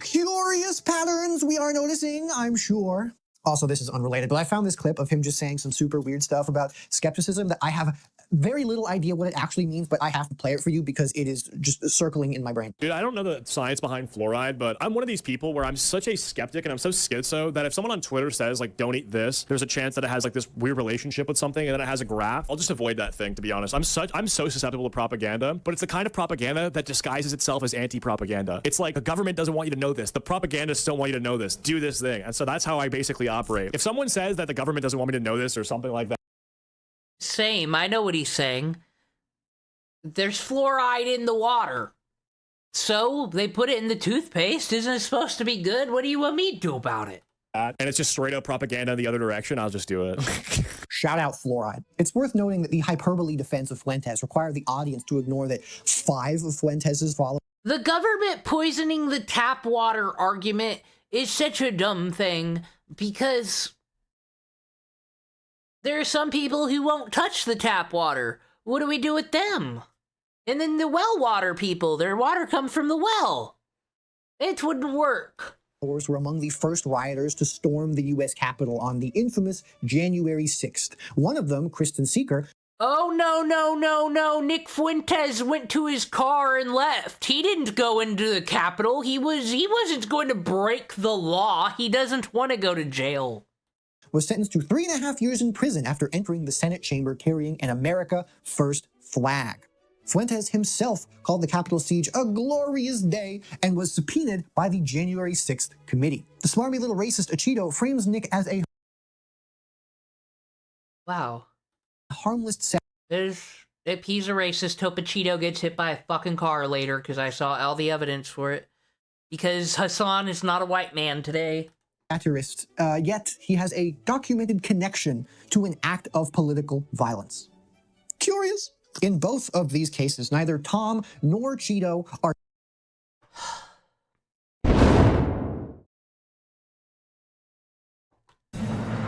L: Curious patterns we are noticing, I'm sure. Also, this is unrelated, but I found this clip of him just saying some super weird stuff about skepticism that I have very little idea what it actually means, but I have to play it for you because it is just circling in my brain.
U: Dude, I don't know the science behind fluoride, but I'm one of these people where I'm such a skeptic and I'm so schizo that if someone on Twitter says, like, don't eat this, there's a chance that it has, like, this weird relationship with something and then it has a graph. I'll just avoid that thing, to be honest. I'm so susceptible to propaganda, but it's the kind of propaganda that disguises itself as anti-propaganda. It's like the government doesn't want you to know this. The propagandists don't want you to know this. Do this thing. And so that's how I basically operate. If someone says that the government doesn't want me to know this or something like that,
B: Same, I know what he's saying. There's fluoride in the water. So, they put it in the toothpaste. Isn't it supposed to be good? What do you want me to do about it?
U: and it's just straight up propaganda in the other direction, I'll just do it.
L: Shout out fluoride. It's worth noting that the hyperbole defense of Fuentes required the audience to ignore that 5 of Fuentes' followers.
B: The government poisoning the tap water argument is such a dumb thing because there are some people who won't touch the tap water. What do we do with them? And then the well water people, their water comes from the well. It wouldn't work.
L: Were among the first rioters to storm the U.S. Capitol on the infamous January 6th. One of them, Kristen Seeker.
B: Oh, no. Nick Fuentes went to his car and left. He didn't go into the Capitol. He wasn't going to break the law. He doesn't want to go to jail.
L: Was sentenced to 3.5 years in prison after entering the Senate chamber carrying an America First flag. Fuentes himself called the Capitol siege a glorious day and was subpoenaed by the January 6th committee. The smarmy little racist Achito frames Nick as a harmless
B: If he's a racist, hope Achito gets hit by a fucking car later, because I saw all the evidence for it. Because Hassan is not a white man today.
L: Satirist, yet he has a documented connection to an act of political violence. Curious? In both of these cases, neither Tom nor Cheeto are...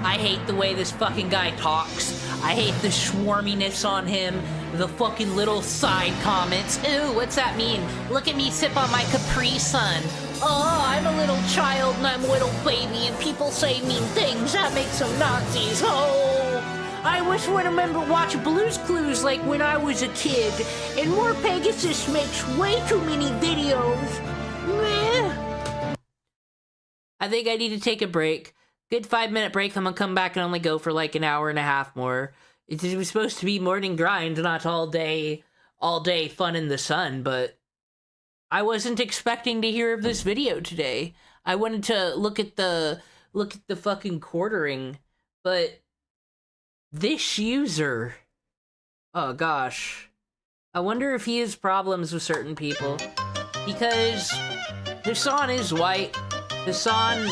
B: I hate the way this fucking guy talks. I hate the swarminess on him, the fucking little side comments. Ooh, what's that mean? Look at me sip on my Capri Sun. Oh, I'm a little child and I'm a little baby and people say mean things. That makes them Nazis. Oh, I wish we'd remember watch Blue's Clues like when I was a kid. And More Pegasus makes way too many videos. Meh. I think I need to take a break. Good 5-minute break. I'm gonna come back and only go for like an hour and a half more. It was supposed to be morning grind, not all day fun in the sun, but I wasn't expecting to hear of this video today. I wanted to look at the fucking quartering, but this user, oh gosh. I wonder if he has problems with certain people, because Hassan is white. Hassan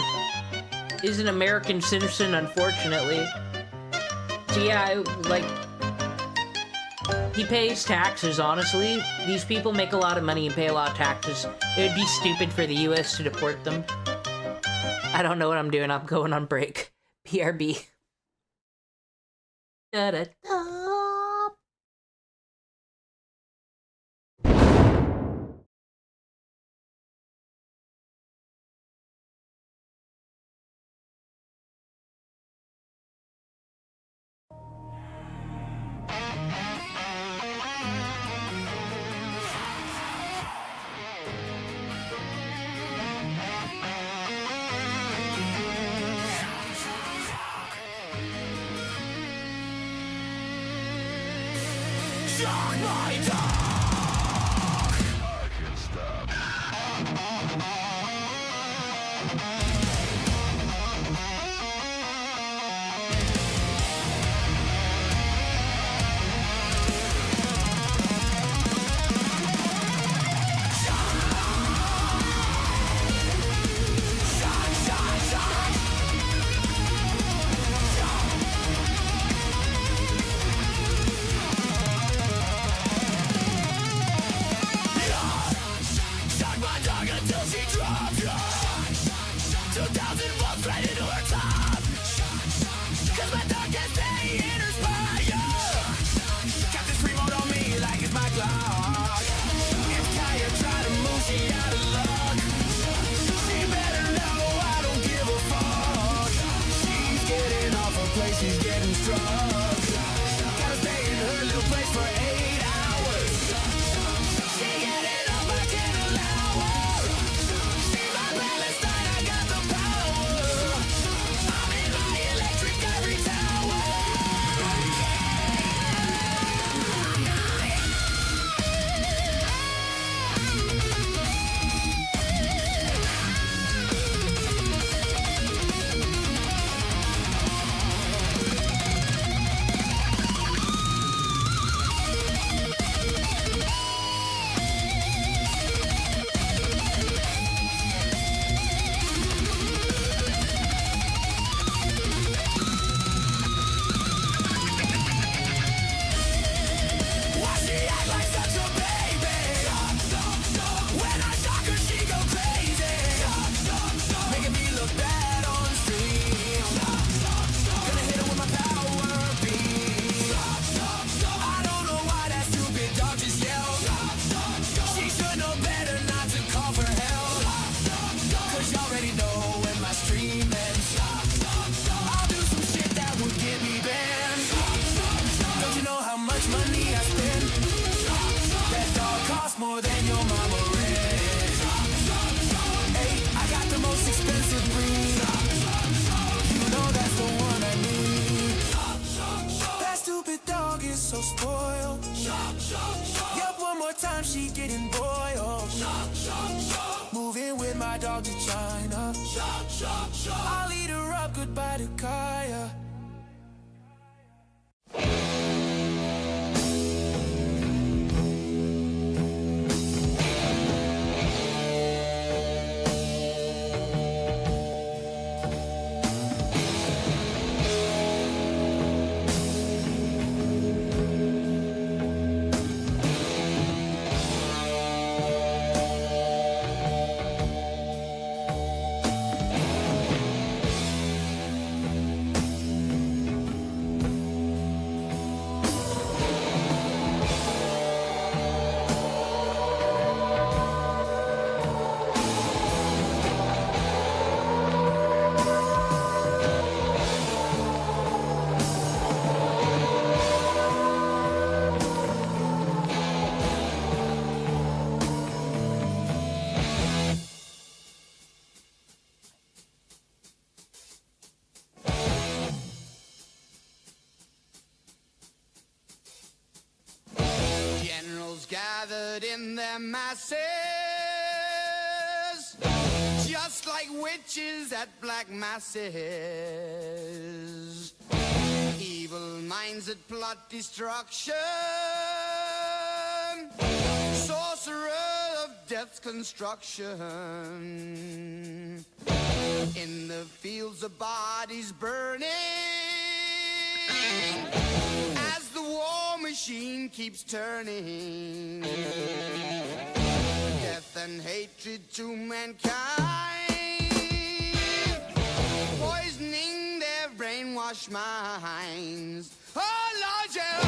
B: is an American citizen, unfortunately. So yeah, he pays taxes, honestly. These people make a lot of money and pay a lot of taxes. It would be stupid for the US to deport them. I don't know what I'm doing. I'm going on break. BRB. Da-da-da.
A: Shock my dog. I can't stop. She's getting struck. Gotta stay in her little place for 8 hours. She getting up, I can't allow her. She's my Palestine, I got the power. I'm in my electric ivory tower. More than your mama rent. Hey, I got the most expensive breed. You know that's the one I need. That stupid dog is so spoiled. Yup, one more time she getting boiled. Moving with my dog to China. I'll eat her up, goodbye to Kaya. gathered in their masses, just like witches at black masses. Evil minds that plot destruction, sorcerer of death's construction. In the fields of bodies burning, as the war machine keeps turning. Death and hatred to mankind, poisoning their brainwashed minds. Oh, Lord, yeah.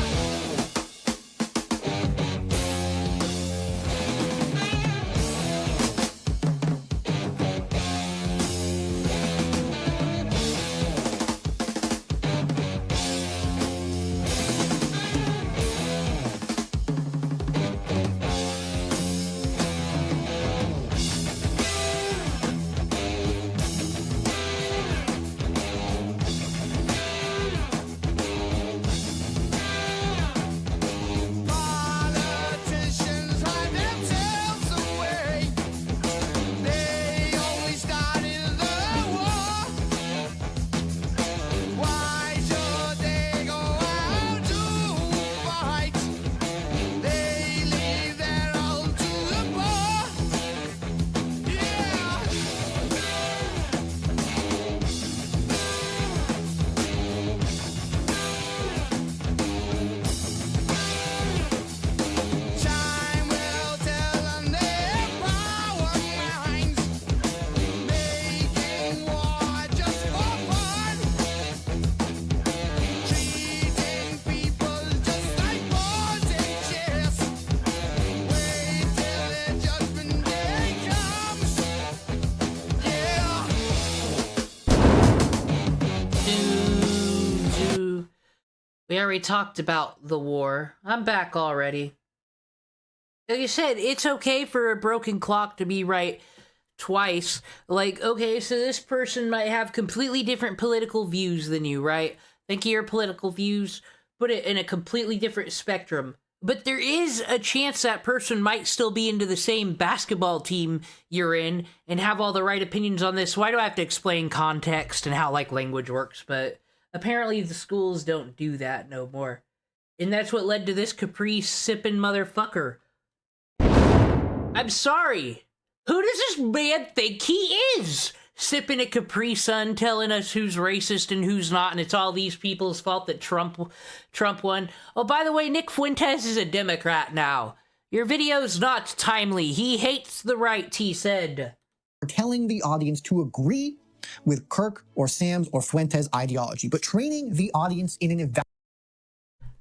B: We already talked about the war. I'm back already. Like I said, it's okay for a broken clock to be right twice. Like, okay, so this person might have completely different political views than you, right? Think of your political views, put it in a completely different spectrum. But there is a chance that person might still be into the same basketball team you're in and have all the right opinions on this. Why do I have to explain context and how, like, language works? But apparently the schools don't do that no more. And that's what led to this Capri-sipping motherfucker. I'm sorry. Who does this man think he is? Sipping a Capri Sun, telling us who's racist and who's not, and it's all these people's fault that Trump won. Oh, by the way, Nick Fuentes is a Democrat now. Your video's not timely. He hates the right, he said.
L: Telling the audience to agree with Kirk or Sam's or Fuentes' ideology, but training the audience in an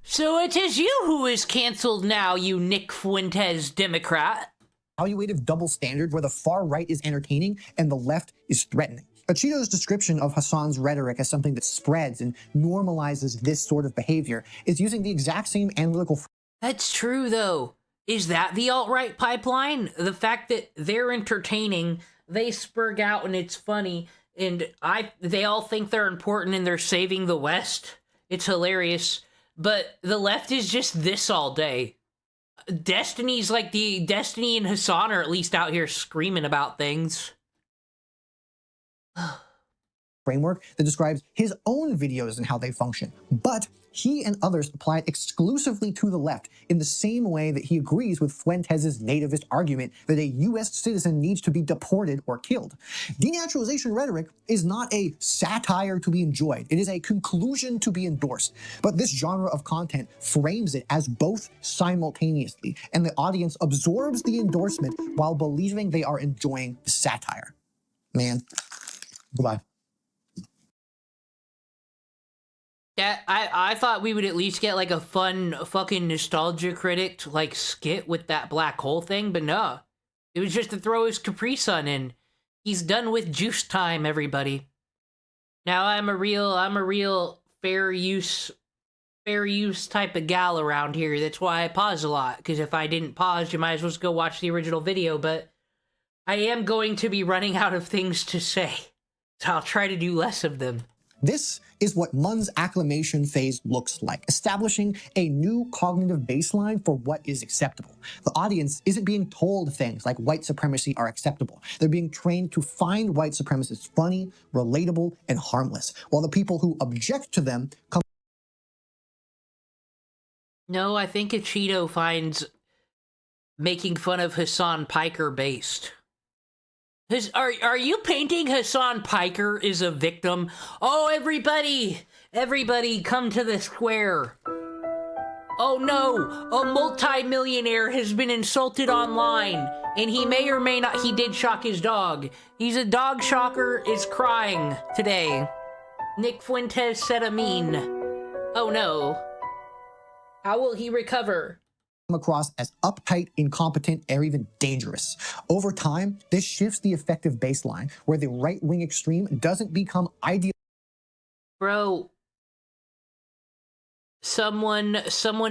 B: So it is you who is canceled now, you Nick Fuentes Democrat.
L: Evaluative double standard where the far right is entertaining and the left is threatening. Cheeto's description of Hassan's rhetoric as something that spreads and normalizes this sort of behavior is using the exact same analytical.
B: That's true, though. Is that the alt-right pipeline? The fact that they're entertaining, they spurg out and it's funny, and they all think they're important and they're saving the West. It's hilarious. But the left is just this all day. Destiny's like Destiny and Hassan are at least out here screaming about things.
L: Framework that describes his own videos and how they function. But he and others apply it exclusively to the left in the same way that he agrees with Fuentes' nativist argument that a U.S. citizen needs to be deported or killed. Denaturalization rhetoric is not a satire to be enjoyed. It is a conclusion to be endorsed. But this genre of content frames it as both simultaneously, and the audience absorbs the endorsement while believing they are enjoying the satire. Man, goodbye.
B: Yeah, I thought we would at least get like a fun fucking nostalgia critic like skit with that black hole thing, but no. It was just to throw his Capri Sun in. He's done with juice time, everybody. Now I'm a real fair use type of gal around here. That's why I pause a lot, because if I didn't pause, you might as well just go watch the original video, but I am going to be running out of things to say. So I'll try to do less of them.
L: This is what Munn's acclimation phase looks like, establishing a new cognitive baseline for what is acceptable. The audience isn't being told things like white supremacy are acceptable. They're being trained to find white supremacists funny, relatable, and harmless, while the people who object to them come.
B: No, I think a Cheeto finds making fun of Hassan Piker based. Are you painting Hassan Piker as a victim? Oh, everybody come to the square. Oh no, a multi-millionaire has been insulted online, and he may or may not, he did shock his dog. He's a dog shocker, is crying today. Nick Fuentes said a meme. Oh no. How will he recover?
L: Across as uptight, incompetent, or even dangerous. Over time, this shifts the effective baseline, where the right-wing extreme doesn't become ideal.
B: Bro, someone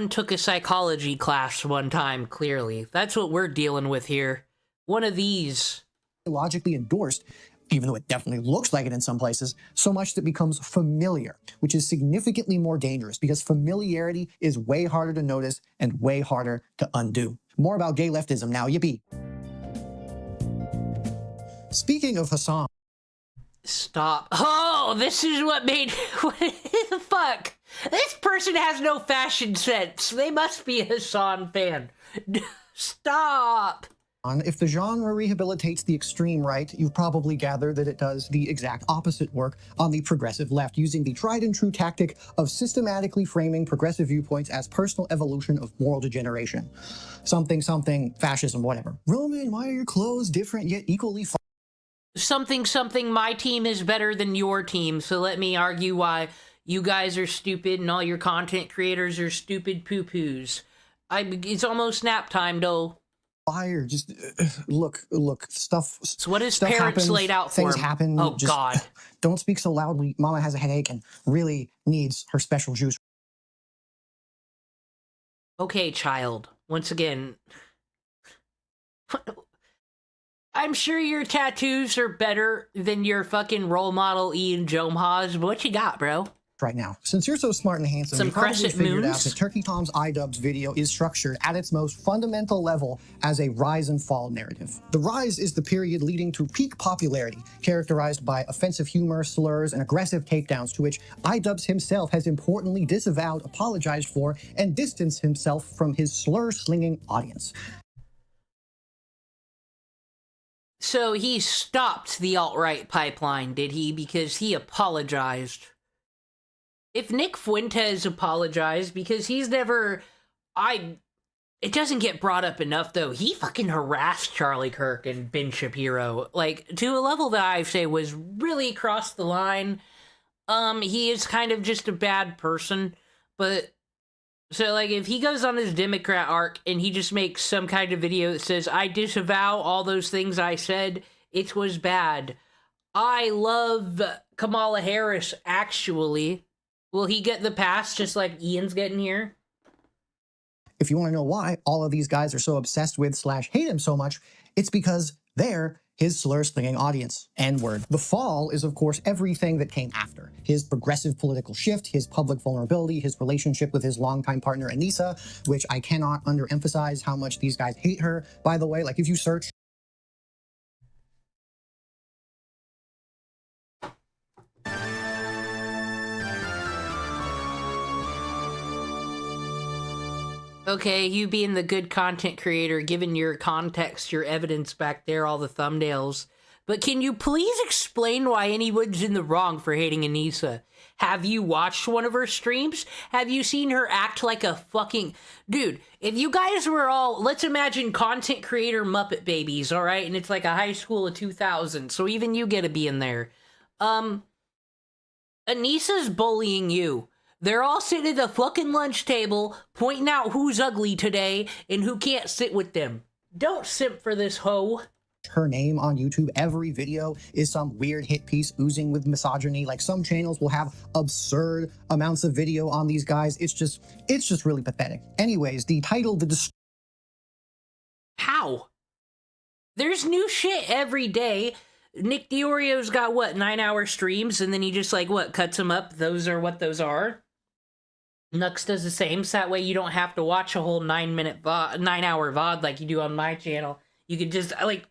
B: took a psychology class one time, clearly. That's what we're dealing with here. One of these.
L: Logically endorsed, even though it definitely looks like it in some places, so much that becomes familiar, which is significantly more dangerous because familiarity is way harder to notice and way harder to undo. More about gay leftism now, yippee. Speaking of Hassan.
B: Stop. Oh, this is what made... What the fuck? This person has no fashion sense. They must be a Hassan fan. Stop.
L: If the genre rehabilitates the extreme right, you've probably gathered that it does the exact opposite work on the progressive left, using the tried and true tactic of systematically framing progressive viewpoints as personal evolution of moral degeneration. Something, fascism, whatever. Roman, why are your clothes different yet equally
B: something, my team is better than your team, so let me argue why you guys are stupid and all your content creators are stupid poo-poos. It's almost nap time, though.
L: Fire, just look, stuff.
B: So what is
L: stuff
B: parents
L: happens,
B: laid out for
L: things
B: him?
L: happen.
B: Oh,
L: just,
B: God.
L: Don't speak so loudly. Mama has a headache and really needs her special juice.
B: Okay, child. Once again, I'm sure your tattoos are better than your fucking role model Ian Jomha's, but what you got, bro?
L: Right now, since you're so smart and handsome,
B: Some
L: you probably
B: crescent
L: figured out
B: moons?
L: that Turkey Tom's iDubbbz video is structured at its most fundamental level as a rise and fall narrative. The rise is the period leading to peak popularity, characterized by offensive humor, slurs, and aggressive takedowns, to which iDubbbz himself has importantly disavowed, apologized for, and distanced himself from his slur-slinging audience.
B: So he stopped the alt-right pipeline, did he? Because he apologized. If Nick Fuentes apologized, because he's never... It doesn't get brought up enough, though. He fucking harassed Charlie Kirk and Ben Shapiro. Like, to a level that I say was really crossed the line. He is kind of just a bad person. But, so, like, if he goes on his Democrat arc and he just makes some kind of video that says, I disavow all those things I said, it was bad. I love Kamala Harris, actually. Will he get the pass just like Ian's getting here?
L: If you want to know why all of these guys are so obsessed with / hate him so much, it's because they're his slur-slinging audience. N-word. The fall is, of course, everything that came after. His progressive political shift, his public vulnerability, his relationship with his longtime partner, Anissa, which I cannot underemphasize how much these guys hate her. By the way, like, if you search...
B: Okay, you being the good content creator, giving your context, your evidence back there, all the thumbnails. But can you please explain why anyone's in the wrong for hating Anissa? Have you watched one of her streams? Have you seen her act like a fucking... Dude, if you guys were all... Let's imagine content creator Muppet babies, alright? And it's like a high school of 2000, so even you get to be in there. Anissa's bullying you. They're all sitting at the fucking lunch table, pointing out who's ugly today and who can't sit with them. Don't simp for this hoe.
L: Her name on YouTube, every video is some weird hit piece oozing with misogyny. Like, some channels will have absurd amounts of video on these guys. It's just really pathetic. Anyways, the title, How?
B: There's new shit every day. Nick DiOrio's got, what, 9-hour streams, and then he just, like, what, cuts them up? Those are what those are. Nux does the same, so that way you don't have to watch a whole 9-hour VOD like you do on my channel. You could just, like...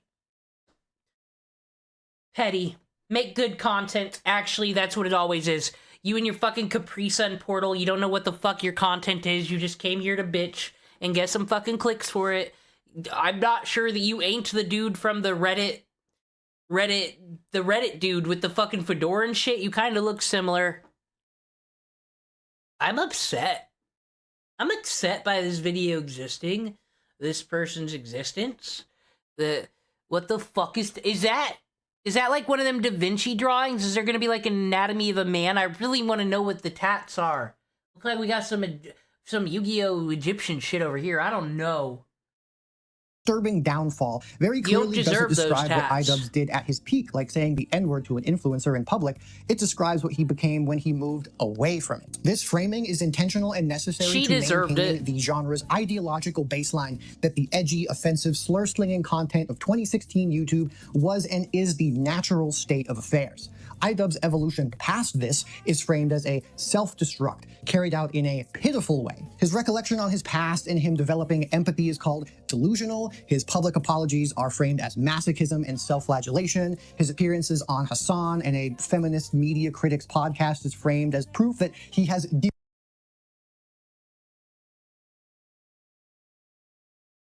B: Petty. Make good content. Actually, that's what it always is. You and your fucking Capri Sun portal, you don't know what the fuck your content is. You just came here to bitch and get some fucking clicks for it. I'm not sure that you ain't the dude from the Reddit dude with the fucking fedora and shit. You kind of look similar. I'm upset. I'm upset by this video existing. This person's existence. What the fuck is that? Is that like one of them Da Vinci drawings? Is there gonna be like an anatomy of a man? I really want to know what the tats are. Looks like we got some Yu-Gi-Oh! Egyptian shit over here. I don't know.
L: Disturbing downfall very clearly doesn't describe what iDubbbz did at his peak, like saying the N-word to an influencer in public. It describes what he became when he moved away from it. This framing is intentional and necessary to maintain the genre's ideological baseline that the edgy, offensive, slur-slinging content of 2016 YouTube was and is the natural state of affairs. iDubbbz's evolution past this is framed as a self-destruct, carried out in a pitiful way. His recollection on his past and him developing empathy is called delusional. His public apologies are framed as masochism and self-flagellation. His appearances on Hassan and a feminist media critics podcast is framed as proof that he has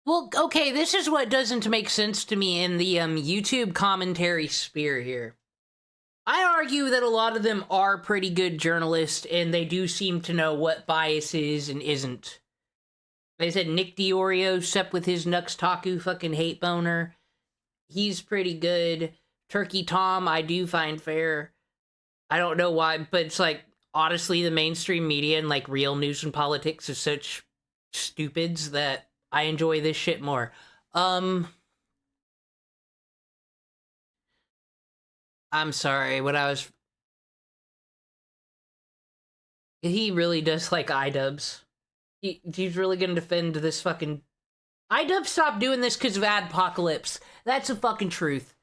B: Well, okay, this is what doesn't make sense to me in the YouTube commentary sphere here. I argue that a lot of them are pretty good journalists, and they do seem to know what bias is and isn't. Like I said, Nick DiOrio, except with his Nux Taku fucking hate boner. He's pretty good. Turkey Tom, I do find fair. I don't know why, but it's like, honestly, the mainstream media and like real news and politics are such stupids that I enjoy this shit more. I'm sorry, he really does like iDubbbz. He's really gonna defend this fucking... iDubbbz stopped doing this because of Adpocalypse. That's the fucking truth.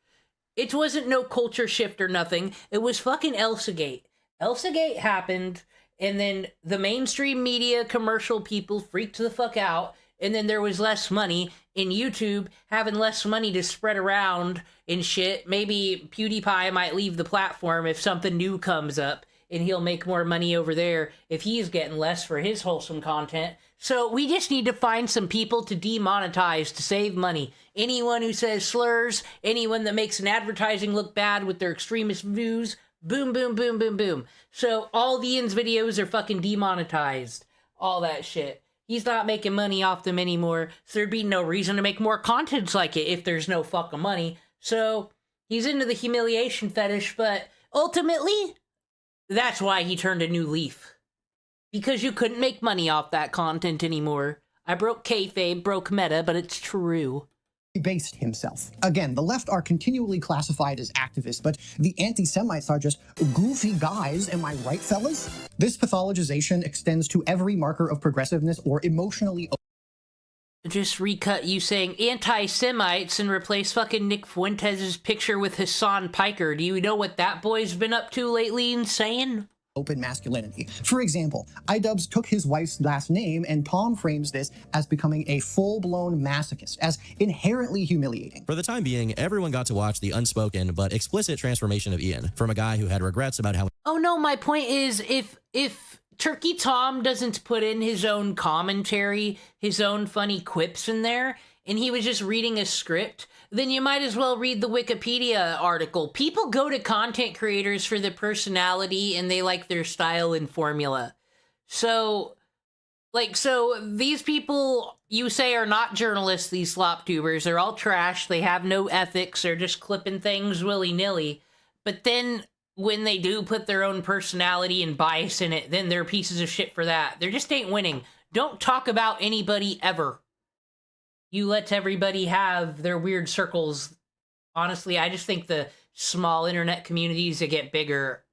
B: It wasn't no culture shift or nothing. It was fucking ElsaGate. ElsaGate happened, and then the mainstream media commercial people freaked the fuck out, and then there was less money in YouTube, having less money to spread around and shit. Maybe PewDiePie might leave the platform if something new comes up, and he'll make more money over there if he's getting less for his wholesome content. So we just need to find some people to demonetize to save money. Anyone who says slurs, anyone that makes an advertising look bad with their extremist views, boom, boom, boom, boom, boom. So all the Ian's videos are fucking demonetized. All that shit. He's not making money off them anymore, so there'd be no reason to make more contents like it if there's no fucking money. So, he's into the humiliation fetish, but ultimately, that's why he turned a new leaf. Because you couldn't make money off that content anymore. I broke kayfabe, broke meta, but it's true.
L: Based himself. Again, the left are continually classified as activists, but the anti-Semites are just goofy guys, am I right, fellas? This pathologization extends to every marker of progressiveness or emotionally...
B: Just recut you saying anti-Semites and replace fucking Nick Fuentes' picture with Hassan Piker. Do you know what that boy's been up to lately and saying?
L: Open masculinity. For example, iDubbbz took his wife's last name, and Tom frames this as becoming a full-blown masochist, as inherently humiliating.
P: For the time being, everyone got to watch the unspoken but explicit transformation of Ian, from a guy who had regrets about how...
B: Oh no, my point is, if Turkey Tom doesn't put in his own commentary, his own funny quips in there, and he was just reading a script, then you might as well read the Wikipedia article. People go to content creators for their personality and they like their style and formula. So these people you say are not journalists, these slop tubers, they're all trash, they have no ethics, they're just clipping things willy-nilly. But then when they do put their own personality and bias in it, then they're pieces of shit for that. They just ain't winning. Don't talk about anybody ever. You let everybody have their weird circles. Honestly, I just think the small internet communities that get bigger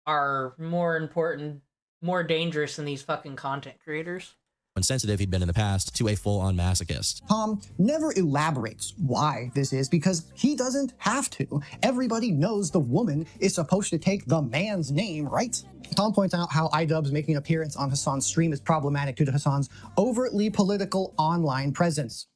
B: are more important, more dangerous than these fucking content creators.
P: insensitive he'd been in the past to a full-on masochist.
L: Tom never elaborates why this is because he doesn't have to. Everybody knows the woman is supposed to take the man's name, right? Tom points out how iDubbbz making an appearance on Hassan's stream is problematic due to Hassan's overtly political online presence.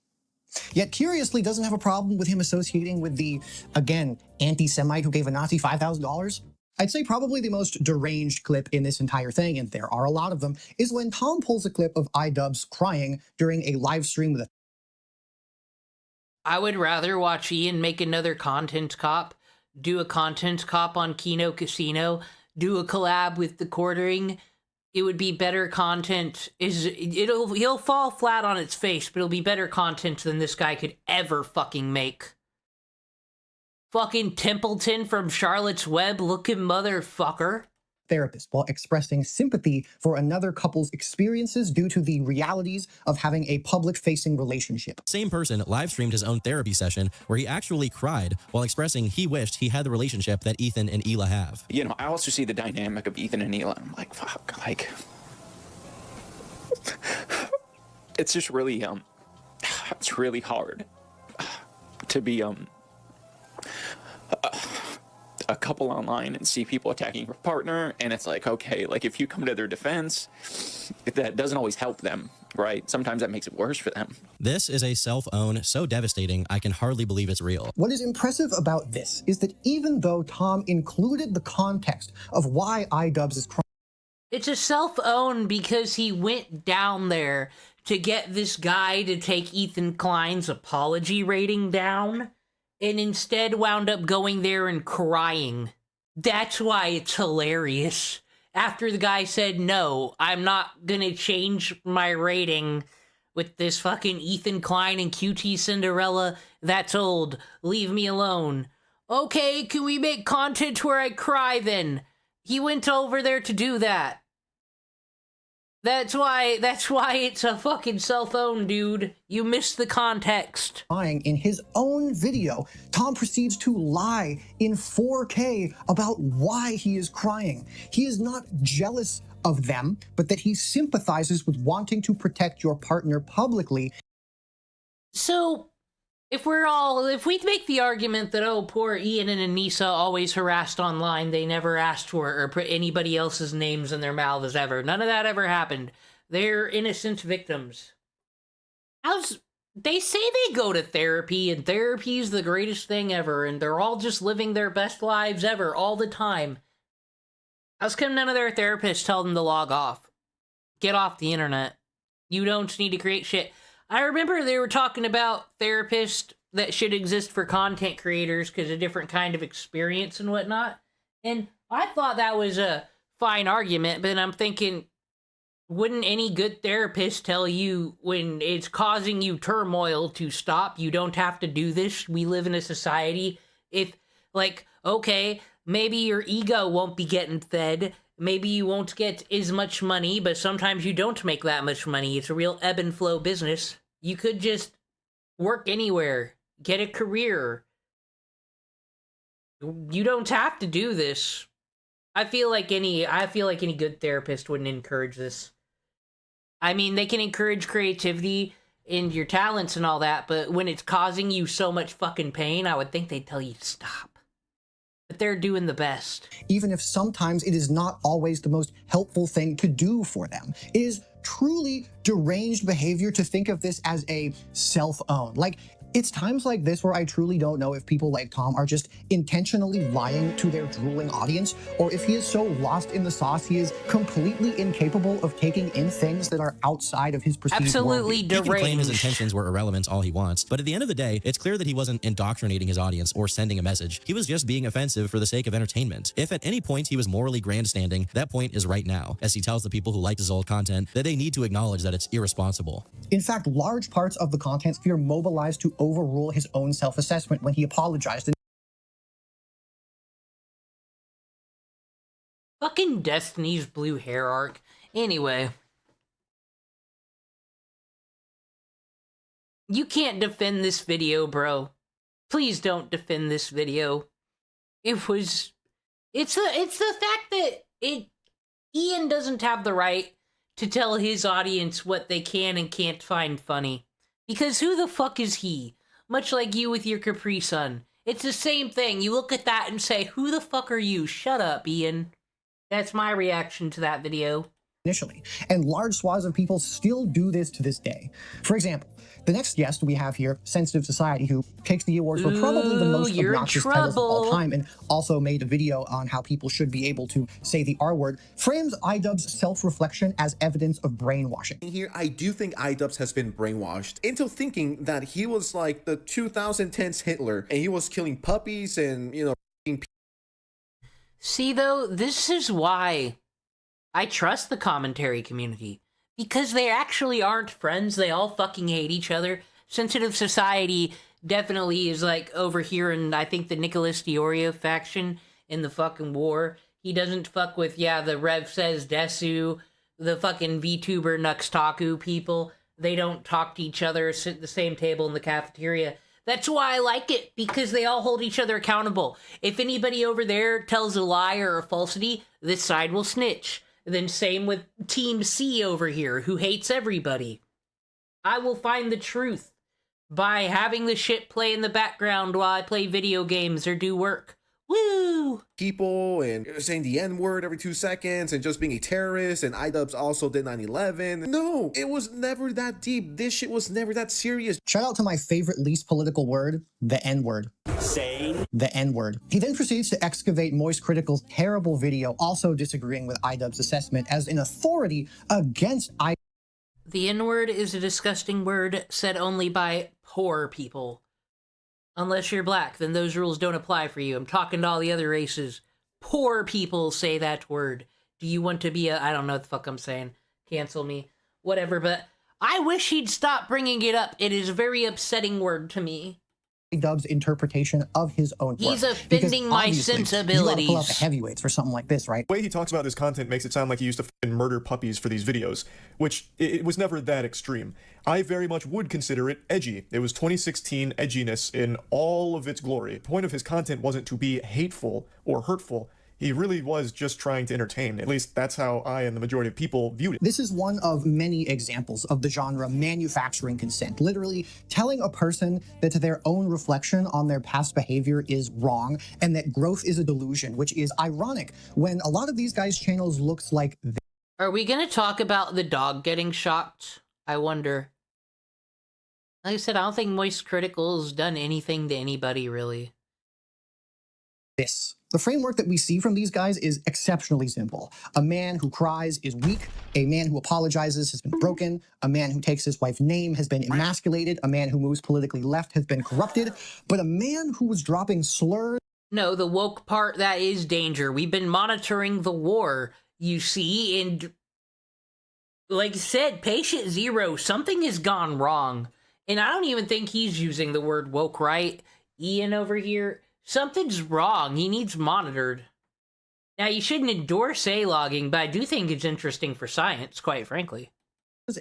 L: Yet curiously doesn't have a problem with him associating with the, again, anti-Semite who gave a Nazi $5,000. I'd say probably the most deranged clip in this entire thing, and there are a lot of them, is when Tom pulls a clip of iDubbbz crying during a live stream with a...
B: I would rather watch Ian make another content cop, do a content cop on Kino Casino, do a collab with The Quartering. It would be better content. He'll fall flat on its face, but it'll be better content than this guy could ever fucking make. Fucking Templeton from Charlotte's Web looking motherfucker.
L: Therapist while expressing sympathy for another couple's experiences due to the realities of having a public-facing relationship.
P: Same person live streamed his own therapy session where he actually cried while expressing he wished he had the relationship that Ethan and Hila have.
E: You know, I also see the dynamic of Ethan and Hila. I'm like, fuck, like, it's just really, it's really hard to be, a couple online and see people attacking your partner, and it's like, okay, like if you come to their defense, that doesn't always help them, right? Sometimes that makes it worse for them.
P: This is a self-own so devastating I can hardly believe it's real.
L: What is impressive about this is that even though Tom included the context of why iDubbbz is crying,
B: it's a self-own because he went down there to get this guy to take Ethan Klein's apology rating down, and instead wound up going there and crying. That's why it's hilarious. After the guy said, no, I'm not gonna change my rating with this fucking Ethan Klein and QT Cinderella, that's old, leave me alone. Okay, can we make content where I cry then? He went over there to do that. That's why it's a fucking cell phone, dude. You missed the context.
L: In his own video, Tom proceeds to lie in 4K about why he is crying. He is not jealous of them, but that he sympathizes with wanting to protect your partner publicly.
B: So, if we make the argument that, oh, poor Ian and Anissa always harassed online, they never asked for it or put anybody else's names in their mouths ever. None of that ever happened. They're innocent victims. They say they go to therapy, and therapy's the greatest thing ever, and they're all just living their best lives ever, all the time. How's come none of their therapists tell them to log off? Get off the internet. You don't need to create shit. I remember they were talking about therapists that should exist for content creators because a different kind of experience and whatnot. And I thought that was a fine argument, but then I'm thinking, wouldn't any good therapist tell you when it's causing you turmoil to stop? You don't have to do this. We live in a society. If, like, okay, maybe your ego won't be getting fed. Maybe you won't get as much money, but sometimes you don't make that much money. It's a real ebb and flow business. You could just work anywhere, get a career. You don't have to do this. I feel like any good therapist wouldn't encourage this. I mean, they can encourage creativity and your talents and all that, but when it's causing you so much fucking pain, I would think they'd tell you to stop. But they're doing the best.
L: Even if sometimes it is not always the most helpful thing to do for them. It is truly deranged behavior to think of this as a self-own. Like, it's times like this where I truly don't know if people like Tom are just intentionally lying to their drooling audience, or if he is so lost in the sauce he is completely incapable of taking in things that are outside of his perceived
B: absolutely deranged.
P: He can claim his intentions were irrelevant all he wants, but at the end of the day, it's clear that he wasn't indoctrinating his audience or sending a message. He was just being offensive for the sake of entertainment. If at any point he was morally grandstanding, that point is right now, as he tells the people who liked his old content that they need to acknowledge that it's irresponsible.
L: In fact, large parts of the content sphere mobilized to overrule his own self-assessment when he apologized.
B: Fucking Destiny's blue hair arc. Anyway. You can't defend this video, bro. Please don't defend this video. It's the fact that Ian doesn't have the right to tell his audience what they can and can't find funny. Because who the fuck is he? Much like you with your Capri Sun. It's the same thing. You look at that and say, who the fuck are you? Shut up, Ian. That's my reaction to that video.
L: Initially, and large swaths of people still do this to this day. For example, the next guest we have here, Sensitive Society, who takes the award for probably the most obnoxious titles of all time, and also made a video on how people should be able to say the R word, frames iDubbbz's self-reflection as evidence of brainwashing.
F: Here, I do think iDubbbz has been brainwashed into thinking that he was like the 2010s Hitler, and he was killing puppies and, you know,
B: See, though, this is why I trust the commentary community. Because they actually aren't friends. They all fucking hate each other. Sensitive Society definitely is like over here in, I think, the Nicholas Diorio faction in the fucking war. He doesn't fuck with, the Rev Says Desu, the fucking VTuber Nuxtaku people. They don't talk to each other, sit at the same table in the cafeteria. That's why I like it, because they all hold each other accountable. If anybody over there tells a lie or a falsity, this side will snitch. Then same with Team C over here, who hates everybody. I will find the truth by having the shit play in the background while I play video games or do work. Woo!
F: people and saying the N-word every 2 seconds and just being a terrorist, and iDubbbz also did 9/11. No, it was never that deep. This shit was never that serious.
L: Shout out to my favorite least political word, the N-word.
F: Say
L: the N-word. He then proceeds to excavate Moist Critical's terrible video, also disagreeing with iDubbbz's assessment as an authority against iDubbbz.
B: The N-word is a disgusting word said only by poor people. Unless you're black, then those rules don't apply for you. I'm talking to all the other races. Poor people say that word. Do you want to be I don't know what the fuck I'm saying. Cancel me. Whatever, but I wish he'd stop bringing it up. It is a very upsetting word to me.
L: iDubbbz's interpretation of his own work.
B: He's offending my sensibilities.
L: You gotta pull out the heavyweights for something like this, right?
V: The way he talks about this content makes it sound like he used to murder puppies for these videos, which it was never that extreme. I very much would consider it edgy. It was 2016 edginess in all of its glory. The point of his content wasn't to be hateful or hurtful. He really was just trying to entertain. At least that's how I and the majority of people viewed it.
L: This is one of many examples of the genre manufacturing consent, literally telling a person that their own reflection on their past behavior is wrong and that growth is a delusion, which is ironic when a lot of these guys' channels looks like this.
B: Are we gonna talk about the dog getting shocked? I wonder. Like I said, I don't think Moist Critical's done anything to anybody, really.
L: The framework that we see from these guys is exceptionally simple. A man who cries is weak. A man who apologizes has been broken. A man who takes his wife's name has been emasculated. A man who moves politically left has been corrupted. But a man who was dropping slurs...
B: No, the woke part, that is danger. We've been monitoring the war, you see, and... like I said, patient zero, something has gone wrong. And I don't even think he's using the word woke right. Ian over here... something's wrong. He needs monitored. Now, you shouldn't endorse A-logging, but I do think it's interesting for science, quite frankly.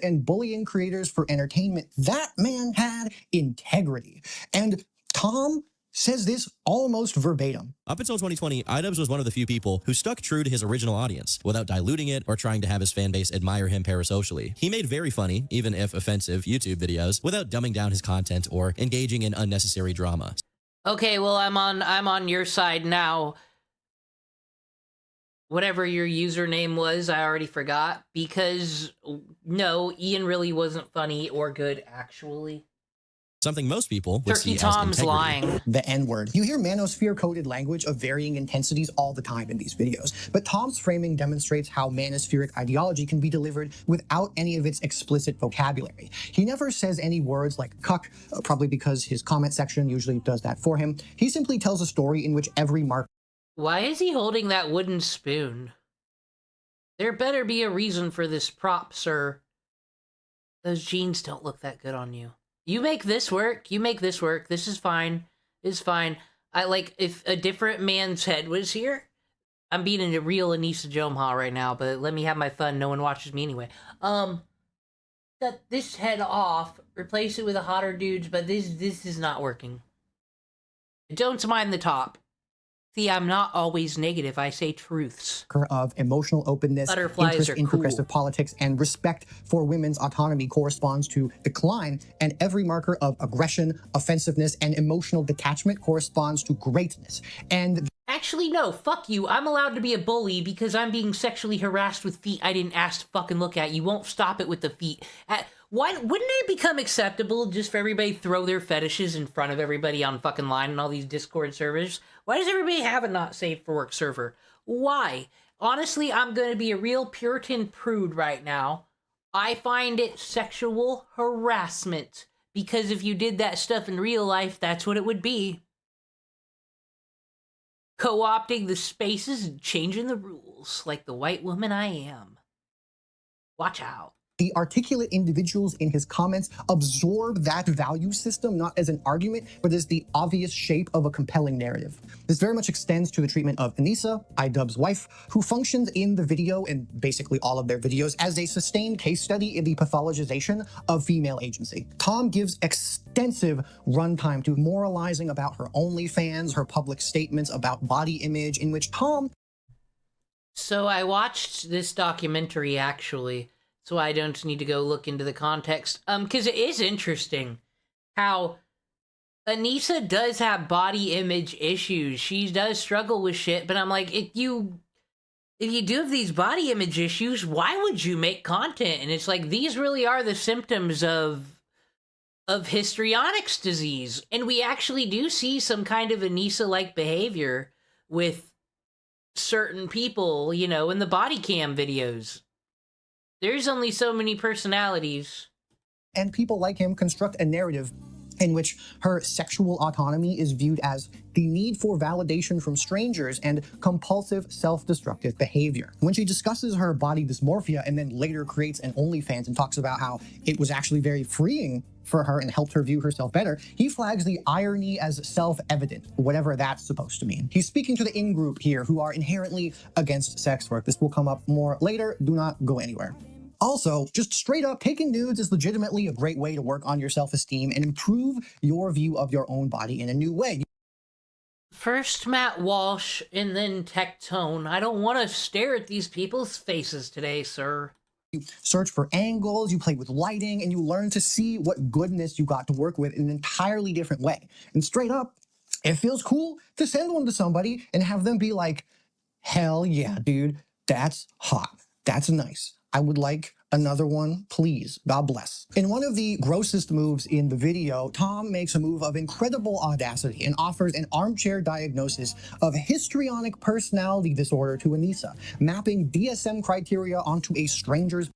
L: And bullying creators for entertainment. That man had integrity. And Tom says this almost verbatim.
P: Up until 2020, iDubbbz was one of the few people who stuck true to his original audience without diluting it or trying to have his fan base admire him parasocially. He made very funny, even if offensive, YouTube videos without dumbing down his content or engaging in unnecessary drama.
B: Okay, well, I'm on your side now. Whatever your username was, I already forgot. Because, no, Ian really wasn't funny or good, actually.
P: Something most people would
L: Turkey
P: see
L: Tom's
P: as integrity.
L: lying. The N-word. You hear manosphere-coded language of varying intensities all the time in these videos, but Tom's framing demonstrates how manospheric ideology can be delivered without any of its explicit vocabulary. He never says any words like cuck, probably because his comment section usually does that for him. He simply tells a story in which every mark...
B: Why is he holding that wooden spoon? There better be a reason for this prop, sir. Those jeans don't look that good on you. You make this work. You make this work. This is fine. It's fine. I like if a different man's head was here. I'm being a real Ian Jomha right now, but let me have my fun. No one watches me anyway. Cut this head off. Replace it with a hotter dude's, but this is not working. Don't mind the top. See, I'm not always negative. I say truths.
L: Of emotional openness,
B: Butterflies
L: interest
B: are
L: in
B: cool.
L: progressive politics, and respect for women's autonomy corresponds to decline, and every marker of aggression, offensiveness, and emotional detachment corresponds to greatness. And
B: Actually, no, fuck you. I'm allowed to be a bully because I'm being sexually harassed with feet I didn't ask to fucking look at. You won't stop it with the feet. Why wouldn't it become acceptable just for everybody to throw their fetishes in front of everybody on fucking line and all these Discord servers? Why does everybody have a not safe for work server? Why? Honestly, I'm gonna be a real Puritan prude right now. I find it sexual harassment because if you did that stuff in real life, that's what it would be. Co-opting the spaces and changing the rules like the white woman I am. Watch out.
L: the articulate individuals in his comments absorb that value system not as an argument, but as the obvious shape of a compelling narrative. This very much extends to the treatment of Anissa, iDubbbz's wife, who functions in the video and basically all of their videos as a sustained case study in the pathologization of female agency. Tom gives extensive runtime to moralizing about her OnlyFans, her public statements about body image, in which Tom...
B: So I watched this documentary, actually, so I don't need to go look into the context. Because it is interesting how Anissa does have body image issues. She does struggle with shit, but I'm like, if you do have these body image issues, why would you make content? And it's like, these really are the symptoms of histrionics disease. And we actually do see some kind of Anissa-like behavior with certain people, you know, in the body cam videos. There's only so many personalities.
L: And people like him construct a narrative in which her sexual autonomy is viewed as the need for validation from strangers and compulsive self-destructive behavior. When she discusses her body dysmorphia and then later creates an OnlyFans and talks about how it was actually very freeing for her and helped her view herself better, he flags the irony as self-evident, whatever that's supposed to mean. He's speaking to the in-group here who are inherently against sex work. This will come up more later. Do not go anywhere. Also, just straight up, taking nudes is legitimately a great way to work on your self-esteem and improve your view of your own body in a new way.
B: First Matt Walsh and then Tectone. I don't want to stare at these people's faces today, sir.
L: You search for angles, you play with lighting, and you learn to see what goodness you got to work with in an entirely different way. And straight up, it feels cool to send one to somebody and have them be like, hell yeah, dude, that's hot. That's nice. I would like another one, please. God bless. In one of the grossest moves in the video, Tom makes a move of incredible audacity and offers an armchair diagnosis of histrionic personality disorder to Anissa, mapping DSM criteria onto a stranger's.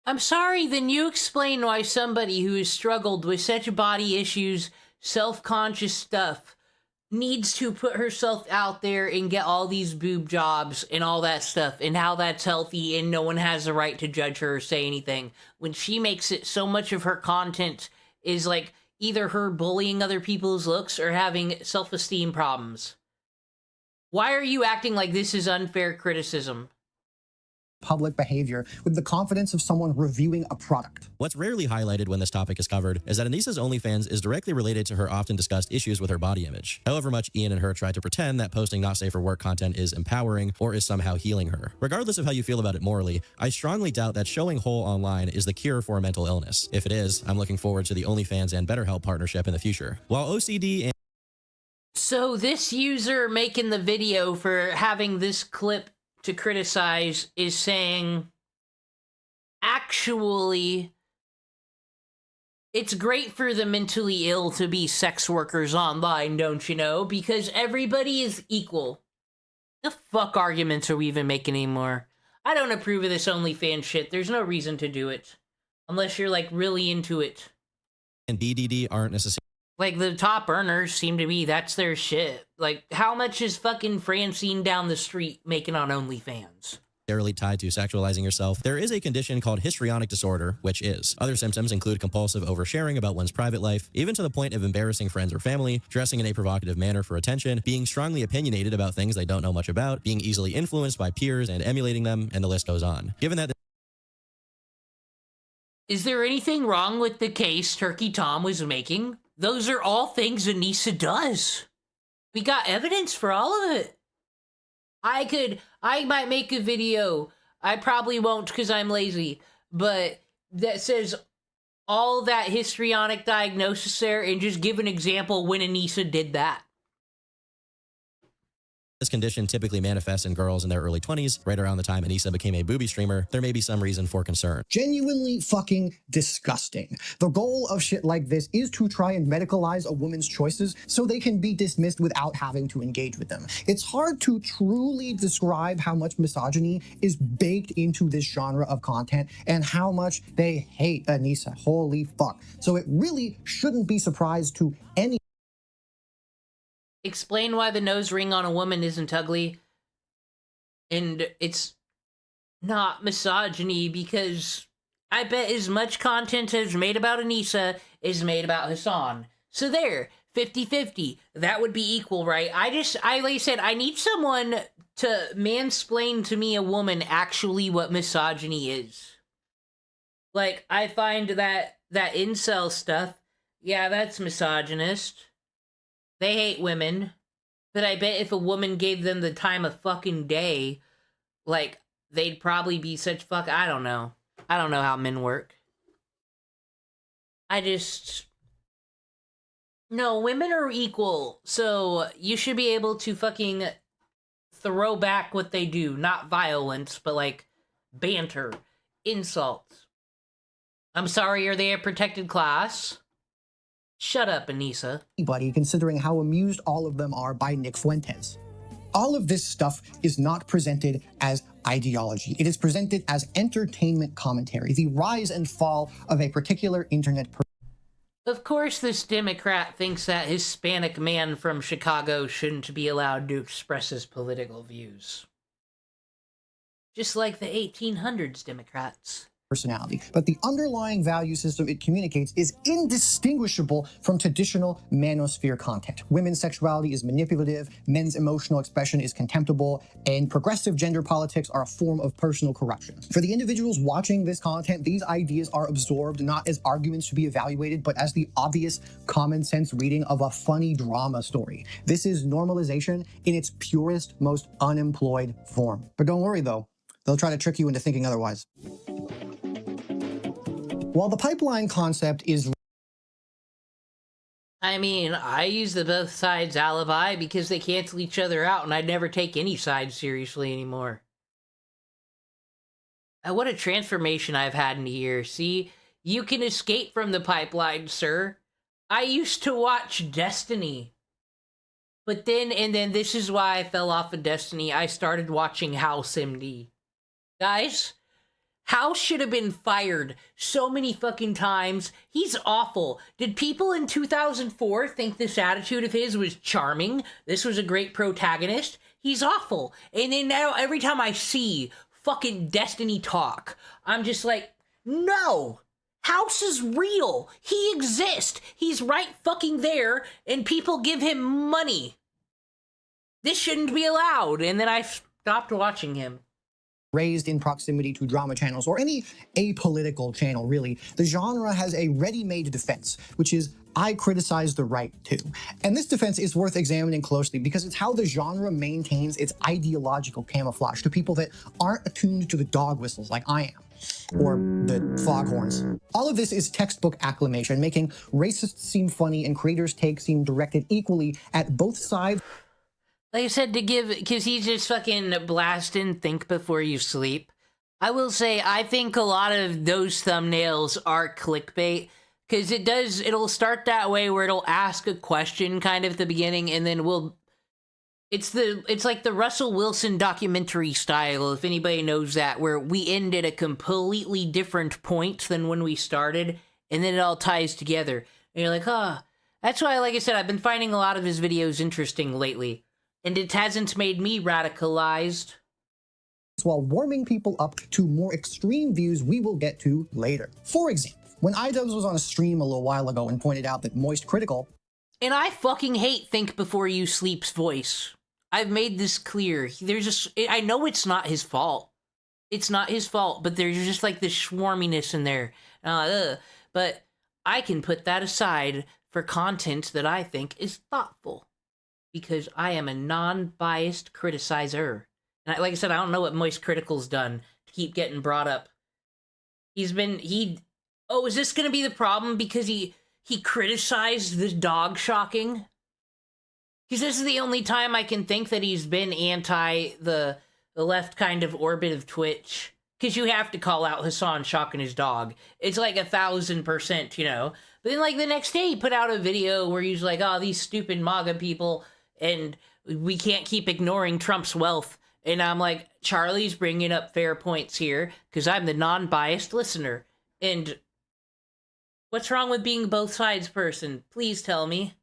B: I'm sorry, then you explain why somebody who has struggled with such body issues, self-conscious stuff, needs to put herself out there and get all these boob jobs and all that stuff, and how that's healthy and no one has the right to judge her or say anything, when she makes it so much of her content is like either her bullying other people's looks or having self-esteem problems. Why are you acting like this is unfair criticism?
L: Public behavior with the confidence of someone reviewing a product.
P: What's rarely highlighted when this topic is covered is that Anissa's OnlyFans is directly related to her often discussed issues with her body image. However much Ian and her try to pretend that posting not safe for work content is empowering or is somehow healing her. Regardless of how you feel about it morally, I strongly doubt that showing whole online is the cure for a mental illness. If it is, I'm looking forward to the OnlyFans and BetterHelp partnership in the future. While OCD and...
B: So this user making the video for having this clip to criticize is saying, actually, it's great for the mentally ill to be sex workers online, don't you know? Because everybody is equal. The fuck arguments are we even making anymore? I don't approve of this OnlyFans shit. There's no reason to do it. Unless you're, like, really into it.
P: and BDD aren't necessarily...
B: Like, the top earners seem to be, that's their shit. Like, how much is fucking Francine down the street making on OnlyFans?
P: Tied to sexualizing yourself. There is a condition called histrionic disorder, which is. Other symptoms include compulsive oversharing about one's private life, even to the point of embarrassing friends or family, dressing in a provocative manner for attention, being strongly opinionated about things they don't know much about, being easily influenced by peers and emulating them, and the list goes on. Given that...
B: Is there anything wrong with the case Turkey Tom was making? Those are all things Anissa does. We got evidence for all of it. I might make a video. I probably won't because I'm lazy, but that says all that histrionic diagnosis there and just give an example when Anissa did that.
P: This condition typically manifests in girls in their early 20s, right around the time Anissa became a booby streamer. There may be some reason for concern.
L: Genuinely fucking disgusting. The goal of shit like this is to try and medicalize a woman's choices so they can be dismissed without having to engage with them. It's hard to truly describe how much misogyny is baked into this genre of content and how much they hate Anissa. Holy fuck. So it really shouldn't be surprised to any.
B: Explain why the nose ring on a woman isn't ugly. And it's not misogyny, because I bet as much content as made about Anissa is made about Hassan. So there, 50-50. That would be equal, right? Like I said, I need someone to mansplain to me, a woman, actually what misogyny is. Like, I find that incel stuff, yeah, that's misogynist. They hate women, but I bet if a woman gave them the time of fucking day, like, they'd probably be such I don't know. I don't know how men work. No, women are equal, so you should be able to fucking throw back what they do. Not violence, but, like, banter, insults. I'm sorry, are they a protected class? Shut up, Anissa.
L: Anybody, considering how amused all of them are by Nick Fuentes. All of this stuff is not presented as ideology. It is presented as entertainment commentary, the rise and fall of a particular internet.
B: Of course, this Democrat thinks that Hispanic man from Chicago shouldn't be allowed to express his political views. Just like the 1800s Democrats.
L: Personality, but the underlying value system it communicates is indistinguishable from traditional manosphere content. Women's sexuality is manipulative, men's emotional expression is contemptible, and progressive gender politics are a form of personal corruption. For the individuals watching this content, these ideas are absorbed not as arguments to be evaluated, but as the obvious common sense reading of a funny drama story. This is normalization in its purest, most unemployed form. But don't worry though, they'll try to trick you into thinking otherwise. While the pipeline concept is...
B: I mean, I use the both sides alibi because they cancel each other out and I'd never take any side seriously anymore. What a transformation I've had in a year. See, you can escape from the pipeline, sir. I used to watch Destiny. But then this is why I fell off of Destiny. I started watching House MD. Guys, House should have been fired so many fucking times. He's awful. Did people in 2004 think this attitude of his was charming? This was a great protagonist? He's awful. And then now every time I see fucking Destiny talk, I'm just like, no! House is real. He exists. He's right fucking there, and people give him money. This shouldn't be allowed. And then I stopped watching him.
L: Raised in proximity to drama channels or any apolitical channel, really, the genre has a ready-made defense, which is, I criticize the right to. And this defense is worth examining closely because it's how the genre maintains its ideological camouflage to people that aren't attuned to the dog whistles like I am, or the foghorns. All of this is textbook acclamation, making racists seem funny and creators' takes seem directed equally at both sides.
B: Like I said, because he's just fucking blasting think before you sleep. I will say, I think a lot of those thumbnails are clickbait, because it'll start that way where it'll ask a question kind of at the beginning, and then it's like the Russell Wilson documentary style, if anybody knows that, where we end at a completely different point than when we started, and then it all ties together. And you're like, huh. That's why, like I said, I've been finding a lot of his videos interesting lately. And it hasn't made me radicalized.
L: While warming people up to more extreme views we will get to later. For example, when iDubbbz was on a stream a little while ago and pointed out that Moist Critical...
B: And I fucking hate Think Before You Sleep's voice. I've made this clear. I know it's not his fault. It's not his fault, but there's just like this swarminess in there. But I can put that aside for content that I think is thoughtful. because I am a non-biased criticizer. And like I said, I don't know what Moist Critical's done to keep getting brought up. Oh, is this gonna be the problem because he criticized the dog shocking? Because this is the only time I can think that he's been anti the left kind of orbit of Twitch. Because you have to call out Hassan shocking his dog. It's like 1,000%, you know? But then, like, the next day he put out a video where he's like, oh, these stupid MAGA people, and we can't keep ignoring Trump's wealth. And I'm like, Charlie's bringing up fair points here, because I'm the non-biased listener. And what's wrong with being both sides person? Please tell me.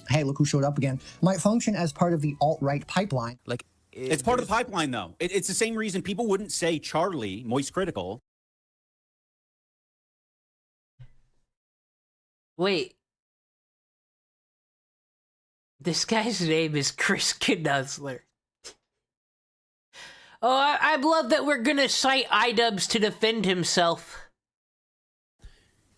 L: Hey, look who showed up again. Might function as part of the alt-right pipeline.
G: Like, it's part of the pipeline, though. It's the same reason people wouldn't say Charlie, Moist Critical.
B: Wait. This guy's name is Chris Knuzzler. Oh, I love that we're gonna cite iDubbbz to defend himself.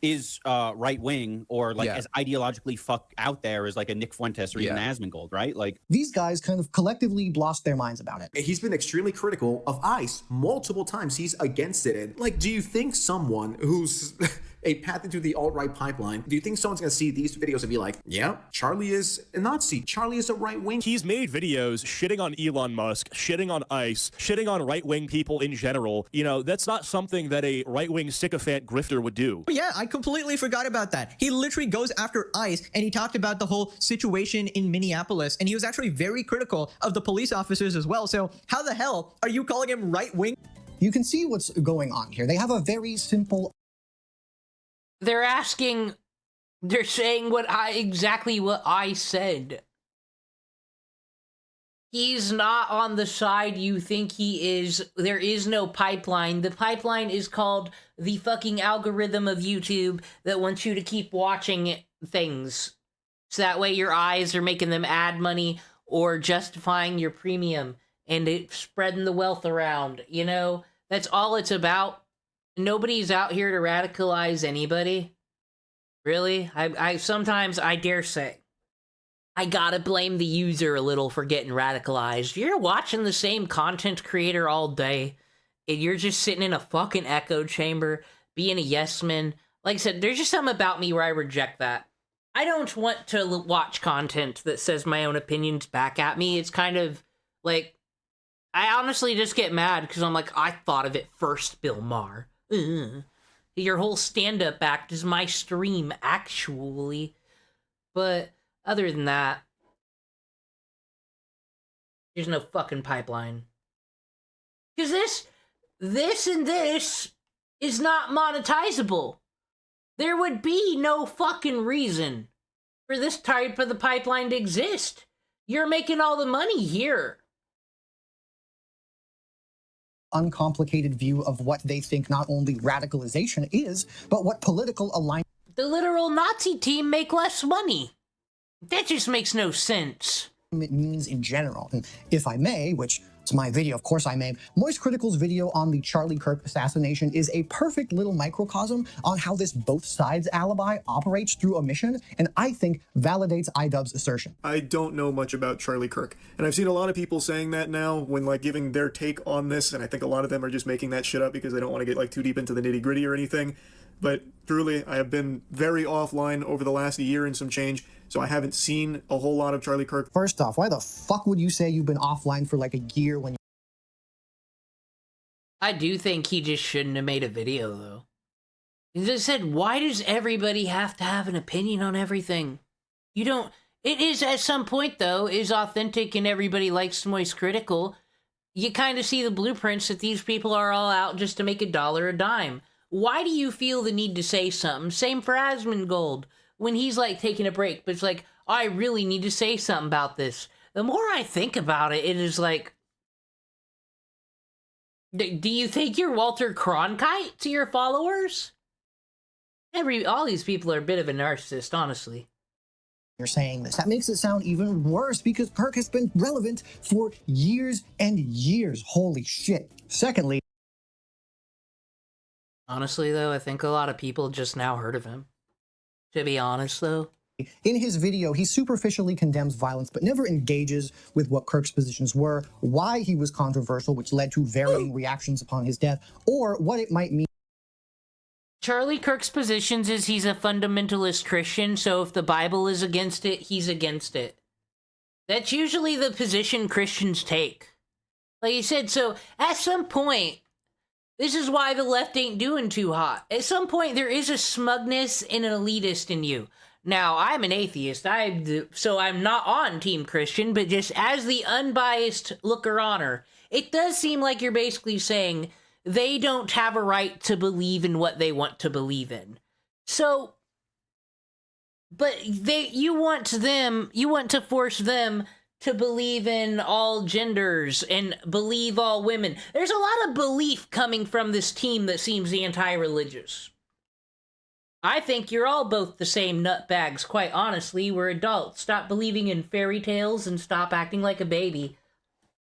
G: Is right wing or like as ideologically fuck out there as like a Nick Fuentes or even Asmongold, right? Like
L: These guys kind of collectively lost their minds about it.
F: He's been extremely critical of ICE multiple times. He's against it. And like, do you think someone who's a path into the alt-right pipeline, do you think someone's gonna see these videos and be like, yeah, Charlie is a Nazi, Charlie is a right-wing?
U: He's made videos shitting on Elon Musk, shitting on ICE, shitting on right-wing people in general. You know, that's not something that a right-wing sycophant grifter would do.
H: Yeah, I completely forgot about that. He literally goes after ICE, and he talked about the whole situation in Minneapolis, and he was actually very critical of the police officers as well. So how the hell are you calling him right-wing?
L: You can see what's going on here. They have a very simple...
B: They're saying exactly what I said. He's not on the side you think he is. There is no pipeline. The pipeline is called the fucking algorithm of YouTube that wants you to keep watching things. So that way your eyes are making them ad money or justifying your premium and it's spreading the wealth around, you know? That's all it's about. Nobody's out here to radicalize anybody. Really? I sometimes I dare say I gotta blame the user a little for getting radicalized. You're watching the same content creator all day, and you're just sitting in a fucking echo chamber, being a yes man. Like I said, there's just something about me where I reject that. I don't want to watch content that says my own opinions back at me. It's kind of like, I honestly just get mad because I'm like, I thought of it first, Bill Maher. Ugh. Your whole stand-up act is my stream, actually. But other than that, there's no fucking pipeline. Because this and this is not monetizable. There would be no fucking reason for this type of the pipeline to exist. You're making all the money here.
L: Uncomplicated view of what they think not only radicalization is, but what political alignment.
B: The literal Nazi team make less money. That just makes no sense.
L: It means in general. And if I may, which it's my video, of course I may, Moist Critical's video on the Charlie Kirk assassination is a perfect little microcosm on how this both sides alibi operates through omission, and I think validates iDubbbz's assertion.
V: I don't know much about Charlie Kirk, and I've seen a lot of people saying that now when like giving their take on this, and I think a lot of them are just making that shit up because they don't want to get like too deep into the nitty-gritty or anything. But truly, I have been very offline over the last year and some change, so I haven't seen a whole lot of Charlie Kirk.
L: First off, why the fuck would you say you've been offline for like a year when you...
B: I do think he just shouldn't have made a video, though. He just said, why does everybody have to have an opinion on everything? You don't... It is, at some point, though, is authentic and everybody likes Moist Critical. You kind of see the blueprints that these people are all out just to make $1 a dime. Why do you feel the need to say something? Same for Asmongold. When he's, like, taking a break, but it's like, I really need to say something about this. The more I think about it, it is like... Do you think you're Walter Cronkite to your followers? All these people are a bit of a narcissist, honestly.
L: You're saying this. That makes it sound even worse because Kirk has been relevant for years and years. Holy shit. Secondly...
B: Honestly, though, I think a lot of people just now heard of him. To be honest, though.
L: In his video, he superficially condemns violence, but never engages with what Kirk's positions were, why he was controversial, which led to varying reactions upon his death, or what it might mean.
B: Charlie Kirk's positions is he's a fundamentalist Christian, so if the Bible is against it, he's against it. That's usually the position Christians take. Like you said, so at some point, this is why the left ain't doing too hot. At some point, there is a smugness and an elitist in you. Now, I'm an atheist, so I'm not on Team Christian, but just as the unbiased looker-oner, it does seem like you're basically saying they don't have a right to believe in what they want to believe in. So, but you want to force them to believe in all genders and believe all women. There's a lot of belief coming from this team that seems anti-religious. I think you're all both the same nutbags, quite honestly. We're adults. Stop believing in fairy tales and stop acting like a baby.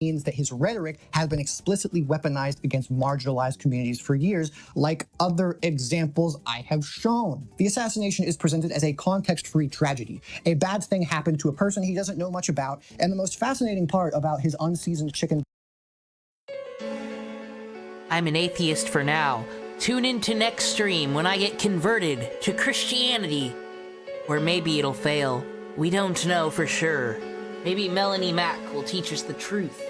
L: Means that his rhetoric has been explicitly weaponized against marginalized communities for years, like other examples I have shown. The assassination is presented as a context-free tragedy. A bad thing happened to a person he doesn't know much about, and the most fascinating part about his unseasoned chicken...
B: I'm an atheist for now. Tune in to next stream when I get converted to Christianity. Or maybe it'll fail. We don't know for sure. Maybe Melanie Mack will teach us the truth.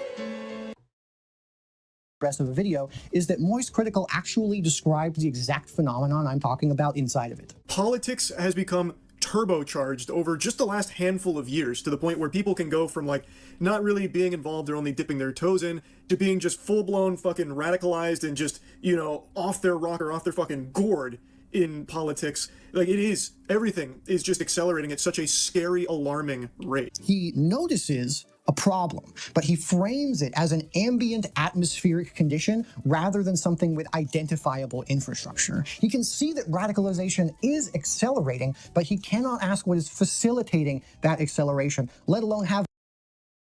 L: Rest of the video is that Moist Critical actually describes the exact phenomenon I'm talking about inside of it.
V: Politics has become turbocharged over just the last handful of years, to the point where people can go from like not really being involved or only dipping their toes in to being just full-blown fucking radicalized and just, you know, off their rocker, off their fucking gourd in politics. Like, it is, everything is just accelerating at such a scary, alarming rate.
L: He notices a problem, but he frames it as an ambient atmospheric condition rather than something with identifiable infrastructure. He can see that radicalization is accelerating, but he cannot ask what is facilitating that acceleration, let alone have...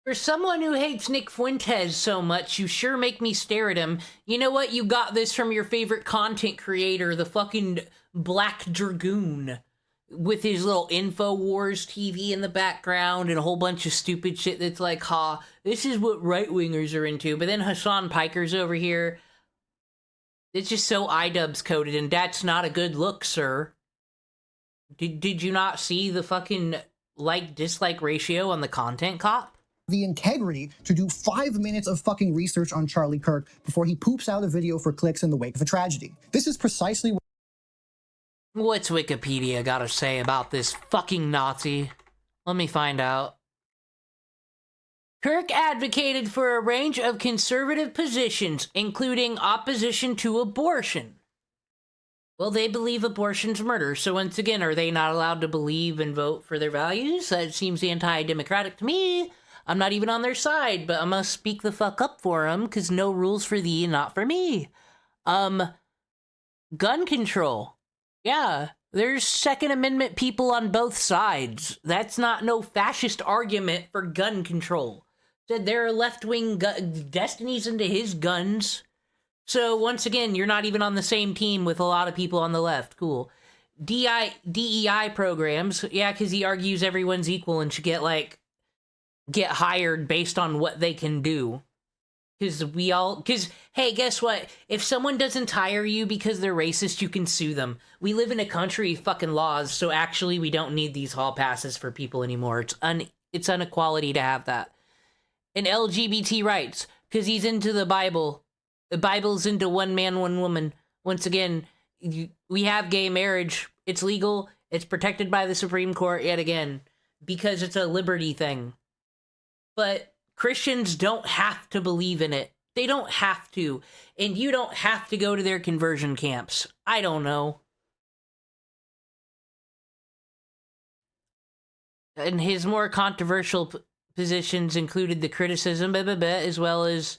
B: For someone who hates Nick Fuentes so much, you sure make me stare at him. You know what? You got this from your favorite content creator, the fucking Black Dragoon, with his little InfoWars TV in the background and a whole bunch of stupid shit that's like, ha, this is what right-wingers are into. But then Hassan Piker's over here. It's just so iDubbbz coded, and that's not a good look, sir. Did you not see the fucking like-dislike ratio on the content cop?
L: The integrity to do 5 minutes of fucking research on Charlie Kirk before he poops out a video for clicks in the wake of a tragedy. This is precisely what...
B: What's Wikipedia gotta say about this fucking Nazi? Let me find out. Kirk advocated for a range of conservative positions, including opposition to abortion. Well, they believe abortion's murder, so once again, are they not allowed to believe and vote for their values? That seems anti-democratic to me. I'm not even on their side, but I must speak the fuck up for them, because no rules for thee and not for me. Gun control. Yeah, there's Second Amendment people on both sides. That's not no fascist argument for gun control. Said there are left-wing destinies into his guns. So once again, you're not even on the same team with a lot of people on the left. Cool. DEI programs. Yeah, because he argues everyone's equal and should get hired based on what they can do. Because hey, guess what? If someone doesn't hire you because they're racist, you can sue them. We live in a country of fucking laws, so actually we don't need these hall passes for people anymore. It's inequality to have that. And LGBT rights, because he's into the Bible. The Bible's into one man, one woman. Once again, we have gay marriage. It's legal. It's protected by the Supreme Court yet again, because it's a liberty thing. But Christians don't have to believe in it. They don't have to. And you don't have to go to their conversion camps. I don't know. And his more controversial positions included the criticism, as well as...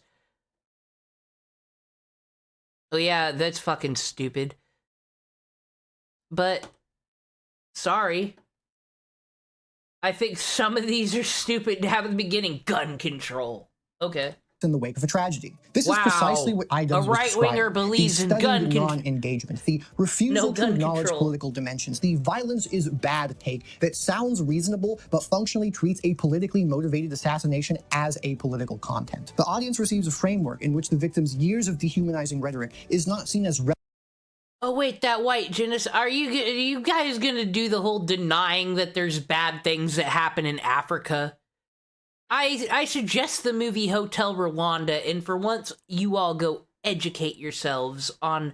B: Oh yeah, that's fucking stupid. But, sorry. I think some of these are stupid to have at the beginning. Gun control. Okay.
L: in the wake of a tragedy. This is precisely what IDWs
B: A
L: was
B: right-winger
L: describing.
B: believes
L: the
B: in
L: studied
B: gun
L: non-engagement, the refusal
B: No
L: to
B: gun
L: acknowledge
B: control.
L: political dimensions, the violence is bad take that sounds reasonable but functionally treats a politically motivated assassination as a political content. The audience receives a framework in which the victim's years of dehumanizing rhetoric is not seen as
B: Oh wait, that white genocide. Are you guys gonna do the whole denying that there's bad things that happen in Africa? I suggest the movie Hotel Rwanda, and for once, you all go educate yourselves on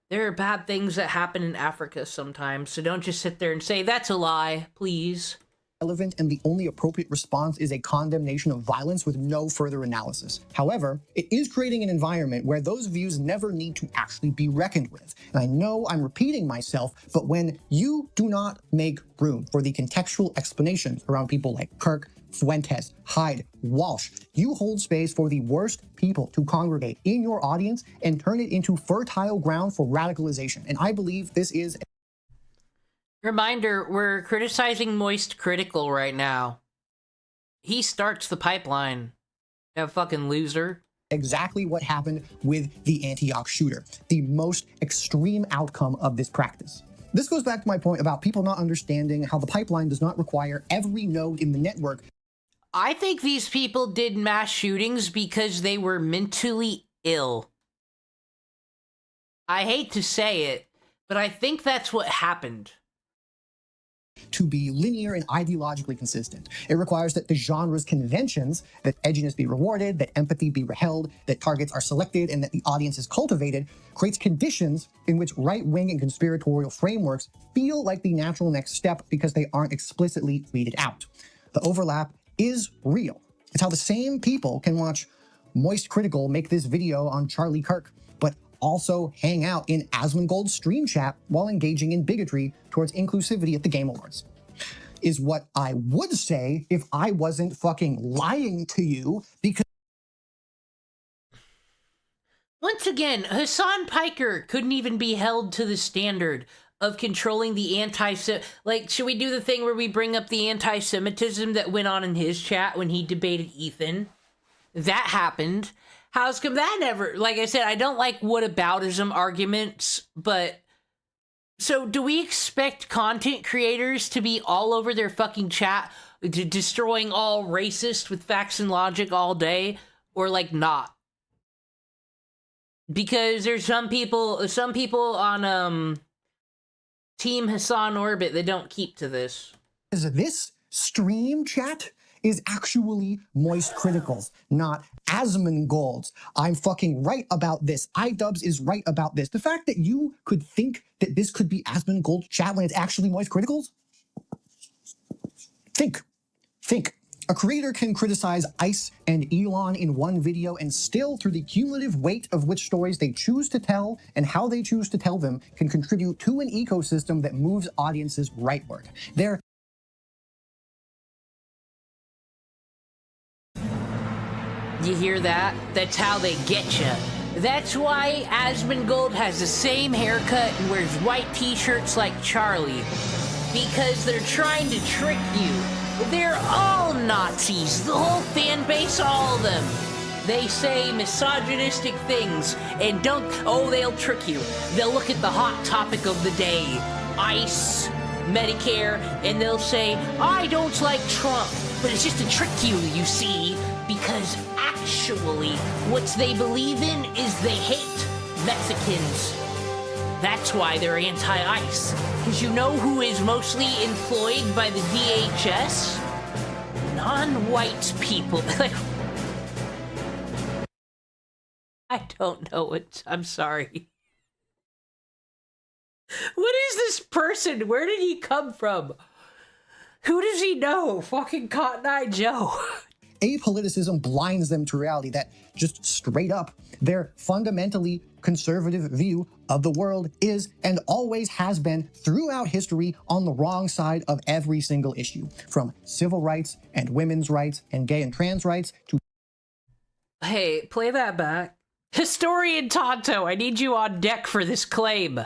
B: there are bad things that happen in Africa sometimes. So don't just sit there and say that's a lie, please.
L: relevant, and the only appropriate response is a condemnation of violence with no further analysis. However, it is creating an environment where those views never need to actually be reckoned with. And I know I'm repeating myself, but when you do not make room for the contextual explanations around people like Kirk, Fuentes, Hyde, Walsh, you hold space for the worst people to congregate in your audience and turn it into fertile ground for radicalization. And I believe this is
B: Reminder, we're criticizing Moist Critical right now. He starts the pipeline. That fucking loser.
L: exactly what happened with the Antioch shooter, the most extreme outcome of this practice. This goes back to my point about people not understanding how the pipeline does not require every node in the network.
B: I think these people did mass shootings because they were mentally ill. I hate to say it, but I think that's what happened.
L: To be linear and ideologically consistent. It requires that the genre's conventions, that edginess be rewarded, that empathy be held, that targets are selected, and that the audience is cultivated, creates conditions in which right-wing and conspiratorial frameworks feel like the natural next step because they aren't explicitly weeded out. The overlap is real. It's how the same people can watch Moist Critical make this video on Charlie Kirk, but also hang out in Asmongold's stream chat while engaging in bigotry towards inclusivity at the Game Awards. Is what I would say if I wasn't fucking lying to you, because
B: Once again, Hassan Piker couldn't even be held to the standard of controlling the like, should we do the thing where we bring up the anti-Semitism that went on in his chat when he debated Ethan? That happened. How's come that never, like I said, I don't like whataboutism arguments, but so do we expect content creators to be all over their fucking chat, destroying all racist with facts and logic all day, or like not? Because there's some people on Team Hassan Orbit that don't keep to this.
L: this stream chat is actually Moist Criticals, not Asmongold's. I'm fucking right about this. iDubbbz is right about this. The fact that you could think that this could be Asmongold's chat when it's actually Moist Criticals? Think. A creator can criticize ICE and Elon in one video and still, through the cumulative weight of which stories they choose to tell and how they choose to tell them, can contribute to an ecosystem that moves audiences rightward.
B: You hear that? That's how they get you. That's why Asmongold has the same haircut and wears white t-shirts like Charlie. Because they're trying to trick you. They're all Nazis. The whole fan base, all of them. They say misogynistic things and they'll trick you. They'll look at the hot topic of the day, ICE, Medicare, and they'll say, I don't like Trump. But it's just to trick you, you see, because actually what they believe in is they hate Mexicans. That's why they're anti-ICE. Because you know who is mostly employed by the DHS? Non-white people. I don't know it. I'm sorry. What is this person? Where did he come from? Who does he know? Fucking Cotton Eye Joe.
L: Apoliticism blinds them to reality that just straight up, their fundamentally conservative view of the world is and always has been throughout history on the wrong side of every single issue, from civil rights and women's rights and gay and trans rights to...
B: Hey, play that back. Historian Tonto, I need you on deck for this claim.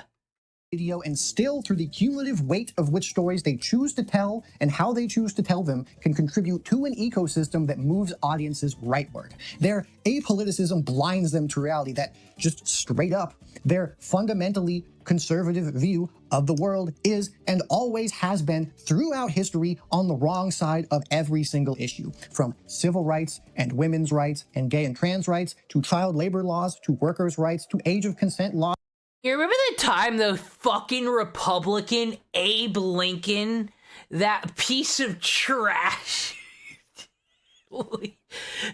L: video, and still, through the cumulative weight of which stories they choose to tell and how they choose to tell them, can contribute to an ecosystem that moves audiences rightward. Their apoliticism blinds them to reality that, just straight up, their fundamentally conservative view of the world is and always has been throughout history on the wrong side of every single issue, from civil rights and women's rights and gay and trans rights to child labor laws to workers' rights to age of consent laws.
B: You remember the time the fucking Republican Abe Lincoln, that piece of trash,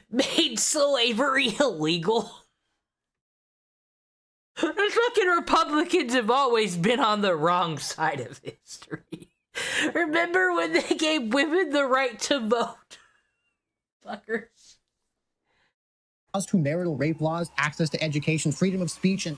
B: made slavery illegal? The fucking Republicans have always been on the wrong side of history. Remember when they gave women the right to vote? Fuckers.
L: To marital rape laws, access to education, freedom of speech, and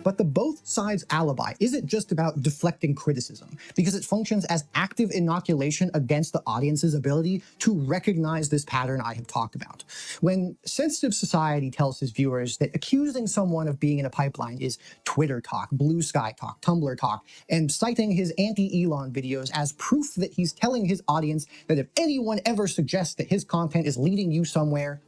L: but the both sides alibi isn't just about deflecting criticism, because it functions as active inoculation against the audience's ability to recognize this pattern I have talked about. When Sensitive Society tells his viewers that accusing someone of being in a pipeline is Twitter talk, blue sky talk, Tumblr talk, and citing his anti-Elon videos as proof that he's telling his audience that if anyone ever suggests that his content is leading you somewhere,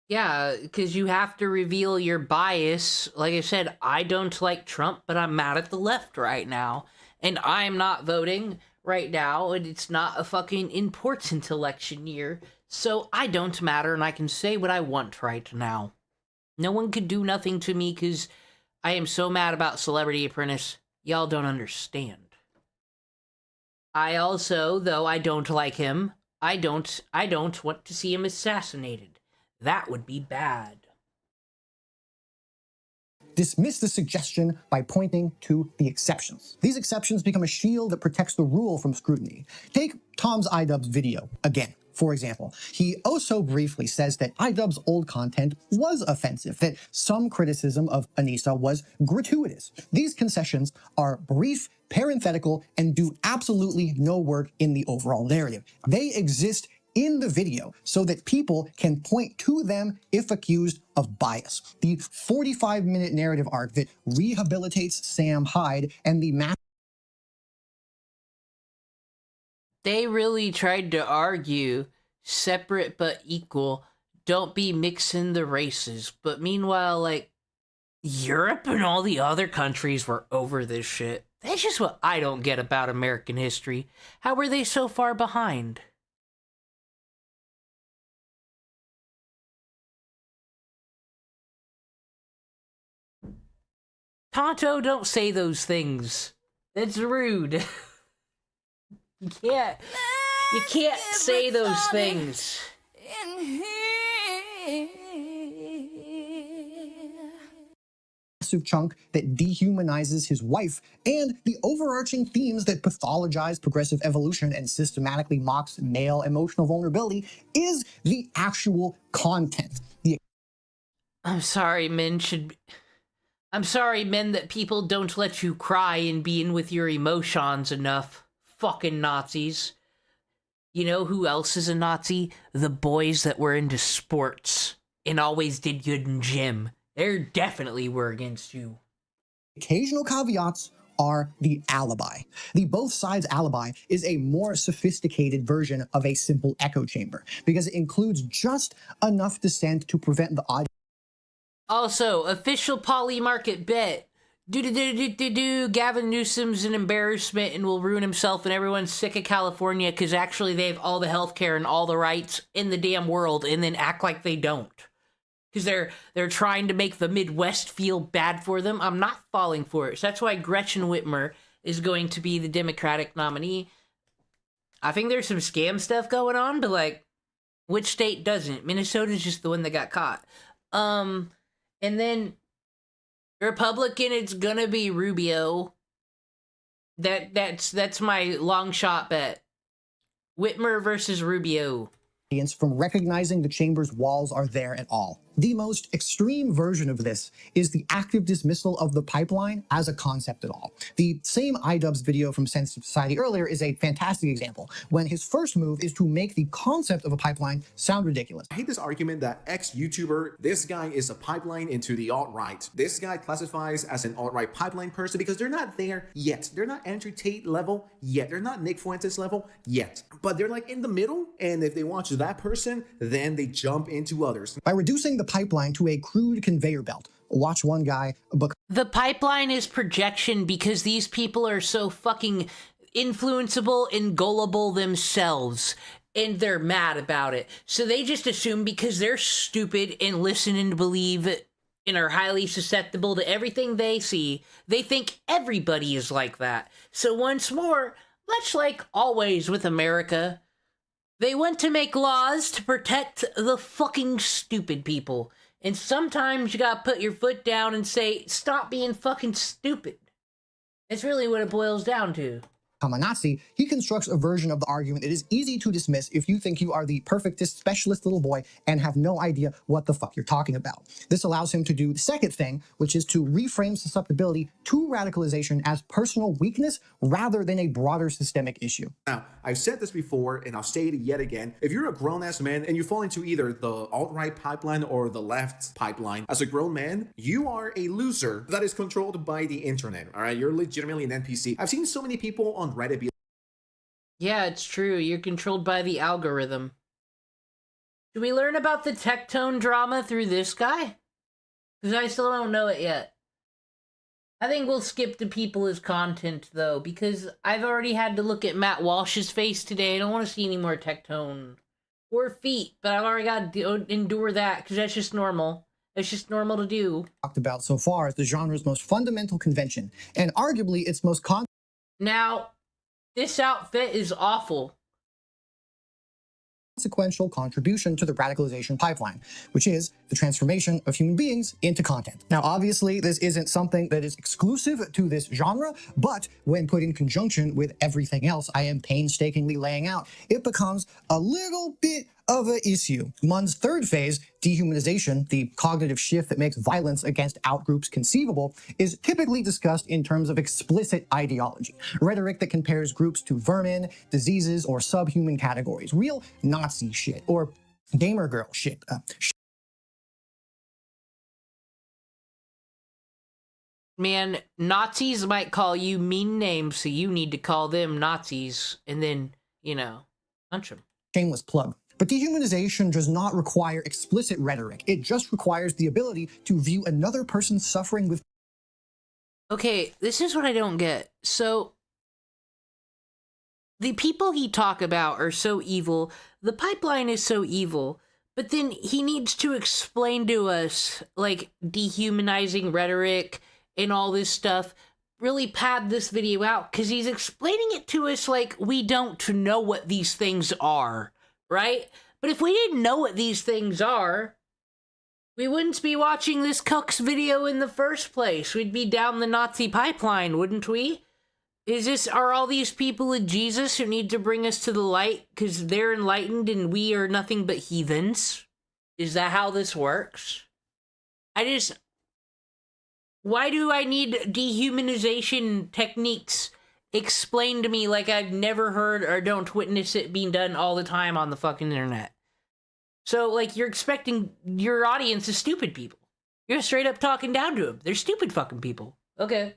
B: yeah, because you have to reveal your bias. Like I said, I don't like Trump, but I'm mad at the left right now. And I'm not voting right now, and it's not a fucking important election year. So I don't matter, and I can say what I want right now. No one could do nothing to me, because I am so mad about Celebrity Apprentice. Y'all don't understand. I also, though I don't like him, I don't want to see him assassinated. That would be bad.
L: Dismiss the suggestion by pointing to the exceptions. These exceptions become a shield that protects the rule from scrutiny. Take Tom's iDubbbz video again. For example, he oh so briefly says that iDubbbz's old content was offensive, that some criticism of Anissa was gratuitous. These concessions are brief, parenthetical, and do absolutely no work in the overall narrative. They exist in the video so that people can point to them if accused of bias. The 45-minute narrative arc that rehabilitates Sam Hyde and the
B: They really tried to argue separate but equal, don't be mixing the races. But meanwhile, like, Europe and all the other countries were over this shit. That's just what I don't get about American history. How were they so far behind? Tonto, don't say those things. That's rude. You can't say those things.
L: massive chunk that dehumanizes his wife, and the overarching themes that pathologize progressive evolution and systematically mocks male emotional vulnerability is the actual content.
B: I'm sorry, men that people don't let you cry and be in with your emotions enough. Fucking Nazis. You know who else is a Nazi? The boys that were into sports and always did good in gym. They definitely were against you.
L: Occasional caveats are the alibi. The both sides alibi is a more sophisticated version of a simple echo chamber because it includes just enough dissent to prevent the audience.
B: Also, official poly market bet. Gavin Newsom's an embarrassment and will ruin himself, and everyone's sick of California because actually they have all the healthcare and all the rights in the damn world and then act like they don't. Because they're trying to make the Midwest feel bad for them. I'm not falling for it. So that's why Gretchen Whitmer is going to be the Democratic nominee. I think there's some scam stuff going on, but like, which state doesn't? Minnesota's just the one that got caught. And then Republican, it's gonna be Rubio. That's my long shot bet. Whitmer versus Rubio.
L: From recognizing the chamber's walls are there at all. The most extreme version of this is the active dismissal of the pipeline as a concept at all. The same iDubbbz video from Sensitive Society earlier is a fantastic example, when his first move is to make the concept of a pipeline sound ridiculous.
F: I hate this argument that ex-YouTuber, this guy is a pipeline into the alt-right. This guy classifies as an alt-right pipeline person because they're not there yet. They're not Andrew Tate level yet. They're not Nick Fuentes level yet. But they're like in the middle, and if they watch that person, then they jump into others.
L: By reducing the pipeline to a crude conveyor belt, watch one guy book.
B: The pipeline is projection because these people are so fucking influenceable and gullible themselves, and they're mad about it. So they just assume because they're stupid and listen and believe and are highly susceptible to everything they see, they think everybody is like that. So once more, much like always with America, they want to make laws to protect the fucking stupid people. And sometimes you gotta put your foot down and say, stop being fucking stupid. That's really what it boils down to.
L: A Nazi, he constructs a version of the argument that is easy to dismiss if you think you are the perfectest specialist little boy and have no idea what the fuck you're talking about. This allows him to do the second thing, which is to reframe susceptibility to radicalization as personal weakness rather than a broader systemic issue.
F: Now, I've said this before and I'll say it yet again. If you're a grown-ass man and you fall into either the alt-right pipeline or the left pipeline, as a grown man, you are a loser that is controlled by the internet, all right? You're legitimately an NPC. I've seen so many people on Reddit be
B: yeah, it's true. You're controlled by the algorithm. Do we learn about the Tectone drama through this guy? Because I still don't know it yet. I think we'll skip to people's content, though, because I've already had to look at Matt Walsh's face today. I don't want to see any more Tectone. Or feet, but I've already got to endure that, because that's just normal. It's just normal to do.
L: Talked about so far as the genre's most fundamental convention, and arguably its most
B: Now, this outfit is awful.
L: Consequential contribution to the radicalization pipeline, which is the transformation of human beings into content. Now, obviously, this isn't something that is exclusive to this genre, but when put in conjunction with everything else I am painstakingly laying out, it becomes a little bit of an issue. Munn's third phase, dehumanization, the cognitive shift that makes violence against outgroups conceivable, is typically discussed in terms of explicit ideology, rhetoric that compares groups to vermin, diseases, or subhuman categories, real Nazi shit, or gamer girl shit.
B: Man, Nazis might call you mean names, so you need to call them Nazis, and then, you know, punch them.
L: Shameless plug. But dehumanization does not require explicit rhetoric. It just requires the ability to view another person's suffering with...
B: Okay, this is what I don't get. So, the people he talk about are so evil, the pipeline is so evil, but then he needs to explain to us, like, dehumanizing rhetoric and all this stuff, really pad this video out, because he's explaining it to us like we don't know what these things are. Right? But if we didn't know what these things are, we wouldn't be watching this cuck's video in the first place. We'd be down the Nazi pipeline, wouldn't we? Are all these people with Jesus who need to bring us to the light because they're enlightened and we are nothing but heathens? Is that how this works? Why do I need dehumanization techniques explained to me like I've never heard or don't witness it being done all the time on the fucking internet? So, like, you're expecting your audience is stupid people. You're straight up talking down to them. They're stupid fucking people. Okay.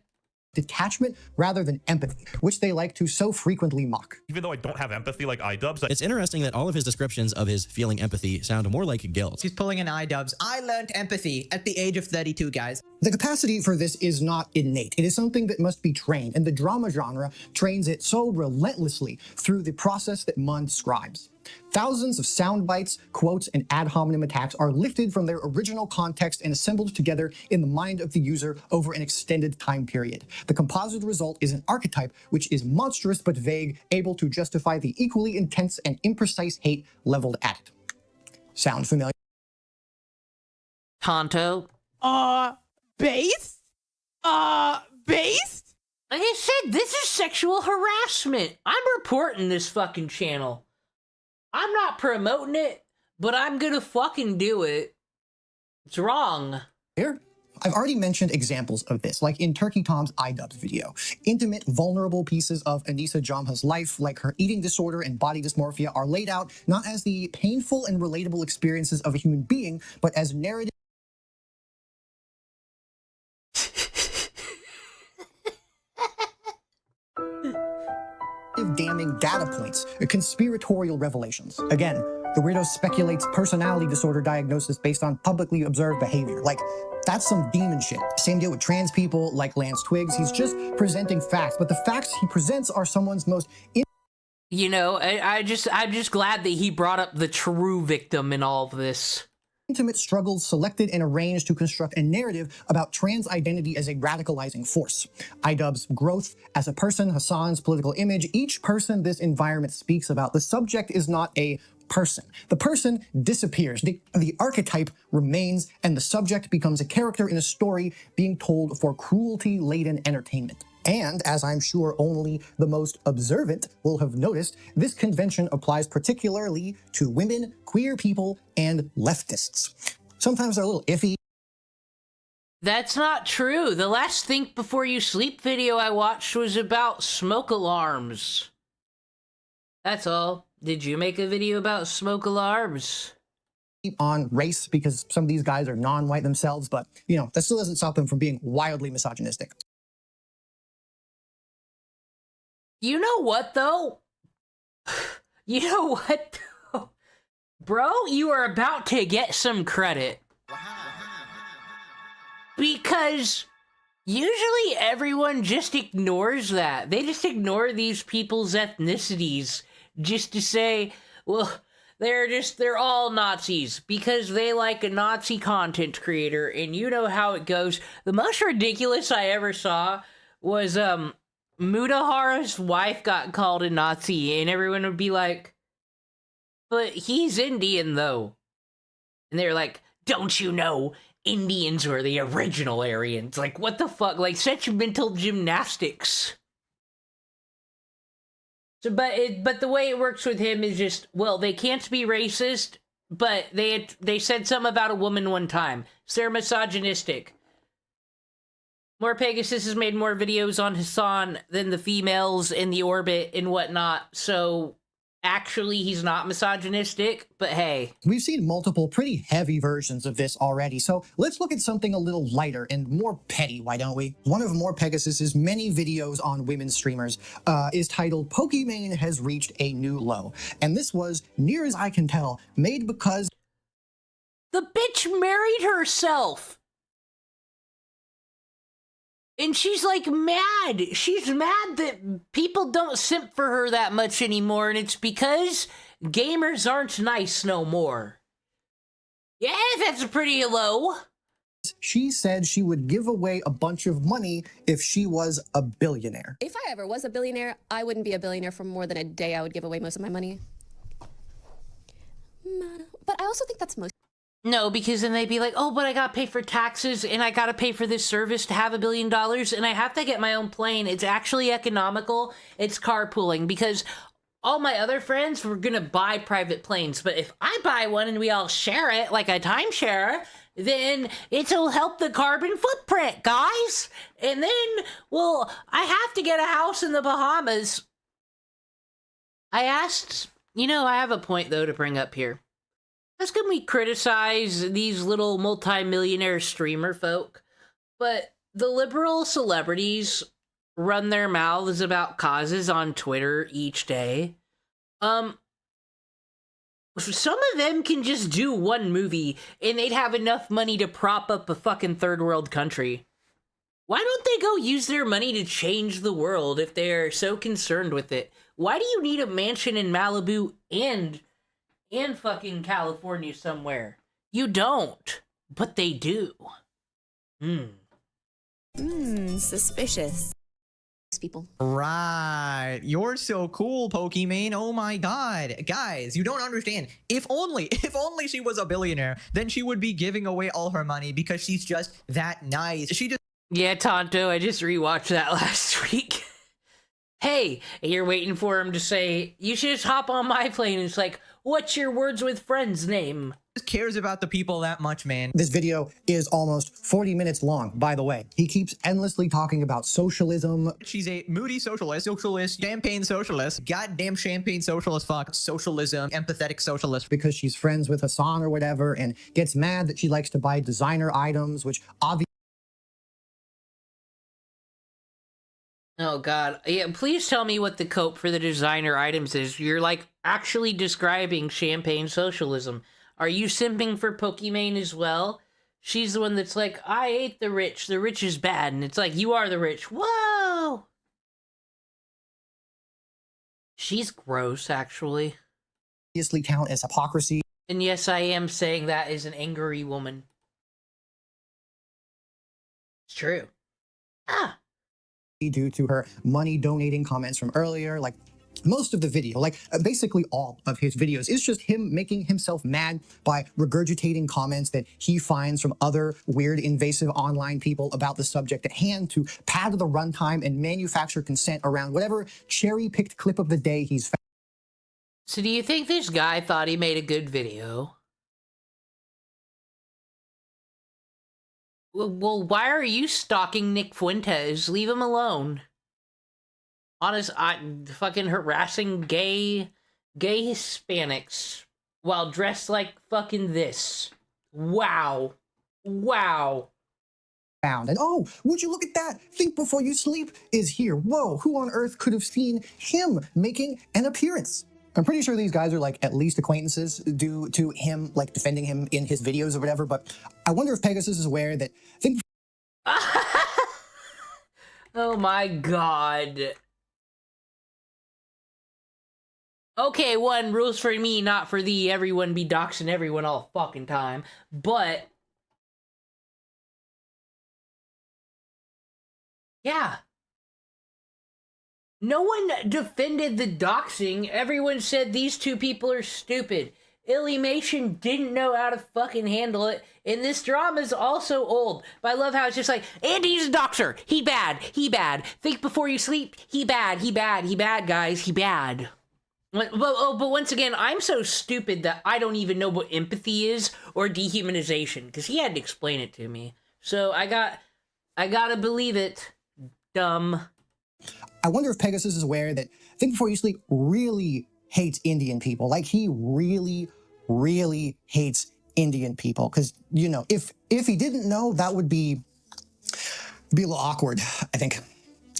L: Detachment rather than empathy, which they like to so frequently mock.
C: Even though I don't have empathy like iDubbbz,
P: It's interesting that all of his descriptions of his feeling empathy sound more like guilt.
H: He's pulling in iDubbbz. I learned empathy at the age of 32, guys.
L: The capacity for this is not innate. It is something that must be trained, and the drama genre trains it so relentlessly through the process that Munn describes. Thousands of sound bites, quotes, and ad hominem attacks are lifted from their original context and assembled together in the mind of the user over an extended time period. The composite result is an archetype which is monstrous but vague, able to justify the equally intense and imprecise hate leveled at it. Sound familiar?
B: Tonto?
D: Based? Based?
B: Like I said, this is sexual harassment. I'm reporting this fucking channel. I'm not promoting it, but I'm gonna fucking do it. It's wrong.
L: Here, I've already mentioned examples of this, like in Turkey Tom's iDubbbz video. Intimate, vulnerable pieces of Anissa Jomha's life, like her eating disorder and body dysmorphia, are laid out not as the painful and relatable experiences of a human being, but as narrative damning data points, conspiratorial revelations. Again, the weirdo speculates personality disorder diagnosis based on publicly observed behavior. Like, that's some demon shit. Same deal with trans people, like Lance Twiggs. He's just presenting facts, but the facts he presents are someone's most...
B: You know, I'm just glad that he brought up the true victim in all of this.
L: Intimate struggles selected and arranged to construct a narrative about trans identity as a radicalizing force. iDubbbz's growth as a person, Hassan's political image, each person this environment speaks about. The subject is not a person. The person disappears. The archetype remains, and the subject becomes a character in a story being told for cruelty-laden entertainment. And, as I'm sure only the most observant will have noticed, this convention applies particularly to women, queer people, and leftists. Sometimes they're a little iffy.
B: That's not true. The last Think Before You Sleep video I watched was about smoke alarms. That's all. Did you make a video about smoke alarms?
L: On race, because some of these guys are non-white themselves, but, you know, that still doesn't stop them from being wildly misogynistic.
B: You know what, though? You know what, though? Bro, you are about to get some credit. Because usually everyone just ignores that. They just ignore these people's ethnicities just to say, well, they're all Nazis because they like a Nazi content creator, and you know how it goes. The most ridiculous I ever saw was, Mudahara's wife got called a Nazi, and everyone would be like, but he's Indian, though. And they're like, don't you know, Indians were the original Aryans. Like, what the fuck? Like, such mental gymnastics. So, but the way it works with him is just, well, they can't be racist, but they said something about a woman one time. So they're misogynistic. More Pegasus has made more videos on Hassan than the females in the orbit and whatnot, so actually he's not misogynistic, but hey.
L: We've seen multiple pretty heavy versions of this already, so let's look at something a little lighter and more petty, why don't we? One of More Pegasus's many videos on women streamers is titled Pokimane Has Reached a New Low, and this was, near as I can tell, made because
B: the bitch married herself! And she's like mad. She's mad that people don't simp for her that much anymore, and it's because gamers aren't nice no more. Yeah, that's pretty low.
L: She said she would give away a bunch of money if she was a billionaire.
I: If I ever was a billionaire, I wouldn't be a billionaire for more than a day. I would give away most of my money. But I also think that's most...
B: No, because then they'd be like, oh, but I gotta pay for taxes, and I gotta pay for this service to have $1 billion, and I have to get my own plane. It's actually economical. It's carpooling, because all my other friends were gonna buy private planes, but if I buy one and we all share it, like a timeshare, then it'll help the carbon footprint, guys. And then, well, I have to get a house in the Bahamas. I asked, you know, I have a point, though, to bring up here. How can we criticize these little multi-millionaire streamer folk? But the liberal celebrities run their mouths about causes on Twitter each day. Some of them can just do one movie and they'd have enough money to prop up a fucking third world country. Why don't they go use their money to change the world if they're so concerned with it? Why do you need a mansion in Malibu and fucking California somewhere? You don't, but they do.
I: Suspicious. People.
H: Right. You're so cool, Pokimane. Oh my god. Guys, you don't understand. If only she was a billionaire, then she would be giving away all her money because she's just that nice. She just...
B: Yeah, Tonto, I just rewatched that last week. Hey, you're waiting for him to say, you should just hop on my plane. And it's like, what's your Words with Friends name?
H: cares about the people that much, man.
L: This video is almost 40 minutes long, by the way. He keeps endlessly talking about socialism.
H: She's a moody socialist, champagne socialist, goddamn champagne socialist, fuck, socialism, empathetic socialist.
L: Because she's friends with Hassan or whatever, and gets mad that she likes to buy designer items, which obviously.
B: Oh god. Yeah, please tell me what the cope for the designer items is. You're like actually describing champagne socialism. Are you simping for Pokimane as well? She's the one that's like, I hate the rich is bad, and it's like, you are the rich. Whoa! She's gross, actually.
L: Obviously count as hypocrisy.
B: And yes, I am saying that as an angry woman. It's true. Ah!
L: Due to her money donating comments from earlier, like most of the video, like basically all of his videos, is just him making himself mad by regurgitating comments that he finds from other weird, invasive online people about the subject at hand to pad the runtime and manufacture consent around whatever cherry-picked clip of the day he's found.
B: So do you think this guy thought he made a good video? Well, why are you stalking Nick Fuentes? Leave him alone. Honest, fucking harassing gay Hispanics while dressed like fucking this. Wow. Wow.
L: Found. And oh, would you look at that? Think Before You Sleep is here. Whoa, who on earth could have seen him making an appearance? I'm pretty sure these guys are like at least acquaintances due to him like defending him in his videos or whatever, but I wonder if Pegasus is aware that think.
B: Oh my god. Okay, one, rules for me, not for thee. Everyone be doxing everyone all fucking time. But yeah. No one defended the doxing. Everyone said these two people are stupid. Illymation didn't know how to fucking handle it. And this drama's also old. But I love how it's just like, Andy's a doxer. He bad. He bad. Think Before You Sleep. He bad. He bad. He bad, guys. He bad. But once again, I'm so stupid that I don't even know what empathy is or dehumanization. Because he had to explain it to me. So I gotta believe it. Dumb.
L: I wonder if Pegasus is aware that Think Before You Sleep really hates Indian people. Like, he really, really hates Indian people. Because, you know, if he didn't know, that would be a little awkward, I think.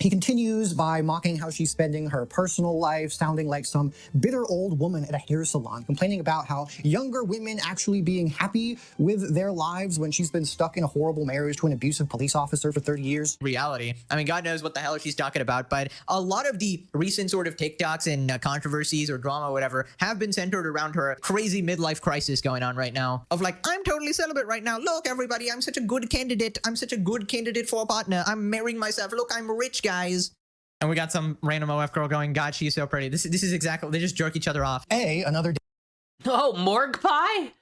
L: He continues by mocking how she's spending her personal life, sounding like some bitter old woman at a hair salon, complaining about how younger women actually being happy with their lives when she's been stuck in a horrible marriage to an abusive police officer for 30 years.
H: Reality. I mean, God knows what the hell she's talking about, but a lot of the recent sort of TikToks and controversies or drama or whatever have been centered around her crazy midlife crisis going on right now. Of like, I'm totally celibate right now. Look, everybody, I'm such a good candidate. I'm such a good candidate for a partner. I'm marrying myself. Look, I'm rich, guys. And we got some random OF girl going, God, she's so pretty. This is exactly, they just jerk each other off.
L: Another day.
B: Oh, Morgue Pie?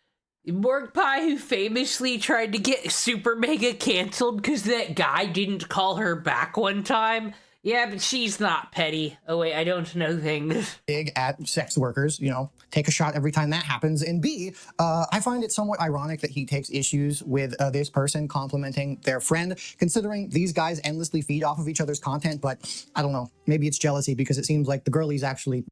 B: Morgue Pie, who famously tried to get super mega canceled because that guy didn't call her back one time. Yeah, but she's not petty. Oh wait, I don't know things.
L: Big at sex workers, you know, take a shot every time that happens. And B, I find it somewhat ironic that he takes issues with this person complimenting their friend, considering these guys endlessly feed off of each other's content. But I don't know, maybe it's jealousy because it seems like the girlies actually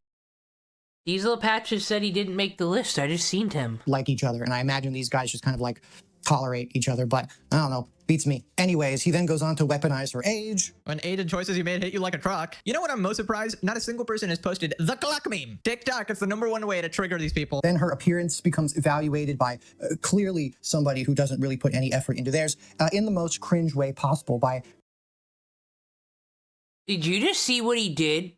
B: Diesel Patches said he didn't make the list. I just seen him.
L: Like each other. And I imagine these guys just kind of like tolerate each other, but I don't know. Beats me. Anyways, he then goes on to weaponize her age.
H: When age and choices you made hit you like a truck. You know what I'm most surprised? Not a single person has posted the clock meme. TikTok is the #1 way to trigger these people.
L: Then her appearance becomes evaluated by clearly somebody who doesn't really put any effort into theirs in the most cringe way possible by...
B: Did you just see what he did?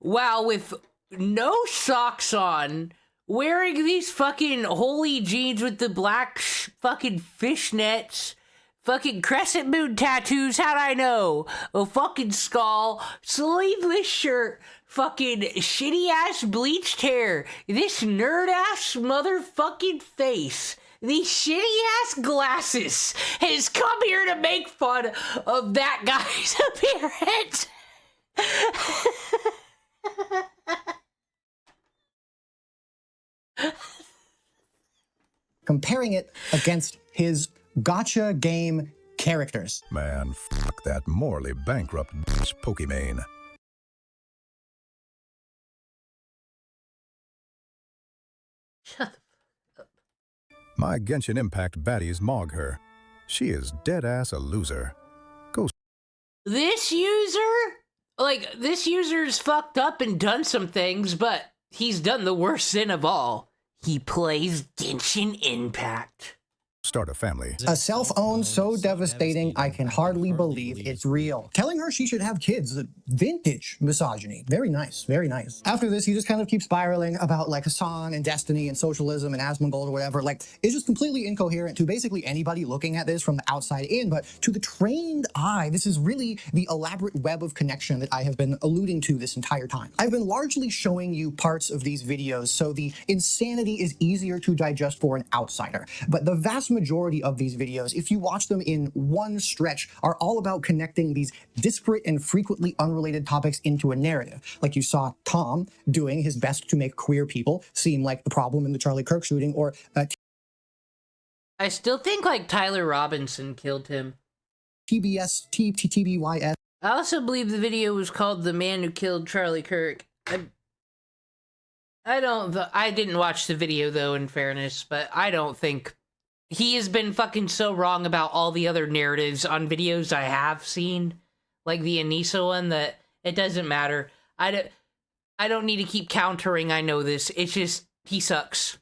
B: Wow, with no socks on, wearing these fucking holy jeans with the black fucking fishnets, fucking crescent moon tattoos, how'd I know? A fucking skull, sleeveless shirt, fucking shitty ass bleached hair, this nerd ass motherfucking face, these shitty ass glasses, has come here to make fun of that guy's appearance.
L: comparing it against his gotcha game characters.
J: Man, fuck that morally bankrupt bitch Pokimane. My Genshin Impact baddies mog her. She is dead-ass a loser. Go.
B: This user's fucked up and done some things, but he's done the worst sin of all. He plays Genshin Impact.
J: Start a family.
L: A self-owned so devastating, I can hardly believe it's real. Telling her she should have kids, vintage misogyny. Very nice, very nice. After this, he just kind of keeps spiraling about like Hassan and Destiny and socialism and Asmongold or whatever. Like, it's just completely incoherent to basically anybody looking at this from the outside in, but to the trained eye, this is really the elaborate web of connection that I have been alluding to this entire time. I've been largely showing you parts of these videos so the insanity is easier to digest for an outsider, but the vast majority of these videos, if you watch them in one stretch, are all about connecting these disparate and frequently unrelated topics into a narrative. Like you saw Tom doing his best to make queer people seem like the problem in the Charlie Kirk shooting, or
B: I still think like Tyler Robinson killed him.
L: TBYS.
B: I also believe the video was called "The Man Who Killed Charlie Kirk." I didn't watch the video though, in fairness, but I don't think he has been fucking so wrong about all the other narratives on videos I have seen, like the Anissa one, that it doesn't matter. I don't need to keep countering. I know this. It's just he sucks.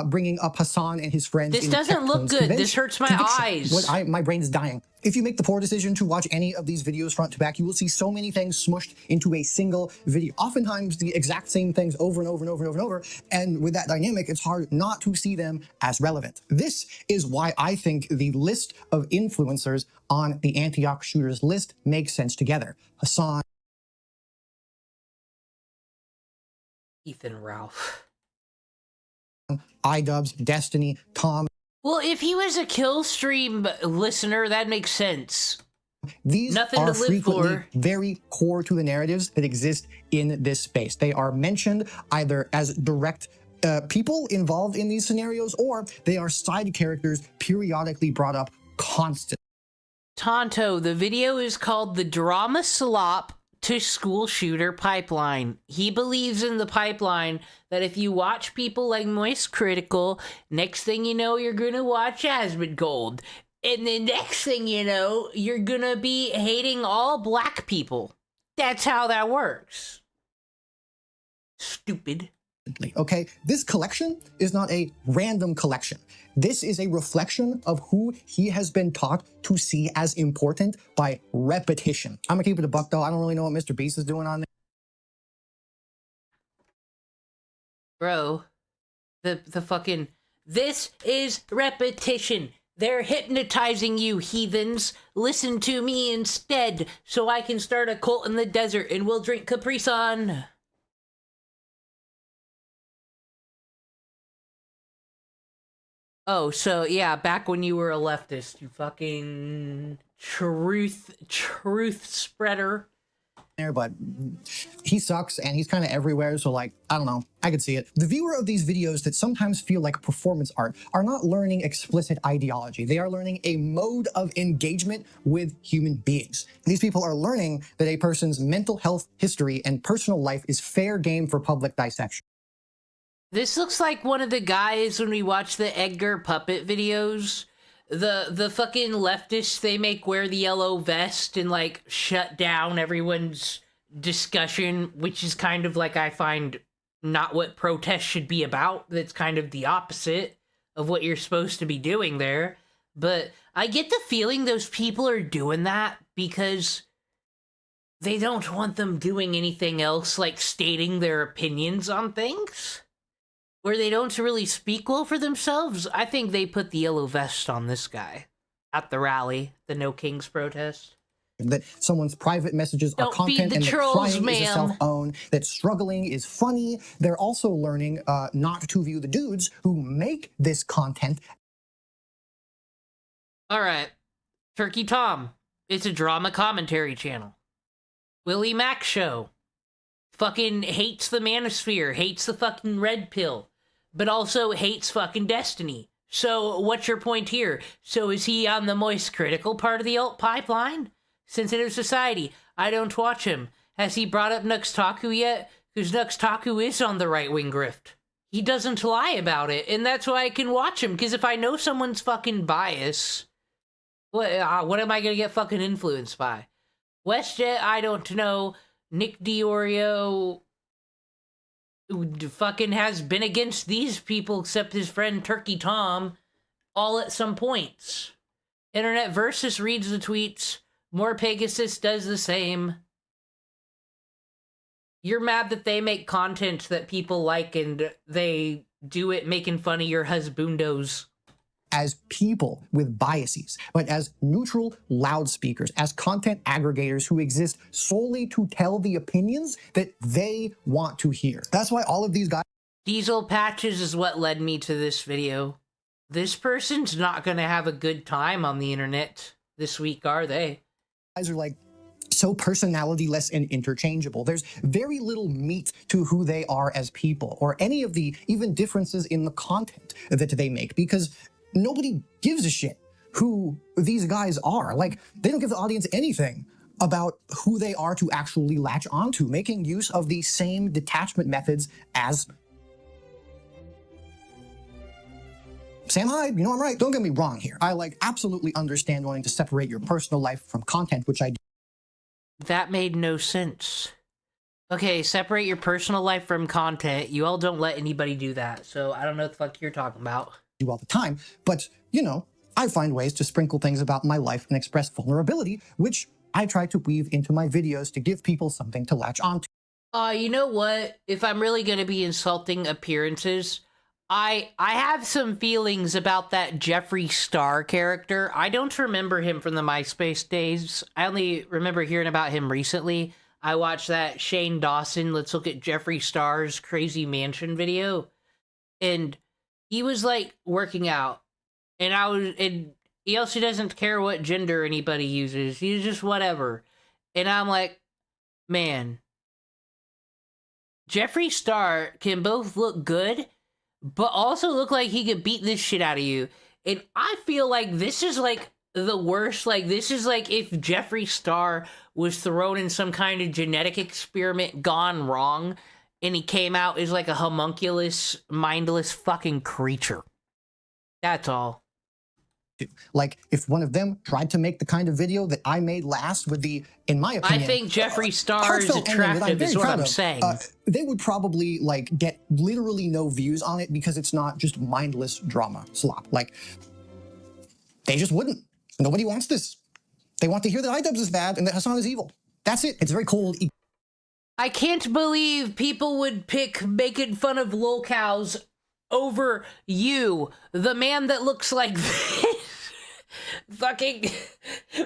L: Bringing up Hassan and his friends.
B: This doesn't look good. This hurts my eyes.
L: My brain is dying. If you make the poor decision to watch any of these videos front to back, you will see so many things smushed into a single video. Oftentimes the exact same things over and over and over and over and over. And with that dynamic, it's hard not to see them as relevant. This is why I think the list of influencers on the Antioch shooters list makes sense together. Hassan,
B: Ethan Ralph,
L: iDubbbz, Destiny, Tom.
B: Well, if he was a kill stream listener, that makes sense.
L: These
B: Nothing
L: are
B: to live
L: frequently
B: for.
L: very core to the narratives that exist in this space. They are mentioned either as direct people involved in these scenarios, or they are side characters periodically brought up constantly.
B: Tonto, the video is called "The Drama Slop to School Shooter Pipeline." He believes in the pipeline that if you watch people like Moist Critical, next thing you know, you're gonna watch Asmongold. And the next thing you know, you're gonna be hating all black people. That's how that works. Stupid.
L: Okay, this collection is not a random collection. This is a reflection of who he has been taught to see as important by repetition. I'm gonna keep it a buck though. I don't really know what Mr. Beast is doing on there.
B: Bro, the fucking, this is repetition. They're hypnotizing you, heathens. Listen to me instead, so I can start a cult in the desert and we'll drink Capri Sun. Oh, so yeah, back when you were a leftist, you fucking truth spreader.
L: But he sucks and he's kind of everywhere, so like, I don't know, I could see it. The viewer of these videos that sometimes feel like performance art are not learning explicit ideology. They are learning a mode of engagement with human beings. These people are learning that a person's mental health history and personal life is fair game for public dissection.
B: This looks like one of the guys when we watch the Edgar Puppet videos. The fucking leftists they make wear the yellow vest and like shut down everyone's discussion, which is kind of like, I find, not what protest should be about. That's kind of the opposite of what you're supposed to be doing there. But I get the feeling those people are doing that because they don't want them doing anything else, like stating their opinions on things, where they don't really speak well for themselves. I think they put the yellow vest on this guy at the rally, the No Kings protest.
L: That someone's private messages are
B: Don't
L: content,
B: feed the
L: and
B: trolls,
L: that crying is a
B: ma'am.
L: self-own, that struggling is funny. They're also learning not to view the dudes who make this content.
B: All right, Turkey Tom. It's a drama commentary channel. Willie Mac Show. Fucking hates the manosphere, hates the fucking red pill. but also hates fucking Destiny. So what's your point here? So is he on the moist critical part of the alt pipeline? Sensitive Society, I don't watch him. Has he brought up Nuxtaku yet? Because Nuxtaku is on the right-wing grift. He doesn't lie about it, and that's why I can watch him, because if I know someone's fucking bias, what am I gonna get fucking influenced by? WestJet, I don't know. Nick Diorio fucking has been against these people except his friend Turkey Tom all at some points. Internet Versus reads the tweets. More Pegasus does the same. You're mad that they make content that people like and they do it making fun of your husbandos.
L: As people with biases, but as neutral loudspeakers, as content aggregators who exist solely to tell the opinions that they want to hear. That's why all of these guys...
B: Diesel Patches is what led me to this video. This person's not gonna have a good time on the internet this week, are they?
L: Guys are like so personality-less and interchangeable. There's very little meat to who they are as people, or any of the even differences in the content that they make, because nobody gives a shit who these guys are. Like, they don't give the audience anything about who they are to actually latch onto, making use of the same detachment methods as Sam Hyde. You know I'm right. Don't get me wrong here. I absolutely understand wanting to separate your personal life from content, which I do.
B: That made no sense. Okay, separate your personal life from content. You all don't let anybody do that, so I don't know what the fuck you're talking about.
L: All the time, but I find ways to sprinkle things about my life and express vulnerability, which I try to weave into my videos to give people something to latch onto.
B: You know what? If I'm really gonna be insulting appearances, I have some feelings about that Jeffree Star character. I don't remember him from the MySpace days. I only remember hearing about him recently. I watched that Shane Dawson, Let's Look at Jeffree Star's Crazy Mansion video, and he was working out, and he also doesn't care what gender anybody uses. He's just whatever. And I'm like, man, Jeffree Star can both look good, but also look like he could beat this shit out of you. And I feel like this is the worst. This is if Jeffree Star was thrown in some kind of genetic experiment gone wrong, and he came out as a homunculus, mindless fucking creature. That's all.
L: If one of them tried to make the kind of video that I made last with the, in my opinion...
B: I think Jeffree Star is attractive, is what I'm saying.
L: They would probably, get literally no views on it because it's not just mindless drama slop. They just wouldn't. Nobody wants this. They want to hear that iDubbbz is bad and that Hasan is evil. That's it. It's very cold.
B: I can't believe people would pick making fun of lolcows over you, the man that looks like this. Fucking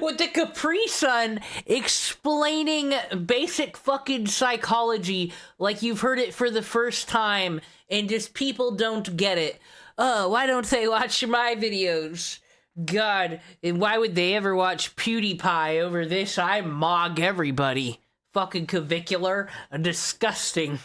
B: with the Capri Sun explaining basic fucking psychology like you've heard it for the first time, and just people don't get it. Oh, why don't they watch my videos? God, and why would they ever watch PewDiePie over this? I mog everybody. Fucking clavicular, disgusting.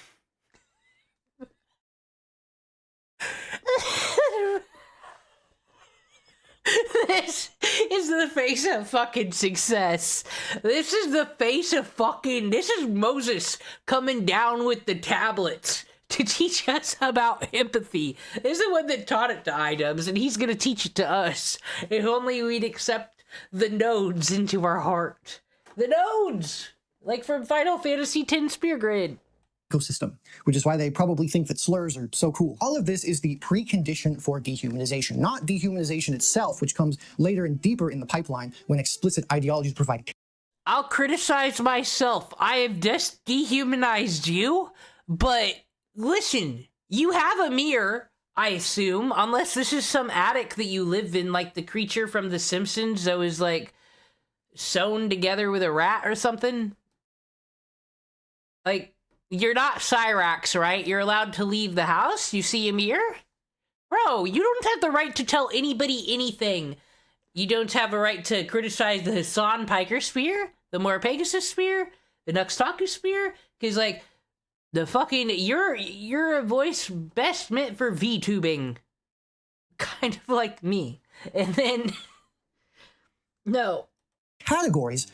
B: This is the face of fucking success. This is the face of fucking... This is Moses coming down with the tablets to teach us about empathy. This is the one that taught it to iDubbbz, and he's gonna teach it to us. If only we'd accept the nodes into our heart. The nodes! From Final Fantasy X Spear Grid.
L: Ecosystem, which is why they probably think that slurs are so cool. All of this is the precondition for dehumanization, not dehumanization itself, which comes later and deeper in the pipeline when explicit ideologies provide.
B: I'll criticize myself. I have just dehumanized you, but listen, you have a mirror, I assume, unless this is some attic that you live in, like the creature from The Simpsons that was sewn together with a rat or something. You're not Cyrax, right? You're allowed to leave the house? You see a mirror? Bro, you don't have the right to tell anybody anything. You don't have a right to criticize the Hasan Piker Spear, the Mora Pegasus Spear, the Nuxtaku Spear, because, The fucking you're a voice best meant for VTubing. Kind of like me. And then no.
L: Categories.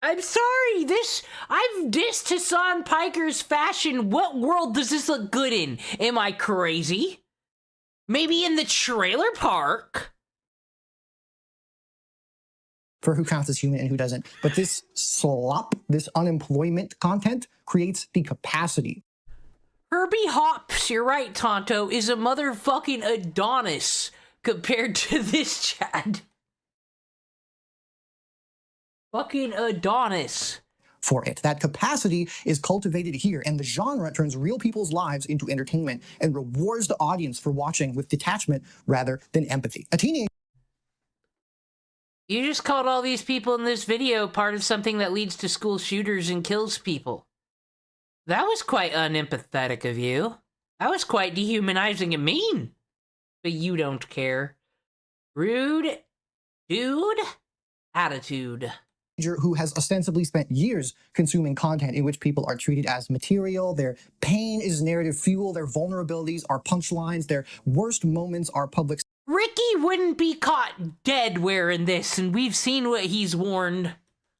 B: I'm sorry, I've dissed Hassan Piker's fashion. What world does this look good in? Am I crazy? Maybe in the trailer park?
L: For who counts as human and who doesn't. But this slop, this unemployment content creates the capacity.
B: Herbie Hops, you're right, Tonto, is a motherfucking Adonis compared to this Chad. Fucking Adonis.
L: For it. That capacity is cultivated here, and the genre turns real people's lives into entertainment and rewards the audience for watching with detachment rather than empathy. A teenager.
B: You just called all these people in this video part of something that leads to school shooters and kills people. That was quite unempathetic of you. That was quite dehumanizing and mean. But you don't care. Rude dude attitude.
L: Who has ostensibly spent years consuming content in which people are treated as material, their pain is narrative fuel, their vulnerabilities are punchlines, their worst moments are public.
B: Ricky wouldn't be caught dead wearing this, and we've seen what he's worn.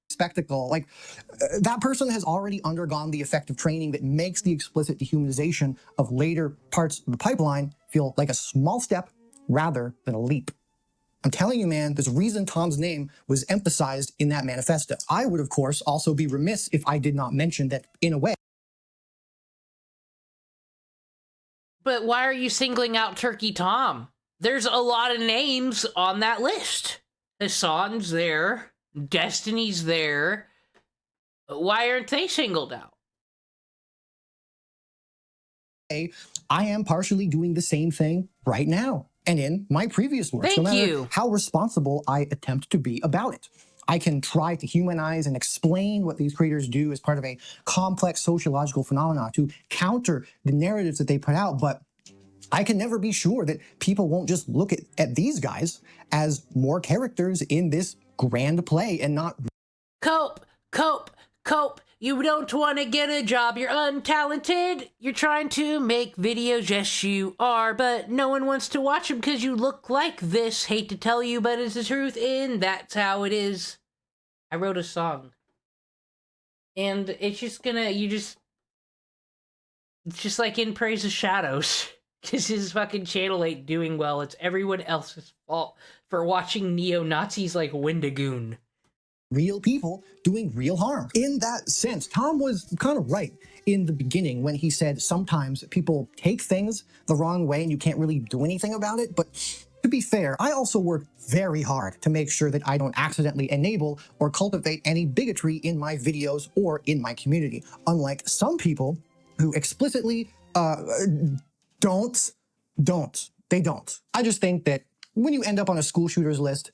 L: Spectacle. Like, that person has already undergone the effective training that makes the explicit dehumanization of later parts of the pipeline feel like a small step rather than a leap. I'm telling you, man, there's a reason Tom's name was emphasized in that manifesto. I would, of course, also be remiss if I did not mention that, in a way.
B: But why are you singling out Turkey Tom? There's a lot of names on that list. Hassan's there. Destiny's there. Why aren't they singled out?
L: I am partially doing the same thing right now. And in my previous works, no matter how responsible I attempt to be about it. I can try to humanize and explain what these creators do as part of a complex sociological phenomena to counter the narratives that they put out, but I can never be sure that people won't just look at these guys as more characters in this grand play and not...
B: Cope! You don't want to get a job, you're untalented. You're trying to make videos, yes you are, but no one wants to watch them because you look like this. Hate to tell you, but it's the truth, and that's how it is. I wrote a song. And it's just it's just like In Praise of Shadows. Because his fucking channel ain't doing well. It's everyone else's fault for watching neo-Nazis like Wendigoon.
L: Real people doing real harm. In that sense, Tom was kind of right in the beginning when he said sometimes people take things the wrong way and you can't really do anything about it. But to be fair, I also work very hard to make sure that I don't accidentally enable or cultivate any bigotry in my videos or in my community. Unlike some people who explicitly don't. They don't. I just think that when you end up on a school shooters list,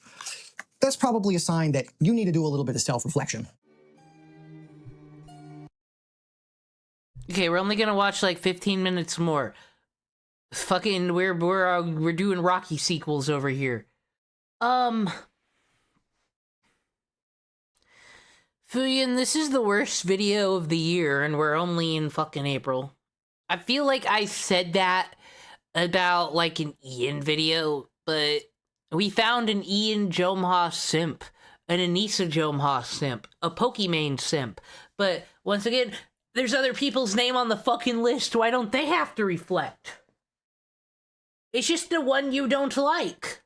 L: that's probably a sign that you need to do a little bit of self-reflection.
B: Okay, we're only gonna watch like 15 minutes more. Fucking, we're doing Rocky sequels over here. Fuyin, this is the worst video of the year, and we're only in fucking April. I feel like I said that about like an Ian video, but we found an Ian Jomha simp, an Anissa Jomha simp, a Pokimane simp. But once again, there's other people's name on the fucking list. Why don't they have to reflect? It's just the one you don't like.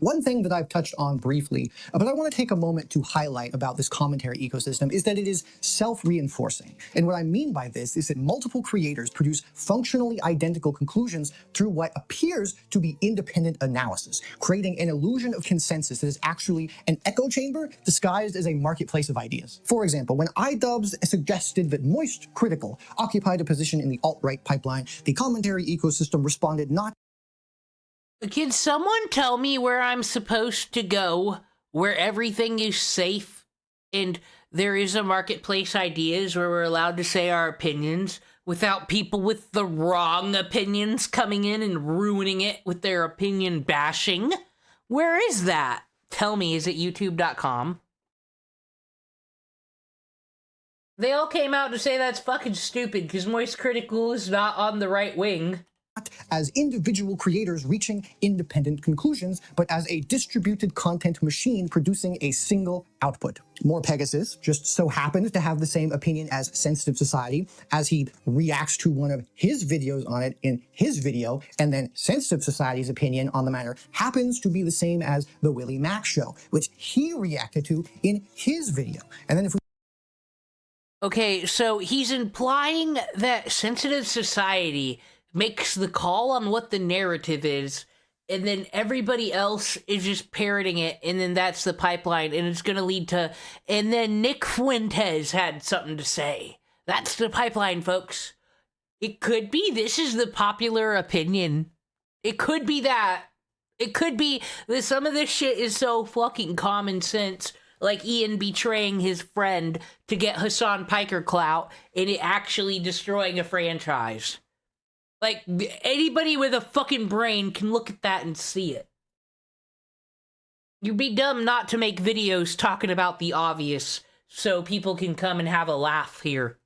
L: One thing that I've touched on briefly, but I want to take a moment to highlight about this commentary ecosystem is that it is self-reinforcing. And what I mean by this is that multiple creators produce functionally identical conclusions through what appears to be independent analysis, creating an illusion of consensus that is actually an echo chamber disguised as a marketplace of ideas. For example, when iDubbbz suggested that Moist Critical occupied a position in the alt-right pipeline, the commentary ecosystem responded not.
B: Can someone tell me where I'm supposed to go, where everything is safe, and there is a marketplace ideas where we're allowed to say our opinions without people with the wrong opinions coming in and ruining it with their opinion bashing? Where is that? Tell me, is it youtube.com? They all came out to say that's fucking stupid because Moist Critical is not on the right wing.
L: As individual creators reaching independent conclusions, but as a distributed content machine producing a single output. More Pegasus just so happens to have the same opinion as Sensitive Society, as he reacts to one of his videos on it in his video, and then Sensitive Society's opinion on the matter happens to be the same as the Willie Mack Show, which he reacted to in his video. And then if we
B: Okay, so he's implying that Sensitive Society makes the call on what the narrative is, and then everybody else is just parroting it, and then that's the pipeline, and it's gonna lead to... And then Nick Fuentes had something to say. That's the pipeline, folks. It could be this is the popular opinion. It could be that. It could be that some of this shit is so fucking common sense, like Ian betraying his friend to get Hassan Piker clout, and it actually destroying a franchise. Like, anybody with a fucking brain can look at that and see it. You'd be dumb not to make videos talking about the obvious so people can come and have a laugh here.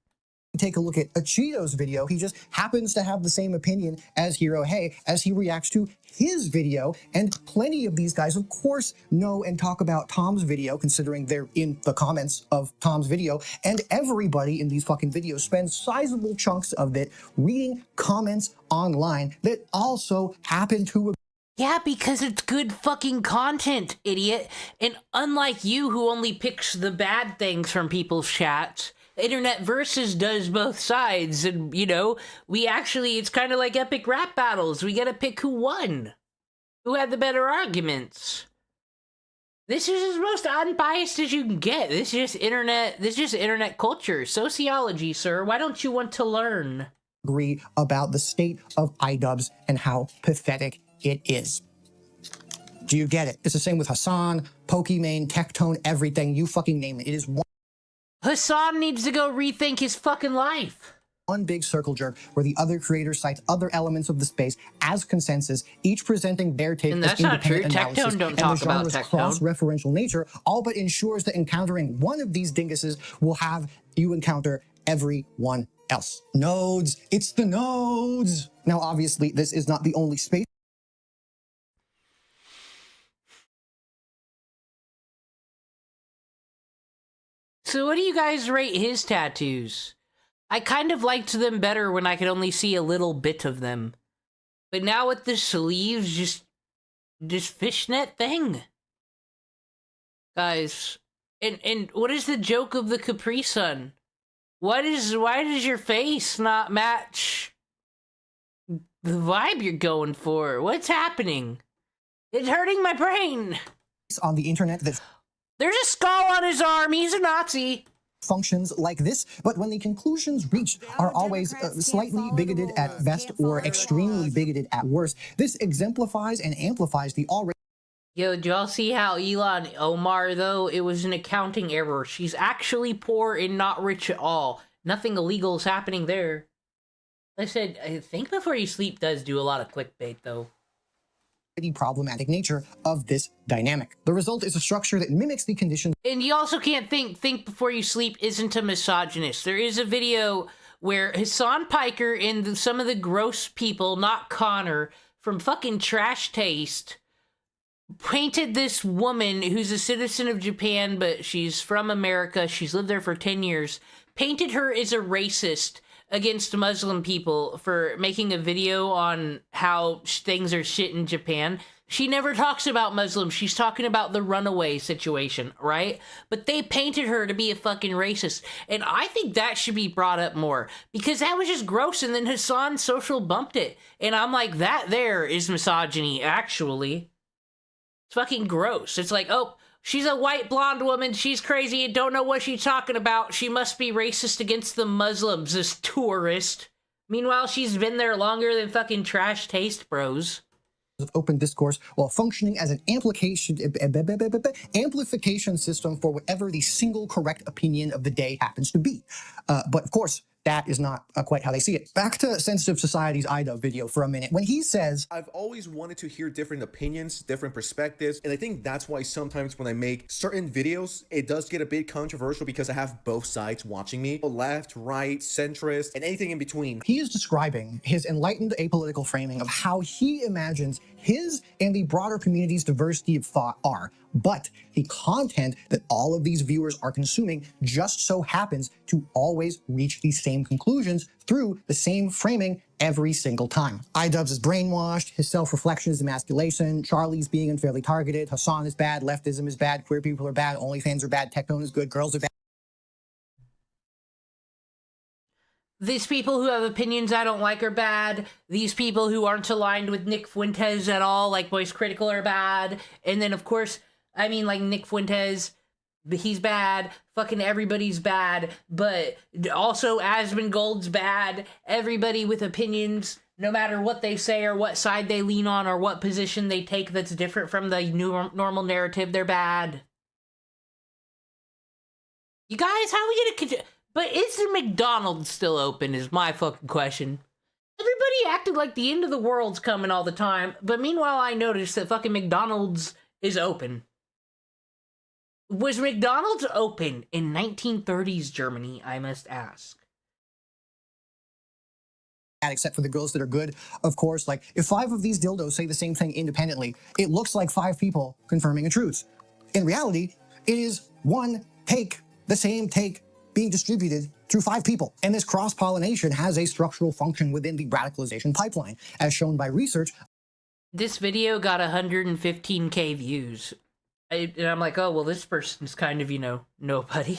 L: take a look at a Cheeto's video, he just happens to have the same opinion as Hero Hey as he reacts to his video, and plenty of these guys, of course, know and talk about Tom's video, considering they're in the comments of Tom's video, and everybody in these fucking videos spends sizable chunks of it reading comments online that also happen to...
B: Yeah, because it's good fucking content, idiot. And unlike you, who only picks the bad things from people's chats, Internet Versus does both sides, and, you know, we actually, it's kind of like epic rap battles. We gotta pick who won, who had the better arguments. This is as most unbiased as you can get. This is just internet culture. Sociology, sir. Why don't you want to learn?
L: Agree about the state of iDubbbz and how pathetic it is. Do you get it? It's the same with Hassan, Pokimane, Tectone, everything. You fucking name it. It is
B: Hassan needs to go rethink his fucking life.
L: One big circle jerk where the other creator cites other elements of the space as consensus, each presenting their take
B: And
L: as
B: that's not true.
L: independent analysis,
B: Tectone don't
L: and
B: talk
L: the
B: about
L: genre's
B: Tectone.
L: cross-referential nature, all but ensures that encountering one of these dinguses will have you encounter everyone else. Nodes. It's the nodes. Now, obviously, this is not the only space.
B: So what do you guys rate his tattoos? I kind of liked them better when I could only see a little bit of them. But now with the sleeves, just this fishnet thing. Guys, and what is the joke of the Capri Sun? Why does your face not match the vibe you're going for? What's happening? It's hurting my brain.
L: On the internet that
B: there's a skull on his arm. He's a Nazi.
L: Functions like this, but when the conclusions reached are always slightly bigoted at best or extremely bigoted at worst, this exemplifies and amplifies the already...
B: Yo, did y'all see how Elon Omar, though? It was an accounting error. She's actually poor and not rich at all. Nothing illegal is happening there. Like I said, I think Before You Sleep does do a lot of clickbait, though.
L: Problematic nature of this dynamic. The result is a structure that mimics the conditions.
B: And you also can't think Before You Sleep isn't a misogynist. There is a video where Hassan Piker and some of the gross people, not Connor, from fucking Trash Taste, painted this woman who's a citizen of Japan, but she's from America, she's lived there for 10 years, painted her as a racist against Muslim people for making a video on how things are shit in Japan. She never talks about Muslims. She's talking about the runaway situation, right? But they painted her to be a fucking racist. And I think that should be brought up more, because that was just gross. And then Hassan social bumped it. And I'm like, that there is misogyny, actually. It's fucking gross. It's like, oh, she's a white blonde woman. She's crazy and don't know what she's talking about. She must be racist against the Muslims, this tourist. Meanwhile, she's been there longer than fucking Trash Taste bros.
L: Of open discourse while functioning as an amplification system for whatever the single correct opinion of the day happens to be. But of course, that is not quite how they see it. Back to Sensitive Society's IDub video for a minute. When he says,
F: I've always wanted to hear different opinions, different perspectives, and I think that's why sometimes when I make certain videos, it does get a bit controversial because I have both sides watching me. Left, right, centrist, and anything in between.
L: He is describing his enlightened apolitical framing of how he imagines his and the broader community's diversity of thought are. But the content that all of these viewers are consuming just so happens to always reach the same conclusions through the same framing every single time. iDubbbz is brainwashed, his self-reflection is emasculation, Charlie's being unfairly targeted, Hassan is bad, leftism is bad, queer people are bad, OnlyFans are bad, techno is good, girls are bad.
B: These people who have opinions I don't like are bad. These people who aren't aligned with Nick Fuentes at all, like Voice Critical, are bad. And then, of course, I mean, like, Nick Fuentes, he's bad. Fucking everybody's bad. But also, Asmongold's bad. Everybody with opinions, no matter what they say or what side they lean on or what position they take that's different from the normal narrative, they're bad. You guys, how are we gonna... But is the McDonald's still open is my fucking question. Everybody acted like the end of the world's coming all the time, but meanwhile I noticed that fucking McDonald's is open. Was McDonald's open in 1930s Germany, I must ask?
L: Except for the girls that are good, of course. Like, if 5 of these dildos say the same thing independently, it looks like 5 people confirming a truth. In reality, it is one take, the same take, being distributed through 5 people. And this cross-pollination has a structural function within the radicalization pipeline, as shown by research.
B: This video got 115k views. And I'm like, oh, well, this person's kind of, you know, nobody.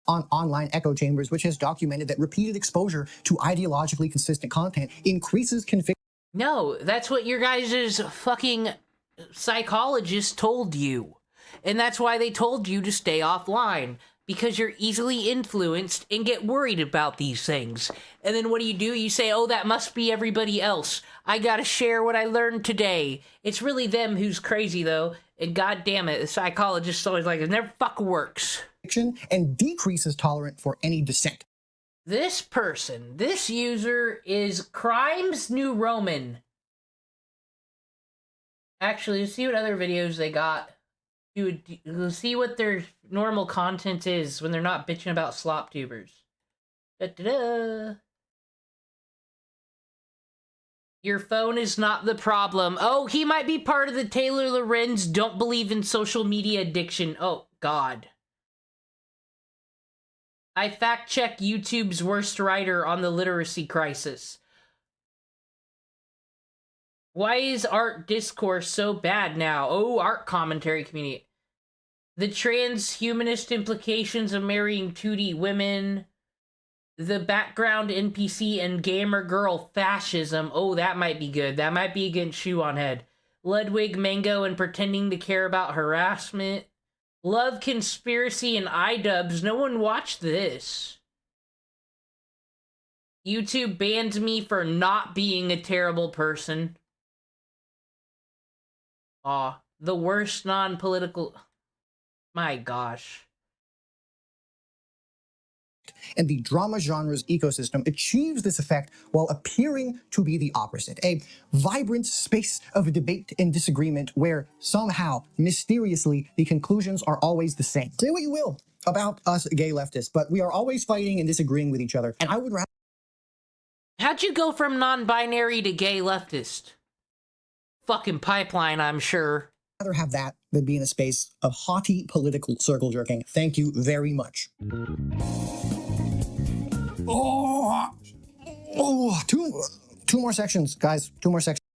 L: On online echo chambers, which has documented that repeated exposure to ideologically consistent content increases conviction.
B: No, that's what your guys' fucking psychologist told you. And that's why they told you to stay offline. Because you're easily influenced and get worried about these things. And then what do? You say, oh, that must be everybody else. I gotta share what I learned today. It's really them who's crazy, though. And god damn it, the psychologist's always like, it never fucking works.
L: And decreases tolerance for any dissent.
B: This person, this user is Crimes New Roman. Actually, let's see what other videos they got. You'll see what their normal content is when they're not bitching about slop tubers. Da-da-da. Your phone is not the problem. Oh, he might be part of the Taylor Lorenz don't believe in social media addiction. Oh, God. I fact-check YouTube's worst writer on the literacy crisis. Why is art discourse so bad now? Oh, art commentary community. The transhumanist implications of marrying 2D women. The background NPC and gamer girl fascism. Oh, that might be good. That might be against Shoe on Head. Ludwig Mango and pretending to care about harassment. Love conspiracy and iDubbbz. No one watched this. YouTube bans me for not being a terrible person. Aw, the worst non-political... My gosh.
L: And the drama genre's ecosystem achieves this effect while appearing to be the opposite. A vibrant space of debate and disagreement where somehow, mysteriously, the conclusions are always the same. Say what you will about us gay leftists, but we are always fighting and disagreeing with each other. And I would rather...
B: How'd you go from non-binary to gay leftist? Fucking pipeline, I'm sure.
L: Rather have that than be in a space of haughty political circle jerking. Thank you very much. Two more sections, guys. 2 more sections.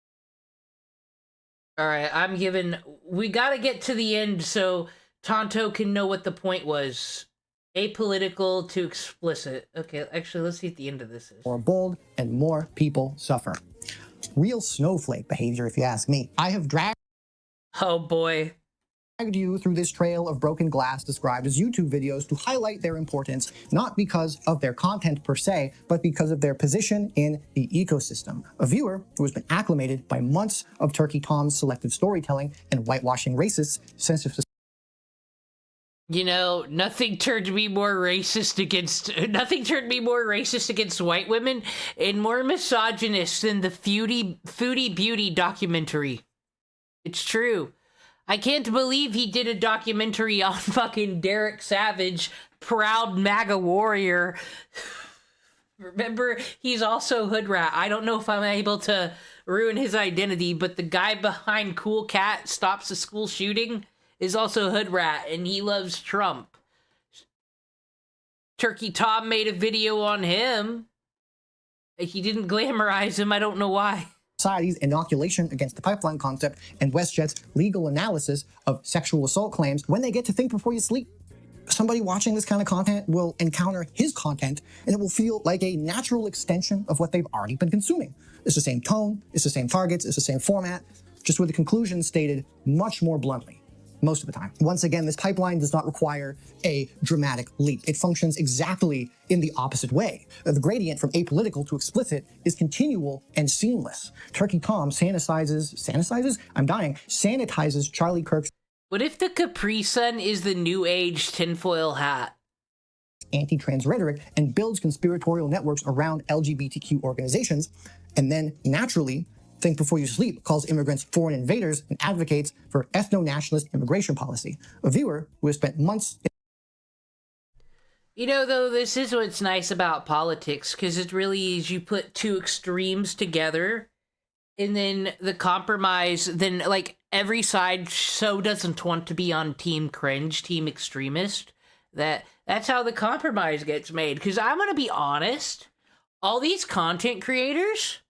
B: All right, I'm giving... We gotta get to the end so Tonto can know what the point was. Apolitical to explicit. Okay, actually, let's see what the end of this is.
L: More bold and more people suffer. Real snowflake behavior, if you ask me. I have dragged...
B: Oh, boy.
L: You through this trail of broken glass described as YouTube videos to highlight their importance, not because of their content per se, but because of their position in the ecosystem. A viewer who has been acclimated by months of Turkey Tom's selective storytelling and whitewashing racists sensitive
B: You know, nothing turned me more racist against white women and more misogynist than the Foodie Beauty documentary. It's true. I can't believe he did a documentary on fucking Derek Savage, proud MAGA warrior. Remember, he's also hood rat. I don't know if I'm able to ruin his identity, but the guy behind Cool Cat Stops the School Shooting is also hood rat, and he loves Trump. Turkey Tom made a video on him. He didn't glamorize him, I don't know why.
L: Society's inoculation against the pipeline concept and WestJet's legal analysis of sexual assault claims when they get to think before you sleep. Somebody watching this kind of content will encounter his content and it will feel like a natural extension of what they've already been consuming. It's the same tone, it's the same targets, it's the same format, just with the conclusion stated much more bluntly. Most of the time. Once again, this pipeline does not require a dramatic leap. It functions exactly in the opposite way. The gradient from apolitical to explicit is continual and seamless. Turkey Tom sanitizes Charlie Kirk's
B: What if the Capri Sun is the new age tinfoil hat?
L: Anti-trans rhetoric and builds conspiratorial networks around LGBTQ organizations, and then naturally Think Before You Sleep calls immigrants foreign invaders and advocates for ethno-nationalist immigration policy. A viewer who has spent months...
B: You know, though, this is what's nice about politics, because it really is you put two extremes together, and then the compromise, then, like, every side so doesn't want to be on Team Cringe, Team Extremist, that's how the compromise gets made. Because I'm going to be honest, all these content creators...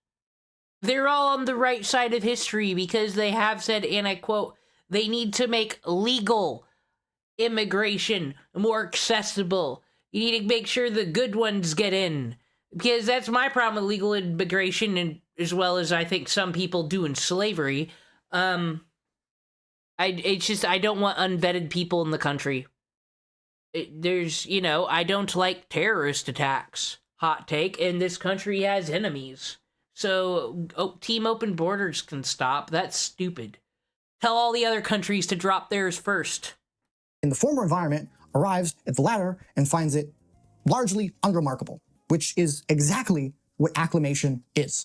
B: they're all on the right side of history because they have said, and I quote, they need to make legal immigration more accessible. You need to make sure the good ones get in. Because that's my problem with legal immigration, and as well as I think some people do in slavery. I don't want unvetted people in the country. I don't like terrorist attacks. Hot take, and this country has enemies. So, Team Open Borders can stop. That's stupid. Tell all the other countries to drop theirs first.
L: In the former environment, arrives at the latter and finds it largely unremarkable, which is exactly what acclimation is.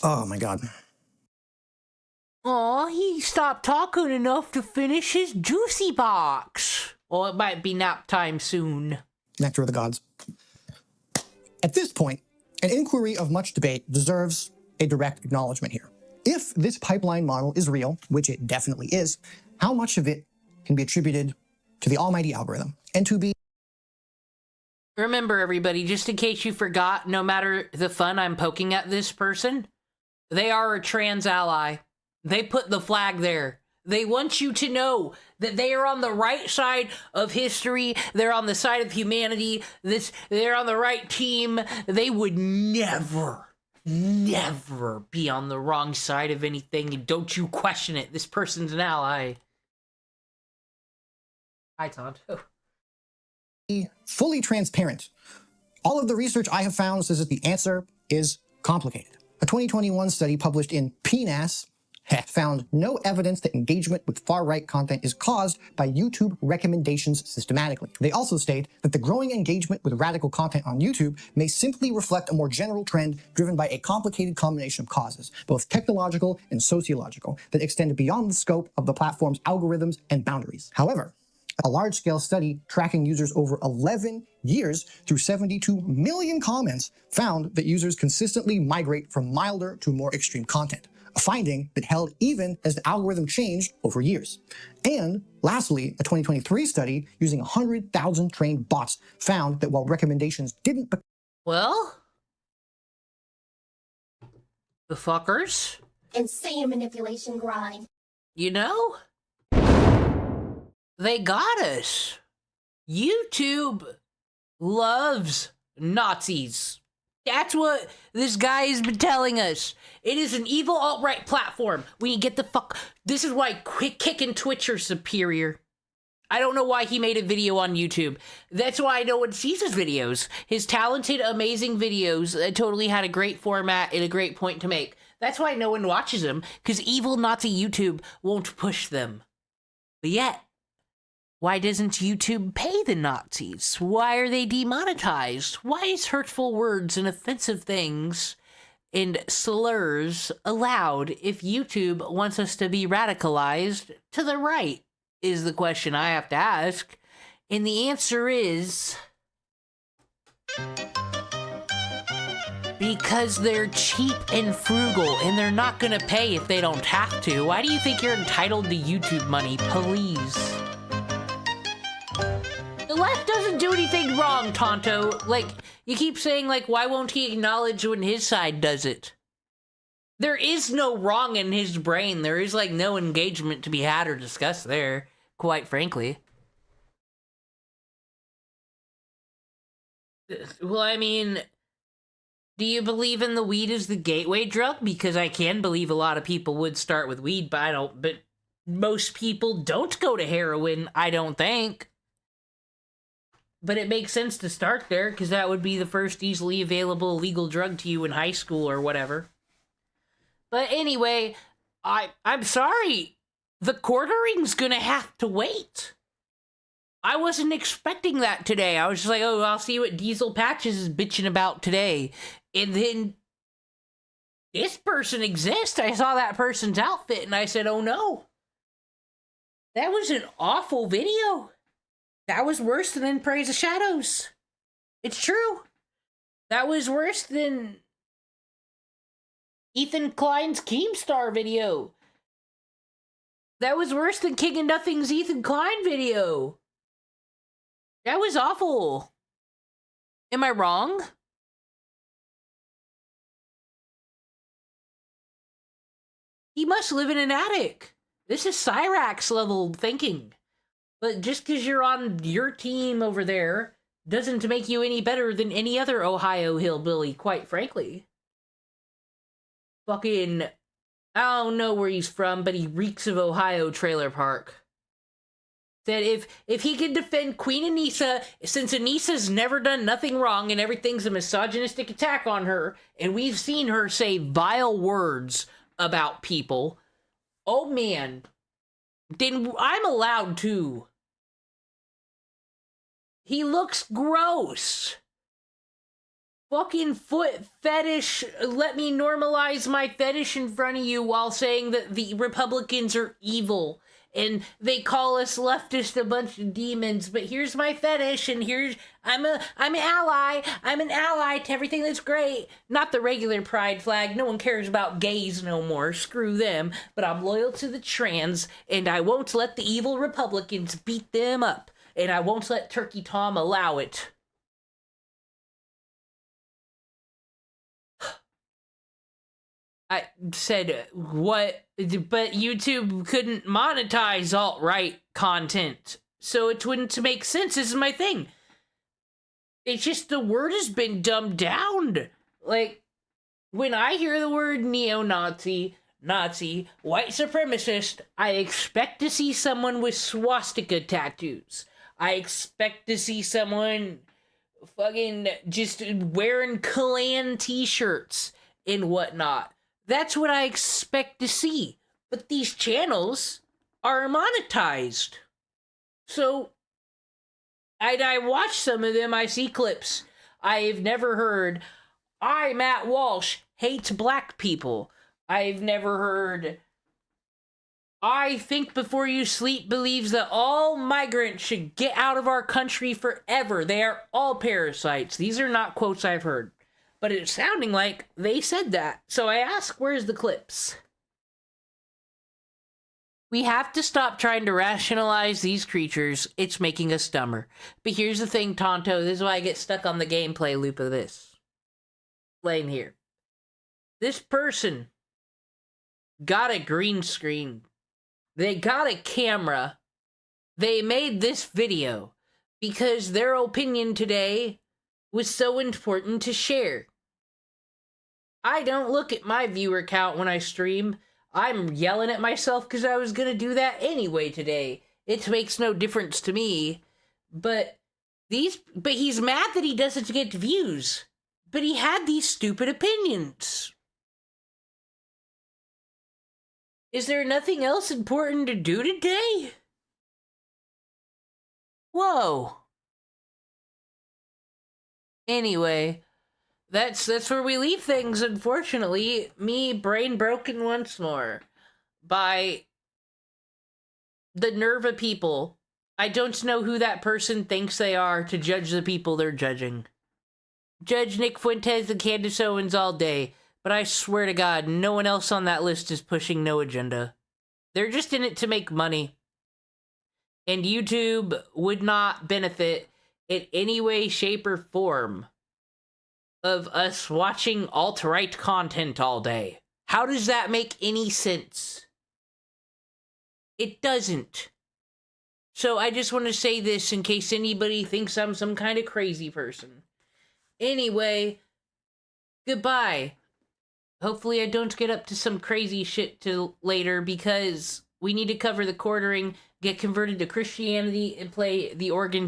L: Oh my god.
B: Aw, he stopped talking enough to finish his juicy box. Or it might be nap time soon.
L: Nectar of the gods. At this point, an inquiry of much debate deserves a direct acknowledgement here. If this pipeline model is real, which it definitely is, how much of it can be attributed to the almighty algorithm? And to be...
B: Remember, everybody, just in case you forgot, no matter the fun I'm poking at this person, they are a trans ally. They put the flag there. They want you to know that they are on the right side of history. They're on the side of humanity. They're on the right team. They would never be on the wrong side of anything. And don't you question it. This person's an ally. Hi, Tonto.
L: Fully transparent. All of the research I have found says that the answer is complicated. A 2021 study published in PNAS found no evidence that engagement with far-right content is caused by YouTube recommendations systematically. They also state that the growing engagement with radical content on YouTube may simply reflect a more general trend driven by a complicated combination of causes, both technological and sociological, that extend beyond the scope of the platform's algorithms and boundaries. However, a large-scale study tracking users over 11 years through 72 million comments found that users consistently migrate from milder to more extreme content, a finding that held even as the algorithm changed over years. And lastly, a 2023 study using 100,000 trained bots found that while recommendations didn't...
B: Well? The fuckers?
K: Insane manipulation grind.
B: You know? They got us. YouTube loves Nazis. That's what this guy has been telling us. It is an evil alt-right platform. We need to get the fuck... This is why Kick and Twitch are superior. I don't know why he made a video on YouTube. That's why no one sees his videos. His talented, amazing videos totally had a great format and a great point to make. That's why no one watches them, because evil Nazi YouTube won't push them. But yet, why doesn't YouTube pay the Nazis? Why are they demonetized? Why is hurtful words and offensive things and slurs allowed if YouTube wants us to be radicalized to the right, is the question I have to ask. And the answer is... because they're cheap and frugal, and they're not gonna pay if they don't have to. Why do you think you're entitled to YouTube money? Please. The left doesn't do anything wrong, Tonto. Like, you keep saying, like, why won't he acknowledge when his side does it? There is no wrong in his brain. There is, like, no engagement to be had or discussed there, quite frankly. Well, I mean, do you believe in the weed as the gateway drug? Because I can believe a lot of people would start with weed, but I don't. But most people don't go to heroin, I don't think. But it makes sense to start there, because that would be the first easily available legal drug to you in high school or whatever. But anyway, I'm sorry. The quartering's gonna have to wait. I wasn't expecting that today. I was just like, oh, I'll see what Diesel Patches is bitching about today. And then this person exists. I saw that person's outfit and I said, oh no. That was an awful video. That was worse than In Praise of Shadows. It's true. That was worse than Ethan Klein's Keemstar video. That was worse than King of Nothing's Ethan Klein video. That was awful. Am I wrong? He must live in an attic. This is Cyrax level thinking. But just because you're on your team over there doesn't make you any better than any other Ohio hillbilly, quite frankly. Fucking, I don't know where he's from, but he reeks of Ohio trailer park. That if he can defend Queen Anissa, since Anissa's never done nothing wrong and everything's a misogynistic attack on her, and we've seen her say vile words about people, oh man, then I'm allowed to. He looks gross. Fucking foot fetish, let me normalize my fetish in front of you while saying that the Republicans are evil. And they call us leftist a bunch of demons, but here's my fetish, and here's, I'm an ally to everything that's great. Not the regular pride flag, no one cares about gays no more, screw them, but I'm loyal to the trans, and I won't let the evil Republicans beat them up, and I won't let Turkey Tom allow it. I said, what? But YouTube couldn't monetize alt-right content, so it wouldn't make sense. This is my thing. It's just the word has been dumbed down. Like, when I hear the word neo-Nazi, Nazi, white supremacist, I expect to see someone with swastika tattoos. I expect to see someone fucking just wearing Klan t-shirts and whatnot. That's what I expect to see. But these channels are monetized. So, I watch some of them, I see clips. I've never heard, Matt Walsh hates black people. I've never heard, I think before you sleep believes that all migrants should get out of our country forever. They are all parasites. These are not quotes I've heard. But it's sounding like they said that. So I ask, where's the clips? We have to stop trying to rationalize these creatures. It's making us dumber. But here's the thing, Tonto. This is why I get stuck on the gameplay loop of this. Playing here. This person got a green screen. They got a camera. They made this video because their opinion today was so important to share. I don't look at my viewer count when I stream. I'm yelling at myself because I was gonna do that anyway today. It makes no difference to me. But he's mad that he doesn't get views. But he had these stupid opinions. Is there nothing else important to do today? Whoa. Anyway, that's where we leave things, unfortunately. Me brain broken once more by the nerve of people. I don't know who that person thinks they are to judge the people they're judging. Judge Nick Fuentes and Candace Owens all day, but I swear to God, no one else on that list is pushing no agenda. They're just in it to make money. And YouTube would not benefit in any way, shape, or form of us watching alt-right content all day. How does that make any sense? It doesn't. So I just want to say this in case anybody thinks I'm some kind of crazy person. Anyway, goodbye. Hopefully I don't get up to some crazy shit till later, because we need to cover the quartering, get converted to Christianity, and play the organ